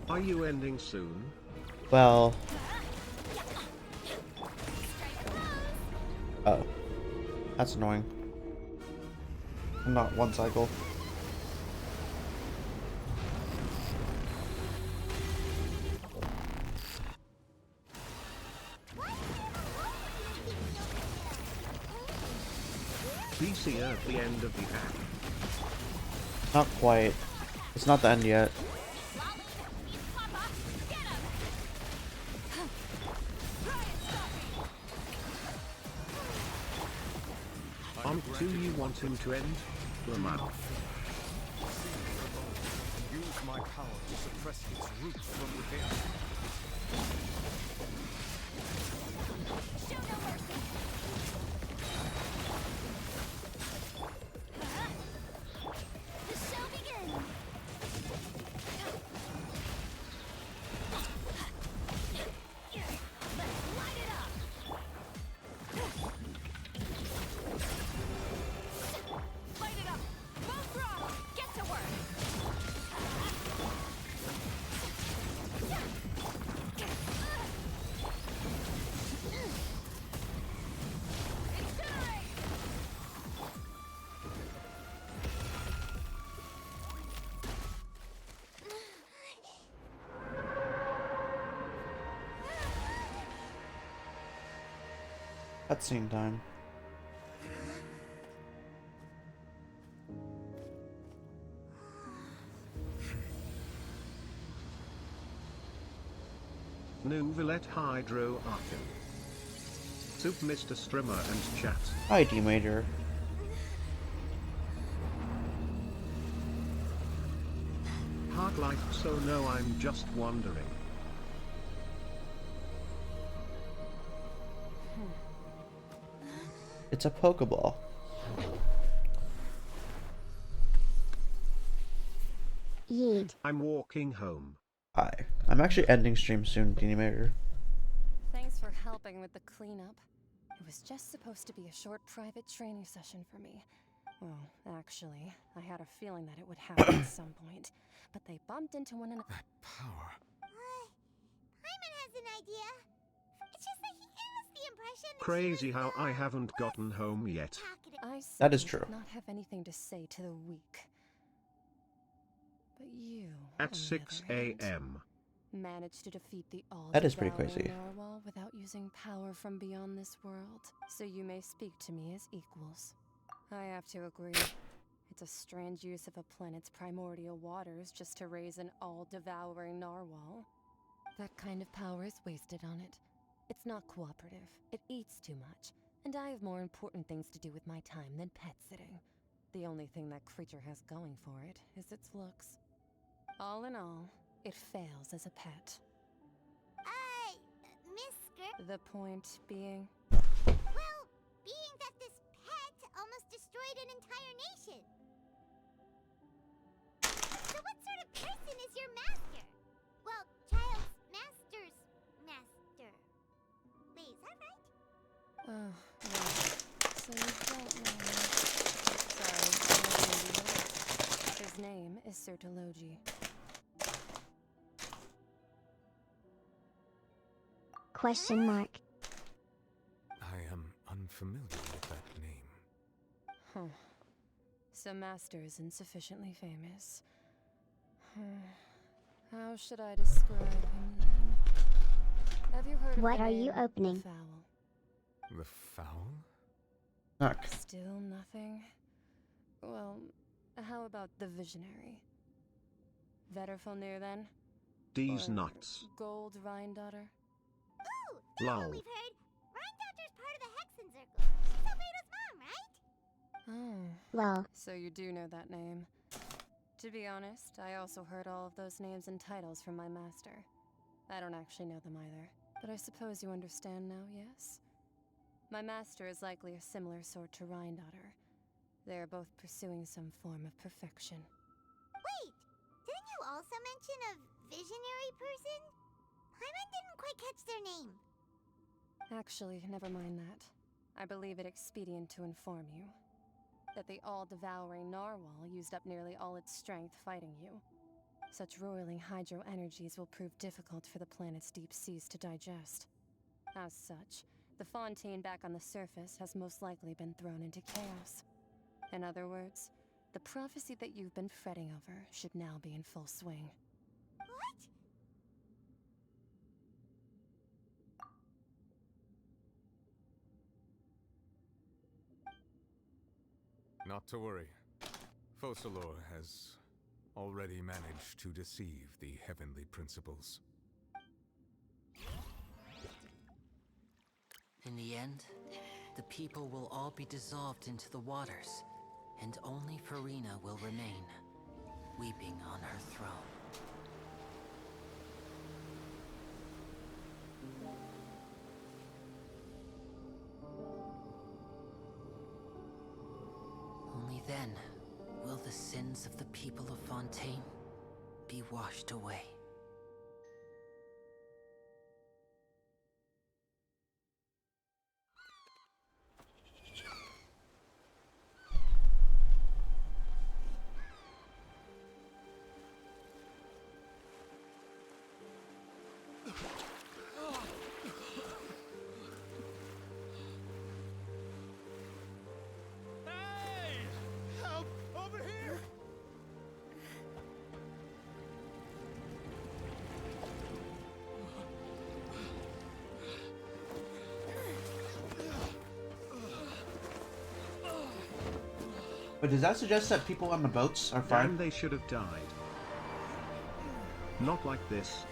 Are you ending soon? Well... Oh. That's annoying. Not one cycle. BC at the end of the act. Not quite. It's not the end yet. Do you want him to end? Lamar. Use my power to suppress its roots from within. Show no mercy! The show begins! Let's light it up! Light it up! Full throttle! Get to work! Incinerate! Cutscene time. Nouvellette Hydro Arcan. Soup Mr. Strimmer and chat. Hi, D Major. Heart life, so no, I'm just wondering. It's a Pokeball. Yeet. I'm walking home. Hi. I'm actually ending stream soon, D Major. Thanks for helping with the cleanup. It was just supposed to be a short private training session for me. Well, actually, I had a feeling that it would happen at some point, but they bumped into one another. That power. Paimon has an idea. It's just that he gave us the impression that Crazy how I haven't gotten home yet. I That is certainly true. did not have anything to say to the weak. But you, At on the 6 other hand, a.m. managed to defeat the That is pretty all-devouring crazy. narwhal without using power from beyond this world. So you may speak to me as equals. I have to agree. It's a strange use of a planet's primordial waters just to raise an all-devouring narwhal. That kind of power is wasted on it. It's not cooperative. It eats too much. And I have more important things to do with my time than pet sitting. The only thing that creature has going for it is its looks. All in all, it fails as a pet. Miss Skirt. The point being? Well, being that this pet almost destroyed an entire nation. So what sort of person is your master? Well, child's master's master. Wait, is that right? Oh, right. So you don't know. Sorry, I don't know. His name is Sertologi. Question mark. I am unfamiliar with that name. Huh. So Master is insufficiently famous. How should I describe him then? Have you heard of What the are you name opening? The Fowl? The fowl? Knock. Still nothing? Well, how about the Visionary? Vetterfilnir then? D's Or nuts. Gold Rhine Daughter? Ooh, that's Lol. what we've heard. Rhine Doctor's part of the Hexen Circle. Oh. Lol. So you do know that name. To be honest, I also heard all of those names and titles from my master. I don't actually know them either. But I suppose you understand now, yes? My master is likely a similar sort to Rhindaughter. They are both pursuing some form of perfection. Wait! Didn't you also mention a visionary person? Paimon didn't quite catch their name. Actually, never mind that. I believe it expedient to inform you that the all-devouring narwhal used up nearly all its strength fighting you. Such roiling hydro energies will prove difficult for the planet's deep seas to digest. As such, the fontaine back on the surface has most likely been thrown into chaos. In other words, the prophecy that you've been fretting over should now be in full swing. What? Not to worry. Focalor has already managed to deceive the heavenly principles. In the end, the people will all be dissolved into the waters, and only Farina will remain, weeping on her throne. Only then will the sins of the people of Fontaine be washed away. Hey! Help! Over here! But does that suggest that people on the boats are fine? Damn, they should have died. Not like this.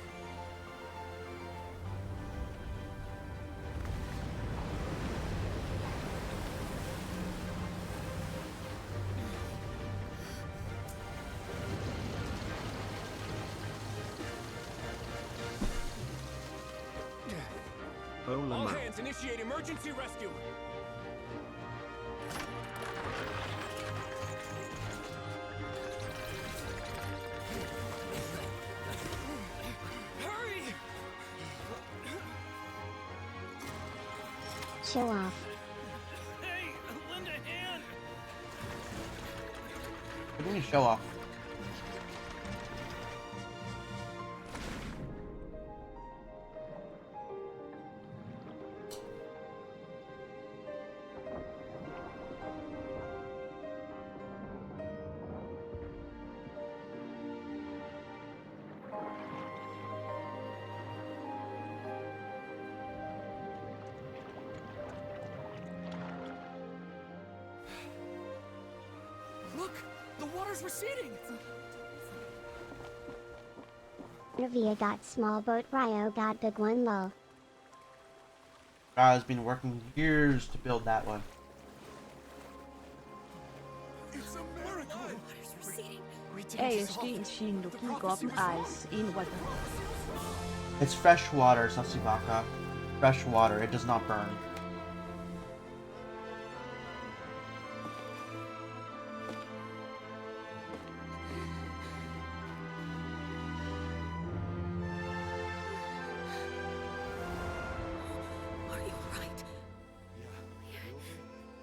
All hands, initiate emergency rescue! Hurry! Show off. Hey, lend a hand! What do you mean show off? Look! The water's receding! Ravia got small boat, Ryo got big one, lol. I've been working years to build that one. It's a miracle! É, sentindo que engulf ice in water. It's fresh water, Satsubaka. Fresh water, it does not burn. Are you alright?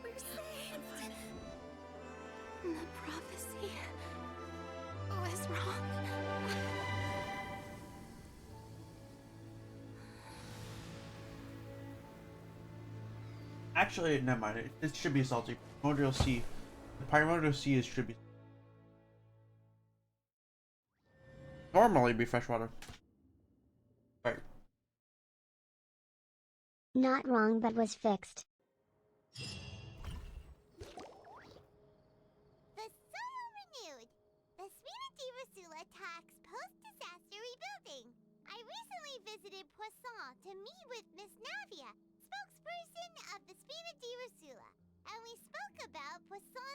We're safe. The prophecy was wrong. Actually, never mind. It should be salty. Primordial Sea. The Primordial Sea should be. Normally be freshwater. Right. Not wrong, but was fixed. The soil renewed. The Spina di Rasula tax post-disaster rebuilding. I recently visited Poisson to meet with Miss Navia, spokesperson of the Spina di Rasula, and we spoke about Poisson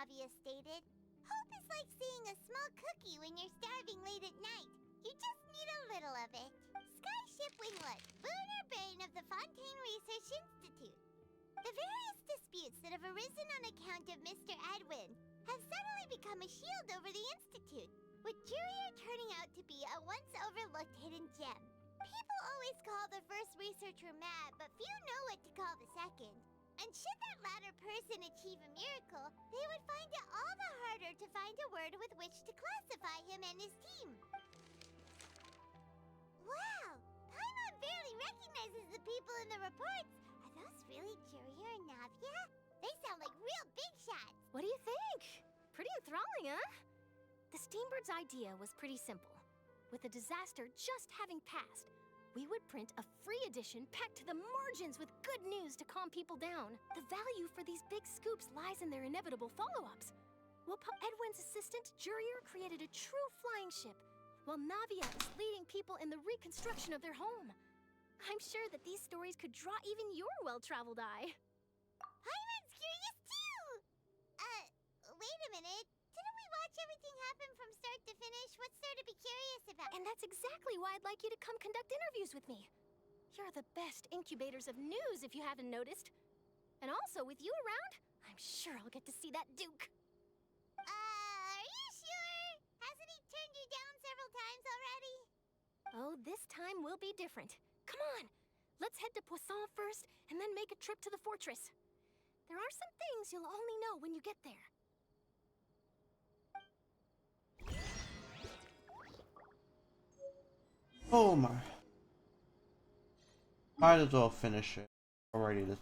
Navia stated. Hope is like seeing a small cookie when you're starving late at night. You just need a little of it. Skyship Winglet, lunar brain of the Fontaine Research Institute. The various disputes that have arisen on account of Mr. Edwin have suddenly become a shield over the Institute, with Jurier turning out to be a once overlooked hidden gem. People always call the first researcher mad, but few know what to call the second. And should that latter person achieve a miracle, they would find it all the harder to find a word with which to classify him and his team. Wow! Paimon barely recognizes the people in the reports. Are those really Jurier and Navia? They sound like real big shots. What do you think? Pretty enthralling, huh? The Steambird's idea was pretty simple. With the disaster just having passed, we would print a free edition packed to the margins with good news to calm people down. The value for these big scoops lies in their inevitable follow-ups. Edwin's assistant, Jurier, created a true flying ship, while Navia is leading people in the reconstruction of their home. I'm sure that these stories could draw even your well-traveled eye. Paimon's curious too! Wait a minute. Didn't we watch everything happen from start to finish? What's there to be curious about? And that's exactly why I'd like you to come conduct interviews with me. You're the best incubators of news, if you haven't noticed. And also, with you around, I'm sure I'll get to see that Duke. Are you sure? Hasn't he turned you down several times already? Oh, this time will be different. Come on, let's head to Poisson first, and then make a trip to the fortress. There are some things you'll only know when you get there. Oh my. Might as well finish it already. This.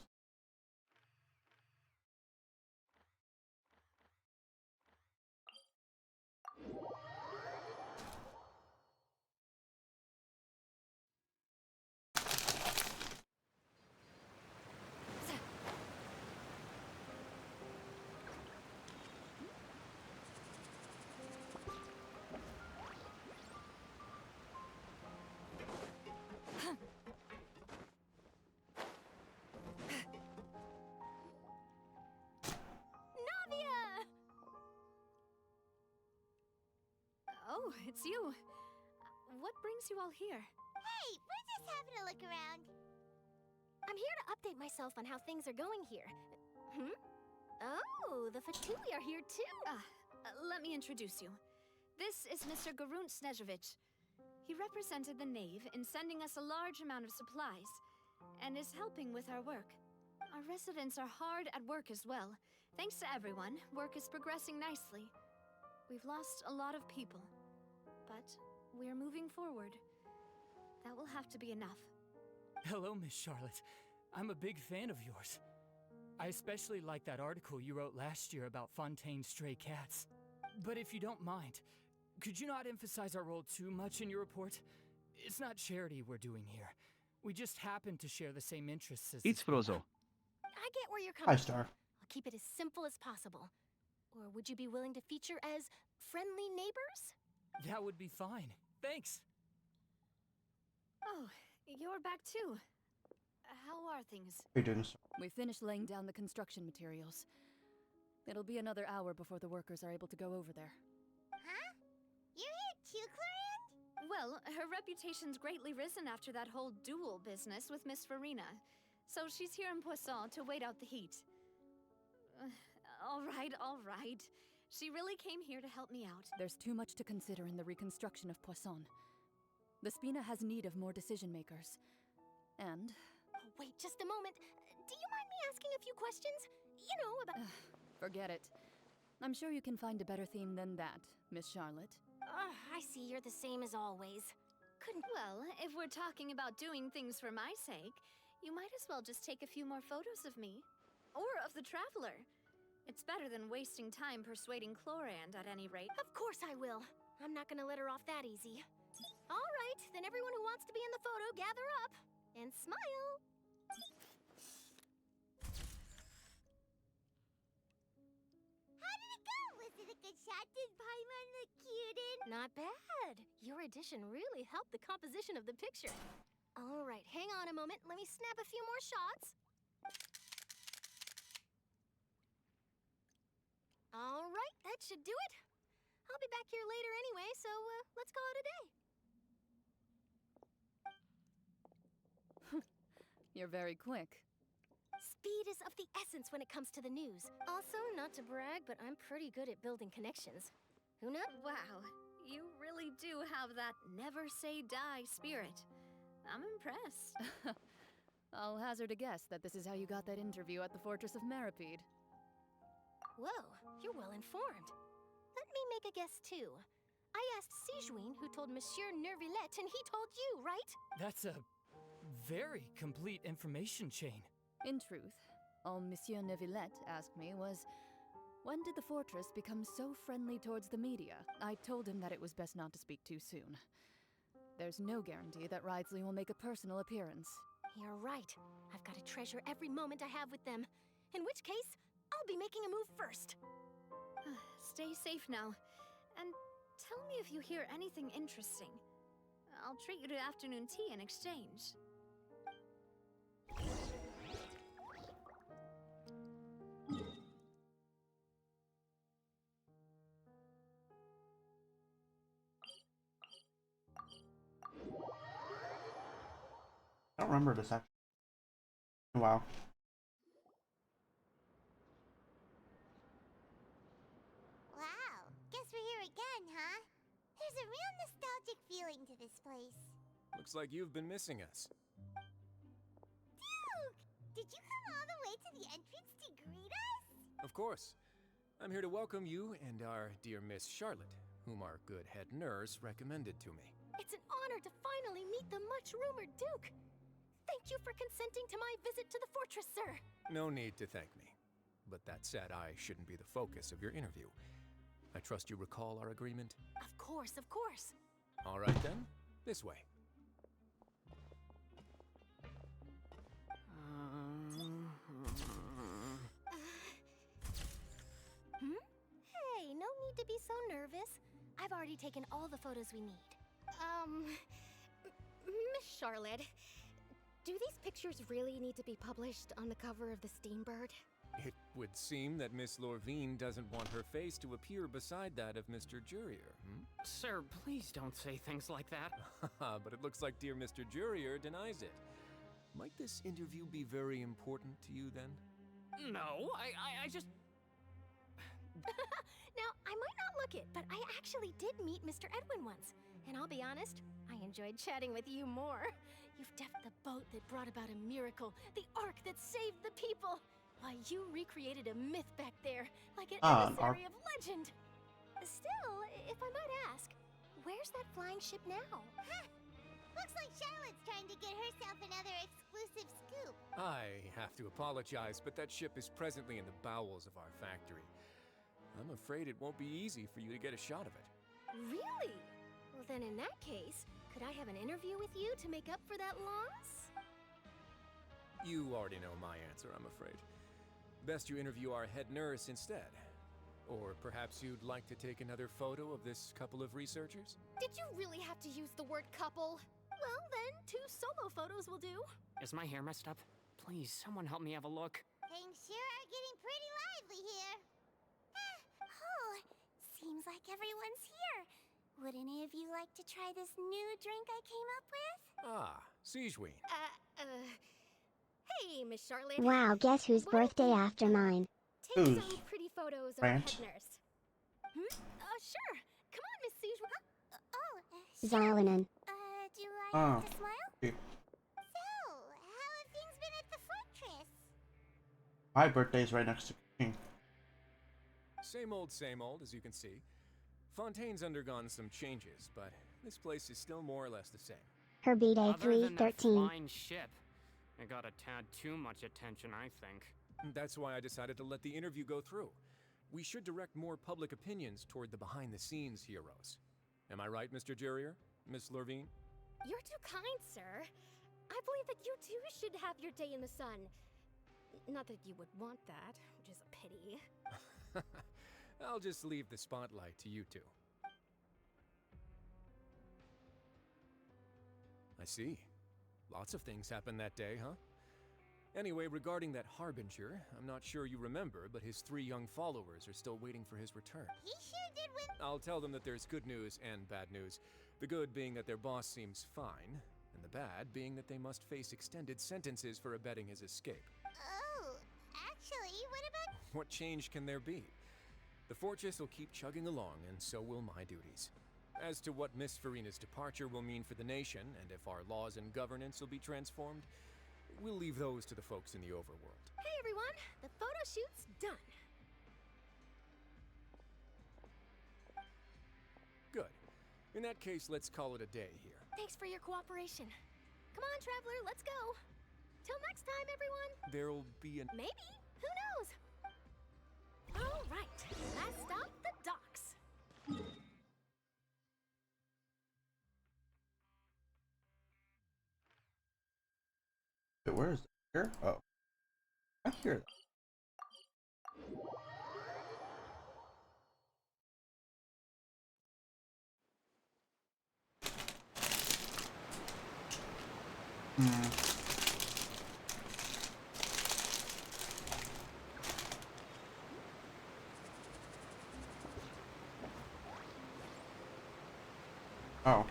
Oh, it's you. What brings you all here? Hey, we're just having a look around. I'm here to update myself on how things are going here. Oh, the Fatui are here too. Let me introduce you. This is Mr. Garunt Snezhevich. He represented the Knave in sending us a large amount of supplies, and is helping with our work. Our residents are hard at work as well. Thanks to everyone, work is progressing nicely. We've lost a lot of people, but we're moving forward. That will have to be enough. Hello, Miss Charlotte. I'm a big fan of yours. I especially like that article you wrote last year about Fontaine's stray cats. But if you don't mind, could you not emphasize our role too much in your report? It's not charity we're doing here. We just happen to share the same interests as... It's Frozo. I get where you're coming Hi, Star. from. I'll keep it as simple as possible. Or would you be willing to feature as friendly neighbors? That would be fine. Thanks. Oh, you're back too. How are things? How are you doing, sir? We finished laying down the construction materials. It'll be another hour before the workers are able to go over there. Huh? You're here too, Clorinde? Well, her reputation's greatly risen after that whole duel business with Miss Farina. So she's here in Poisson to wait out the heat. All right. She really came here to help me out. There's too much to consider in the reconstruction of Poisson. The Spina has need of more decision makers. And... Oh, wait just a moment. Do you mind me asking a few questions? You know, about... Forget it. I'm sure you can find a better theme than that, Miss Charlotte. I see you're the same as always. Well, if we're talking about doing things for my sake, you might as well just take a few more photos of me. Or of the Traveler. It's better than wasting time persuading Clorinde at any rate. Of course I will. I'm not gonna let her off that easy. All right, then everyone who wants to be in the photo, gather up. And smile. How did it go? Was it a good shot? Did Paimon look cute in? Not bad. Your addition really helped the composition of the picture. All right, hang on a moment. Let me snap a few more shots. All right, that should do it. I'll be back here later anyway, so let's call it a day. You're very quick. Speed is of the essence when it comes to the news. Also, not to brag, but I'm pretty good at building connections. Who knows? Wow, you really do have that never say die spirit. I'm impressed. I'll hazard a guess that this is how you got that interview at the Fortress of Meripede. Whoa, you're well informed. Let me make a guess too. I asked Sijuin who told Monsieur Nervillette, and he told you, right? That's a very complete information chain. In truth, all Monsieur Neuvillette asked me was, when did the fortress become so friendly towards the media? I told him that it was best not to speak too soon. There's no guarantee that Ridsley will make a personal appearance. You're right. I've got to treasure every moment I have with them. In which case, I'll be making a move first. Stay safe now. And tell me if you hear anything interesting. I'll treat you to afternoon tea in exchange. I don't remember this actually. Wow. Wow, guess we're here again, huh? There's a real nostalgic feeling to this place. Looks like you've been missing us. Duke! Did you come all the way to the entrance to greet us? Of course. I'm here to welcome you and our dear Miss Charlotte, whom our good head nurse recommended to me. It's an honor to finally meet the much-rumored Duke. Thank you for consenting to my visit to the fortress, sir. No need to thank me. But that said, I shouldn't be the focus of your interview. I trust you recall our agreement? Of course, of course. All right then, this way. Hey, no need to be so nervous. I've already taken all the photos we need. Miss Charlotte, do these pictures really need to be published on the cover of the Steambird? It would seem that Miss Lorvine doesn't want her face to appear beside that of Mr. Jurier, Sir, please don't say things like that. But it looks like dear Mr. Jurier denies it. Might this interview be very important to you then? No, I just... Now, I might not look it, but I actually did meet Mr. Edwin once. And I'll be honest, I enjoyed chatting with you more. You've decked the boat that brought about a miracle, the ark that saved the people. Why, you recreated a myth back there, like an emissary of legend. Still, if I might ask, where's that flying ship now? Huh. Looks like Charlotte's trying to get herself another exclusive scoop. I have to apologize, but that ship is presently in the bowels of our factory. I'm afraid it won't be easy for you to get a shot of it. Really? Well, then in that case, could I have an interview with you to make up for that loss? You already know my answer, I'm afraid. Best you interview our head nurse instead. Or perhaps you'd like to take another photo of this couple of researchers? Did you really have to use the word couple? Well, then, 2 solo photos will do. Is my hair messed up? Please, someone help me have a look. Things sure are getting pretty lively here. Oh, seems like everyone's here. Would any of you like to try this new drink I came up with? Ah, Sijuin. Hey, Miss Charlotte. Wow, guess whose birthday after mine? Take some pretty photos of our head nurse. Sure. Come on, Miss Sijuin. Zylinen. Do I have to smile? Okay. So, how have things been at the fortress? My birthday's right next to King. Same old, as you can see. Fontaine's undergone some changes, but this place is still more or less the same. Her B-Day Other than that 313. flying ship, it got a tad too much attention, I think. That's why I decided to let the interview go through. We should direct more public opinions toward the behind-the-scenes heroes. Am I right, Mr. Jurier? Miss Lorvine? You're too kind, sir. I believe that you too should have your day in the sun. Not that you would want that, which is a pity. I'll just leave the spotlight to you two. I see. Lots of things happened that day, huh? Anyway, regarding that Harbinger, I'm not sure you remember, but his 3 young followers are still waiting for his return. He sure did win. I'll tell them that there's good news and bad news. The good being that their boss seems fine, and the bad being that they must face extended sentences for abetting his escape. Oh, actually, what about... What change can there be? The fortress will keep chugging along, and so will my duties. As to what Miss Farina's departure will mean for the nation, and if our laws and governance will be transformed, we'll leave those to the folks in the overworld. Hey everyone, the photo shoot's done. Good. In that case, let's call it a day here. Thanks for your cooperation. Come on, Traveler, let's go. Till next time, everyone. There'll be an... Maybe. Who knows? All right, last stop, the docks. Wait, where is that? Here? Oh. I hear that. Oh.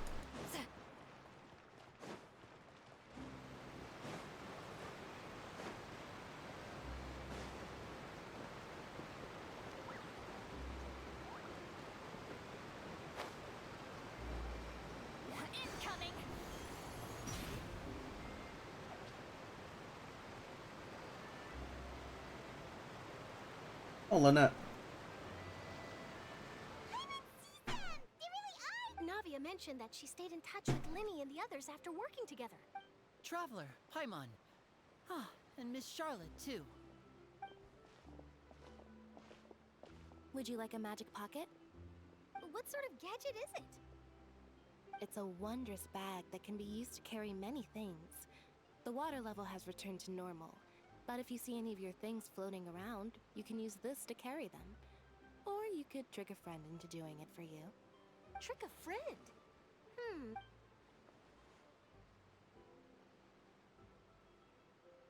Incoming. Oh, Lynette. Navia mentioned that she stayed in touch with Linny and the others after working together. Traveler, Paimon. Ah, and Miss Charlotte, too. Would you like a magic pocket? What sort of gadget is it? It's a wondrous bag that can be used to carry many things. The water level has returned to normal, but if you see any of your things floating around, you can use this to carry them. Or you could trick a friend into doing it for you. Trick a friend?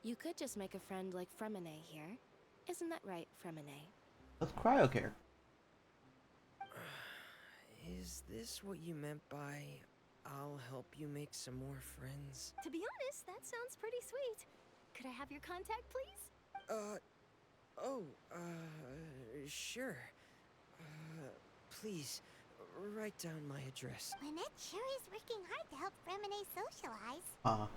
You could just make a friend like Fremine here. Isn't that right, Fremine? With cryocare. Is this what you meant by, I'll help you make some more friends? To be honest, that sounds pretty sweet. Could I have your contact, please? Sure. Please, write down my address. Lynette sure is working hard to help Fremine socialize.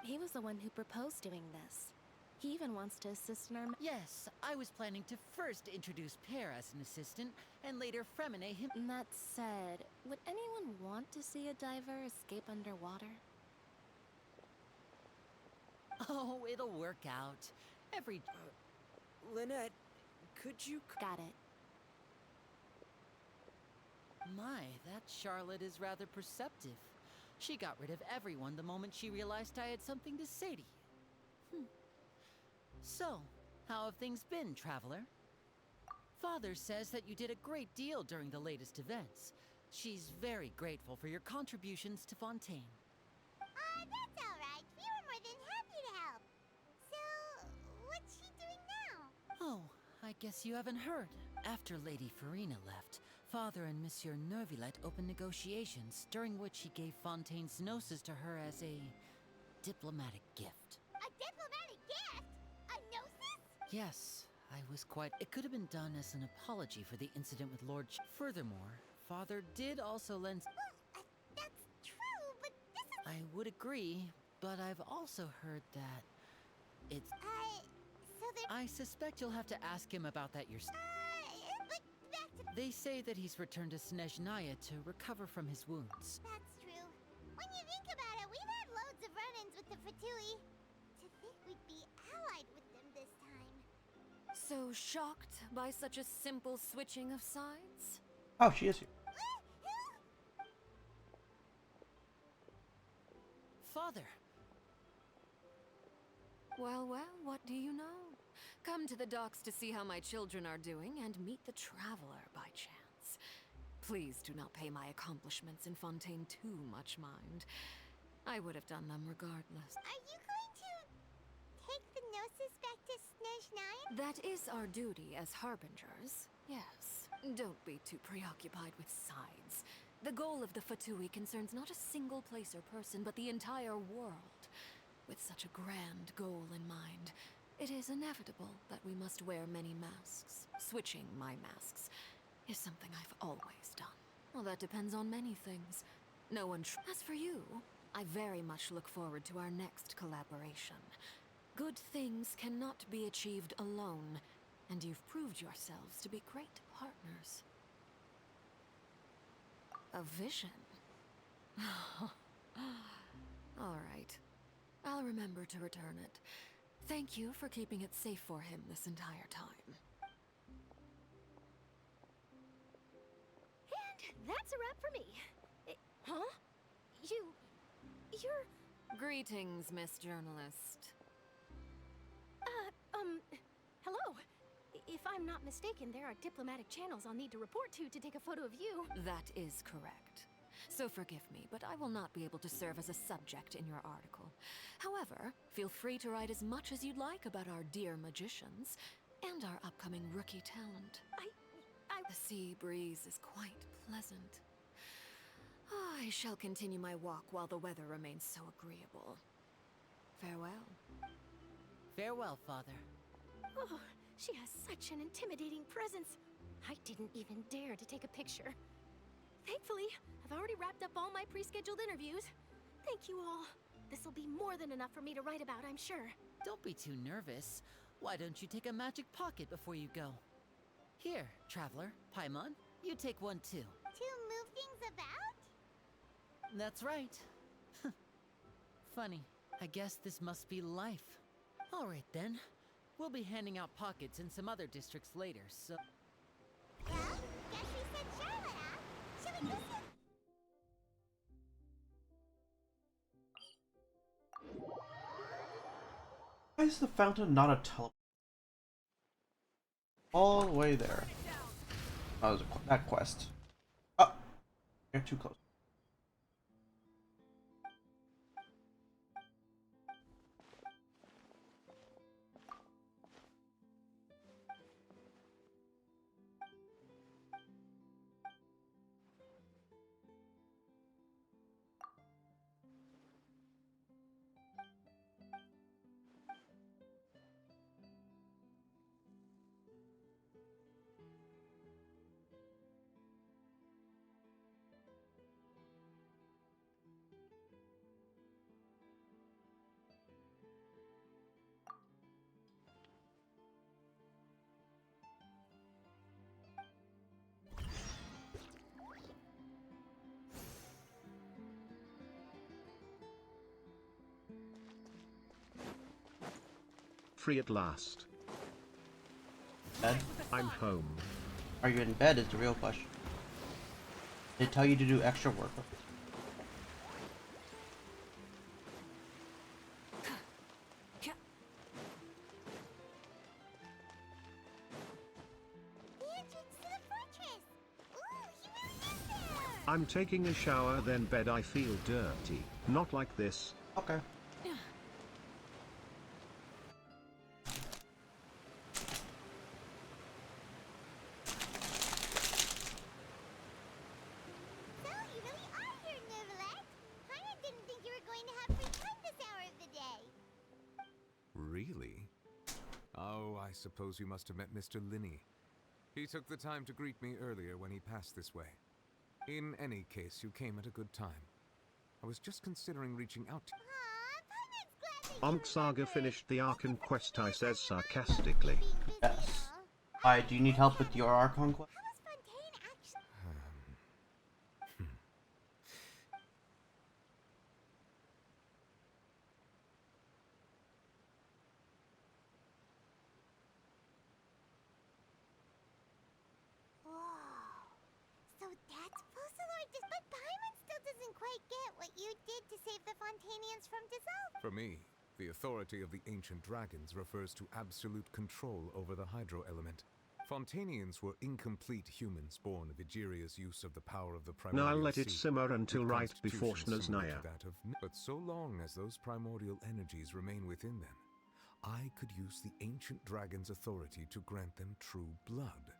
He was the one who proposed doing this. He even wants to assist in our... Yes, I was planning to first introduce Pear as an assistant, and later Fremine him... That said, would anyone want to see a diver escape underwater? Oh, it'll work out. Lynette, could you... Got it. My, that Charlotte is rather perceptive. She got rid of everyone the moment she realized I had something to say to you. So, how have things been, Traveler? Father says that you did a great deal during the latest events. She's very grateful for your contributions to Fontaine. That's alright. We were more than happy to help. So, what's she doing now? Oh, I guess you haven't heard. After Lady Farina left, Father and Monsieur Nervillet opened negotiations, during which he gave Fontaine's gnosis to her as a diplomatic gift. A diplomatic gift? A gnosis? Yes, I was quite... It could have been done as an apology for the incident with Lord Furthermore, Father did also lend... Well, that's true, but this is... I would agree, but I've also heard that it's... so there... I suspect you'll have to ask him about that yourself. But back to... They say that he's returned to Snezhnaya to recover from his wounds. That's true. When you think about it, we've had loads of run-ins with the Fatui. To think we'd be allied with them this time. So shocked by such a simple switching of sides? Oh, she is here. Father! Well, what do you know? Come to the docks to see how my children are doing and meet the Traveler by chance. Please do not pay my accomplishments in Fontaine too much mind. I would have done them regardless. Are you going to take the back to Snezhnaya? That is our duty as harbingers, yes. Don't be too preoccupied with sides. The goal of the Fatui concerns not a single place or person, but the entire world. With such a grand goal in mind, it is inevitable that we must wear many masks. Switching my masks is something I've always done. Well, that depends on many things. No one As for you, I very much look forward to our next collaboration. Good things cannot be achieved alone, and you've proved yourselves to be great partners. A vision? All right. I'll remember to return it. Thank you for keeping it safe for him this entire time. And that's a wrap for me. Huh? You're... Greetings, Miss Journalist. Hello. If I'm not mistaken, there are diplomatic channels I'll need to report to take a photo of you. That is correct. So forgive me, but I will not be able to serve as a subject in your article. However, feel free to write as much as you'd like about our dear magicians and our upcoming rookie talent. The sea breeze is quite pleasant. I shall continue my walk while the weather remains so agreeable. Farewell. Farewell, Father. Oh, she has such an intimidating presence. I didn't even dare to take a picture. Thankfully, I've already wrapped up all my pre-scheduled interviews. Thank you all. This'll be more than enough for me to write about, I'm sure. Don't be too nervous. Why don't you take a magic pocket before you go? Here, Traveler, Paimon, you take one too. To move things about? That's right. Funny. I guess this must be life. All right then. We'll be handing out pockets in some other districts later, so... Well, guess we said Charlotte, huh? Shall we go see? Why is the fountain not a teleport? All the way there. Oh, there's that quest. Oh, you're too close. Free at last. Bed? I'm home. Are you in bed is the real question. They tell you to do extra work. I'm taking a shower, then bed. I feel dirty. Not like this. Okay. Really? Oh, I suppose you must have met Mr. Linney. He took the time to greet me earlier when he passed this way. In any case, you came at a good time. I was just considering reaching out to Saga finished the Archon quest, I says sarcastically. Yes. Why, do you need help with your Archon quest? So that's Fusselor, but Paimon still doesn't quite get what you did to save the Fontanians from dissolving. For me, the authority of the ancient dragons refers to absolute control over the hydro element. Fontanians were incomplete humans born of Egeria's use of the power of the primordial Now I'll let it sea, simmer until with right before constitutions similar Snezhnaya. to that of But so long as those primordial energies remain within them, I could use the ancient dragon's authority to grant them true blood.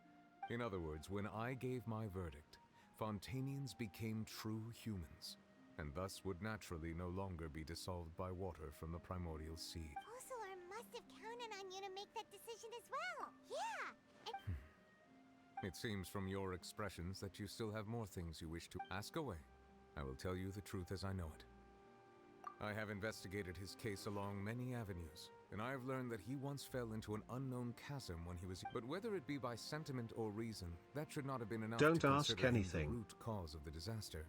In other words, when I gave my verdict, Fontanians became true humans, and thus would naturally no longer be dissolved by water from the primordial sea. Fossilor must have counted on you to make that decision as well. Yeah! And It seems from your expressions that you still have more things you wish to ask away. I will tell you the truth as I know it. I have investigated his case along many avenues, and I have learned that he once fell into an unknown chasm when he was... But whether it be by sentiment or reason, that should not have been enough Don't to ask consider him anything. the root cause of the disaster.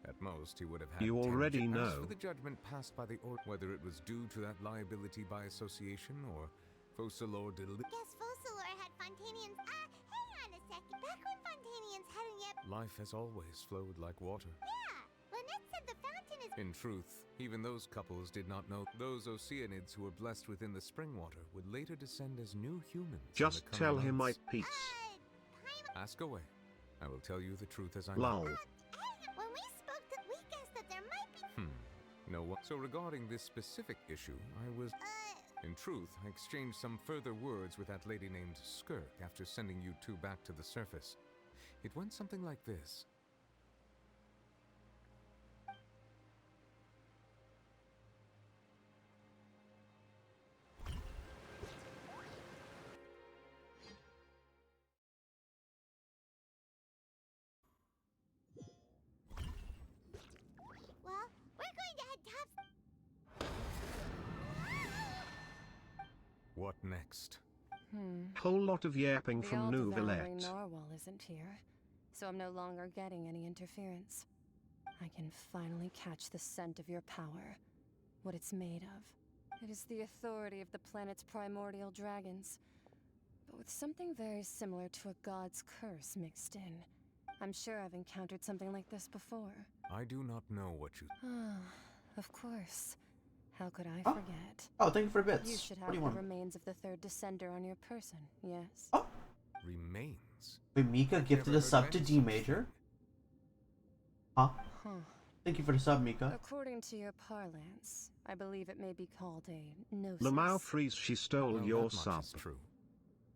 At most, he would have had You 10 already As know. for the judgment passed by the whether it was due to that liability by association or Fossilor guess Fossilor had Fontanians. Hang on a second. Back when Fontanians hadn't yet. Life has always flowed like water. Yeah! Lynette said the fountain is. In truth, even those couples did not know those Oceanids who were blessed within the spring water would later descend as new humans. in Just the coming tell him my months. piece. Ask away. I will tell you the truth as I know. Lol. When we spoke, we guessed that there might be. No one. So regarding this specific issue, I was. In truth, I exchanged some further words with that lady named Skirk after sending you two back to the surface. It went something like this. Well, we're going to head top. What next? Whole lot of yapping The from all-devouring Nouvillette. narwhal isn't here, so I'm no longer getting any interference. I can finally catch the scent of your power, what it's made of. It is the authority of the planet's primordial dragons, but with something very similar to a god's curse mixed in. I'm sure I've encountered something like this before. I do not know what you. Of course. How could I Huh? forget? Oh, thank you for the bits. You should What have do you the want? remains of the third descender on your person, yes? Remains. Wait, Mika gifted a sub to D Major? Huh? Huh. Thank you for the sub, Mika. According to your parlance, I believe it may be called a gnosis. Lamau freeze, she stole Well, your that much sub. is true.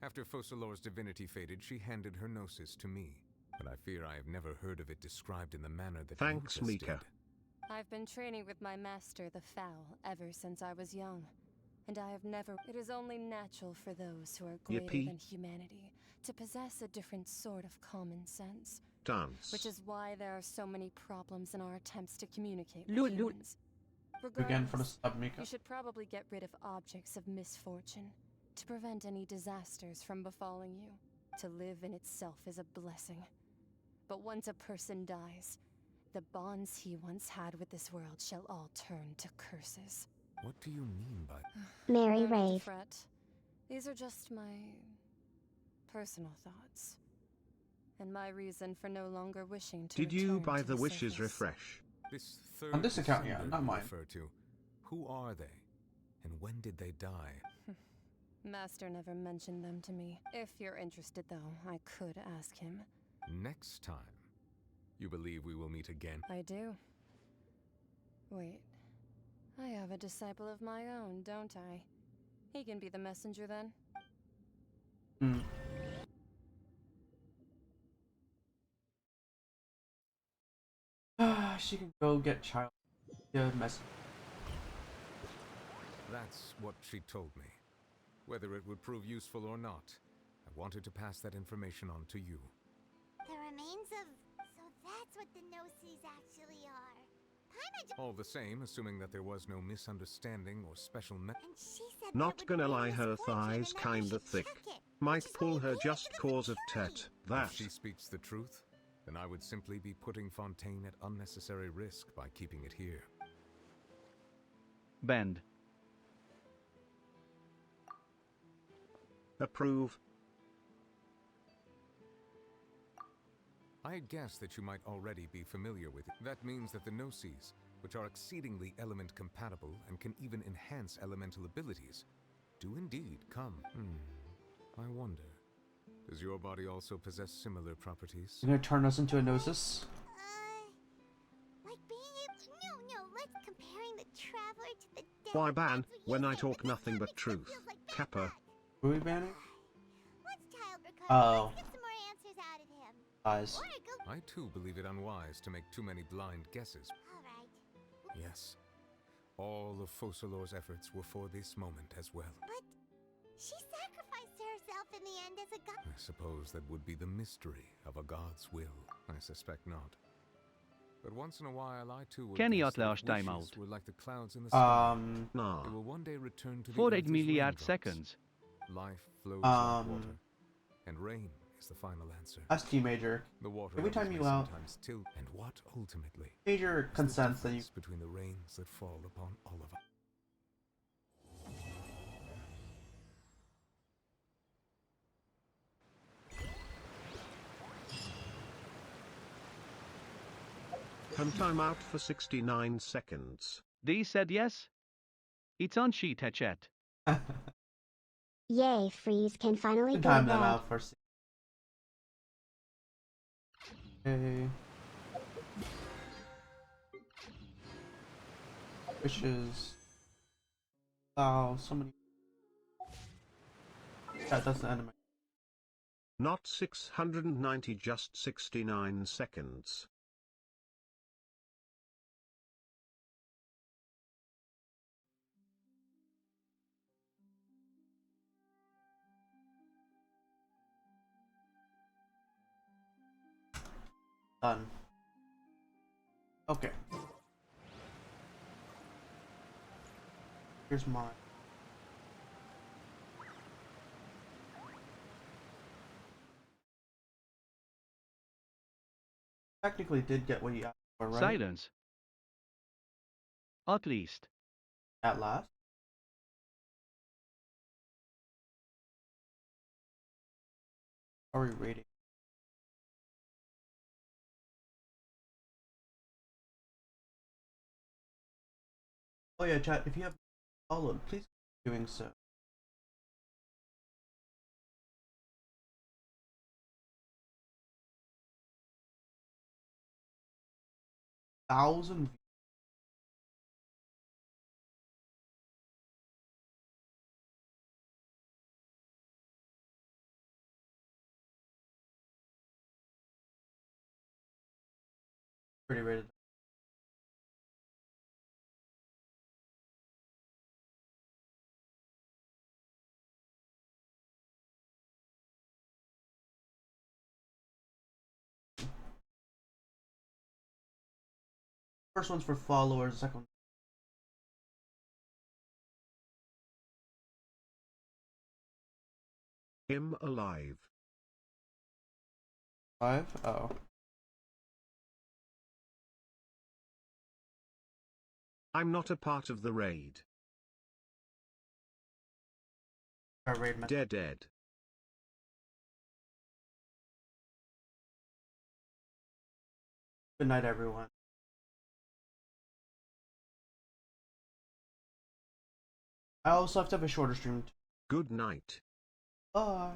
After Fossilor's divinity faded, she handed her gnosis to me. But I fear I have never heard of it described in the manner that Thanks, you just Mika. did. I've been training with my master, the Fowl, ever since I was young. And I have never... It is only natural for those who are greater Yippee. than humanity to possess a different sort of common sense. Dance. Which is why there are so many problems in our attempts to communicate Lul, with lul. humans. Again for the Regardless, sub, Mika. you should probably get rid of objects of misfortune to prevent any disasters from befalling you. To live in itself is a blessing. But once a person dies, the bonds he once had with this world shall all turn to curses. What do you mean by... Mary No need to Rave. fret. These are just my personal thoughts. And my reason for no longer wishing to Did you return buy to the the wishes surface. refresh? This third On this account, yeah, descender not you mine. refer to. Who are they? And when did they die? Master never mentioned them to me. If you're interested, though, I could ask him. Next time. You believe we will meet again? I do. Wait. I have a disciple of my own, don't I? He can be the messenger then. She can go get child. Yeah, mess. That's what she told me. Whether it would prove useful or not, I wanted to pass that information on to you. The remains of. So that's what the Gnosis actually are. Paimon All the same, assuming that there was no misunderstanding or special And she said Not gonna lie, her thighs kinda thick. Might pull her just cause of tet. That. If she speaks the truth, then I would simply be putting Fontaine at unnecessary risk by keeping it here. Bend. Approve. I had guessed that you might already be familiar with it. That means that the Gnosis, which are exceedingly element compatible and can even enhance elemental abilities, do indeed come. I wonder, does your body also possess similar properties? You're gonna turn us into a Gnosis? Like being able. No, let's compare comparing the traveler to the dead. Why ban when I talk nothing but truth? Kappa. Who are we banning? Let's child recover. Oh. Let's get some more answers out of him. Eyes. I too believe it unwise to make too many blind guesses. Alright. Yes. All of Focalor's efforts were for this moment as well. But she sacrificed herself in the end as a god. I suppose that would be the mystery of a god's will. I suspect not. But once in a while, I too would Ken guess jag that if last time wishes out. were like the clouds in the sky. Nah. They will one day return to the For earth 8 as milliard raindrops. seconds. Life flows like water, and rain is the final answer. Ask T Major. The water Every time you out, sometimes tilt, and what ultimately Major consents that you. between the rains that fall upon all of us. Can time out for 69 seconds. They said yes. It's on sheet chat. Yay, Freeze can finally go to Time them bed. out for. Okay. Wishes. Wow, so many. Yeah, that's the enemy. Not 690, just 69 seconds. Done. Okay. Here's mine. Technically did get what you asked for, right? Silence. At least. At last? Are we reading? Oh yeah, chat, if you have followed, please keep doing so. Thousand. Pretty rated. First one's for followers, the second one. Him alive. 5? Oh. I'm not a part of the raid. Dead. Good night, everyone. I also have to have a shorter stream. Good night. Bye.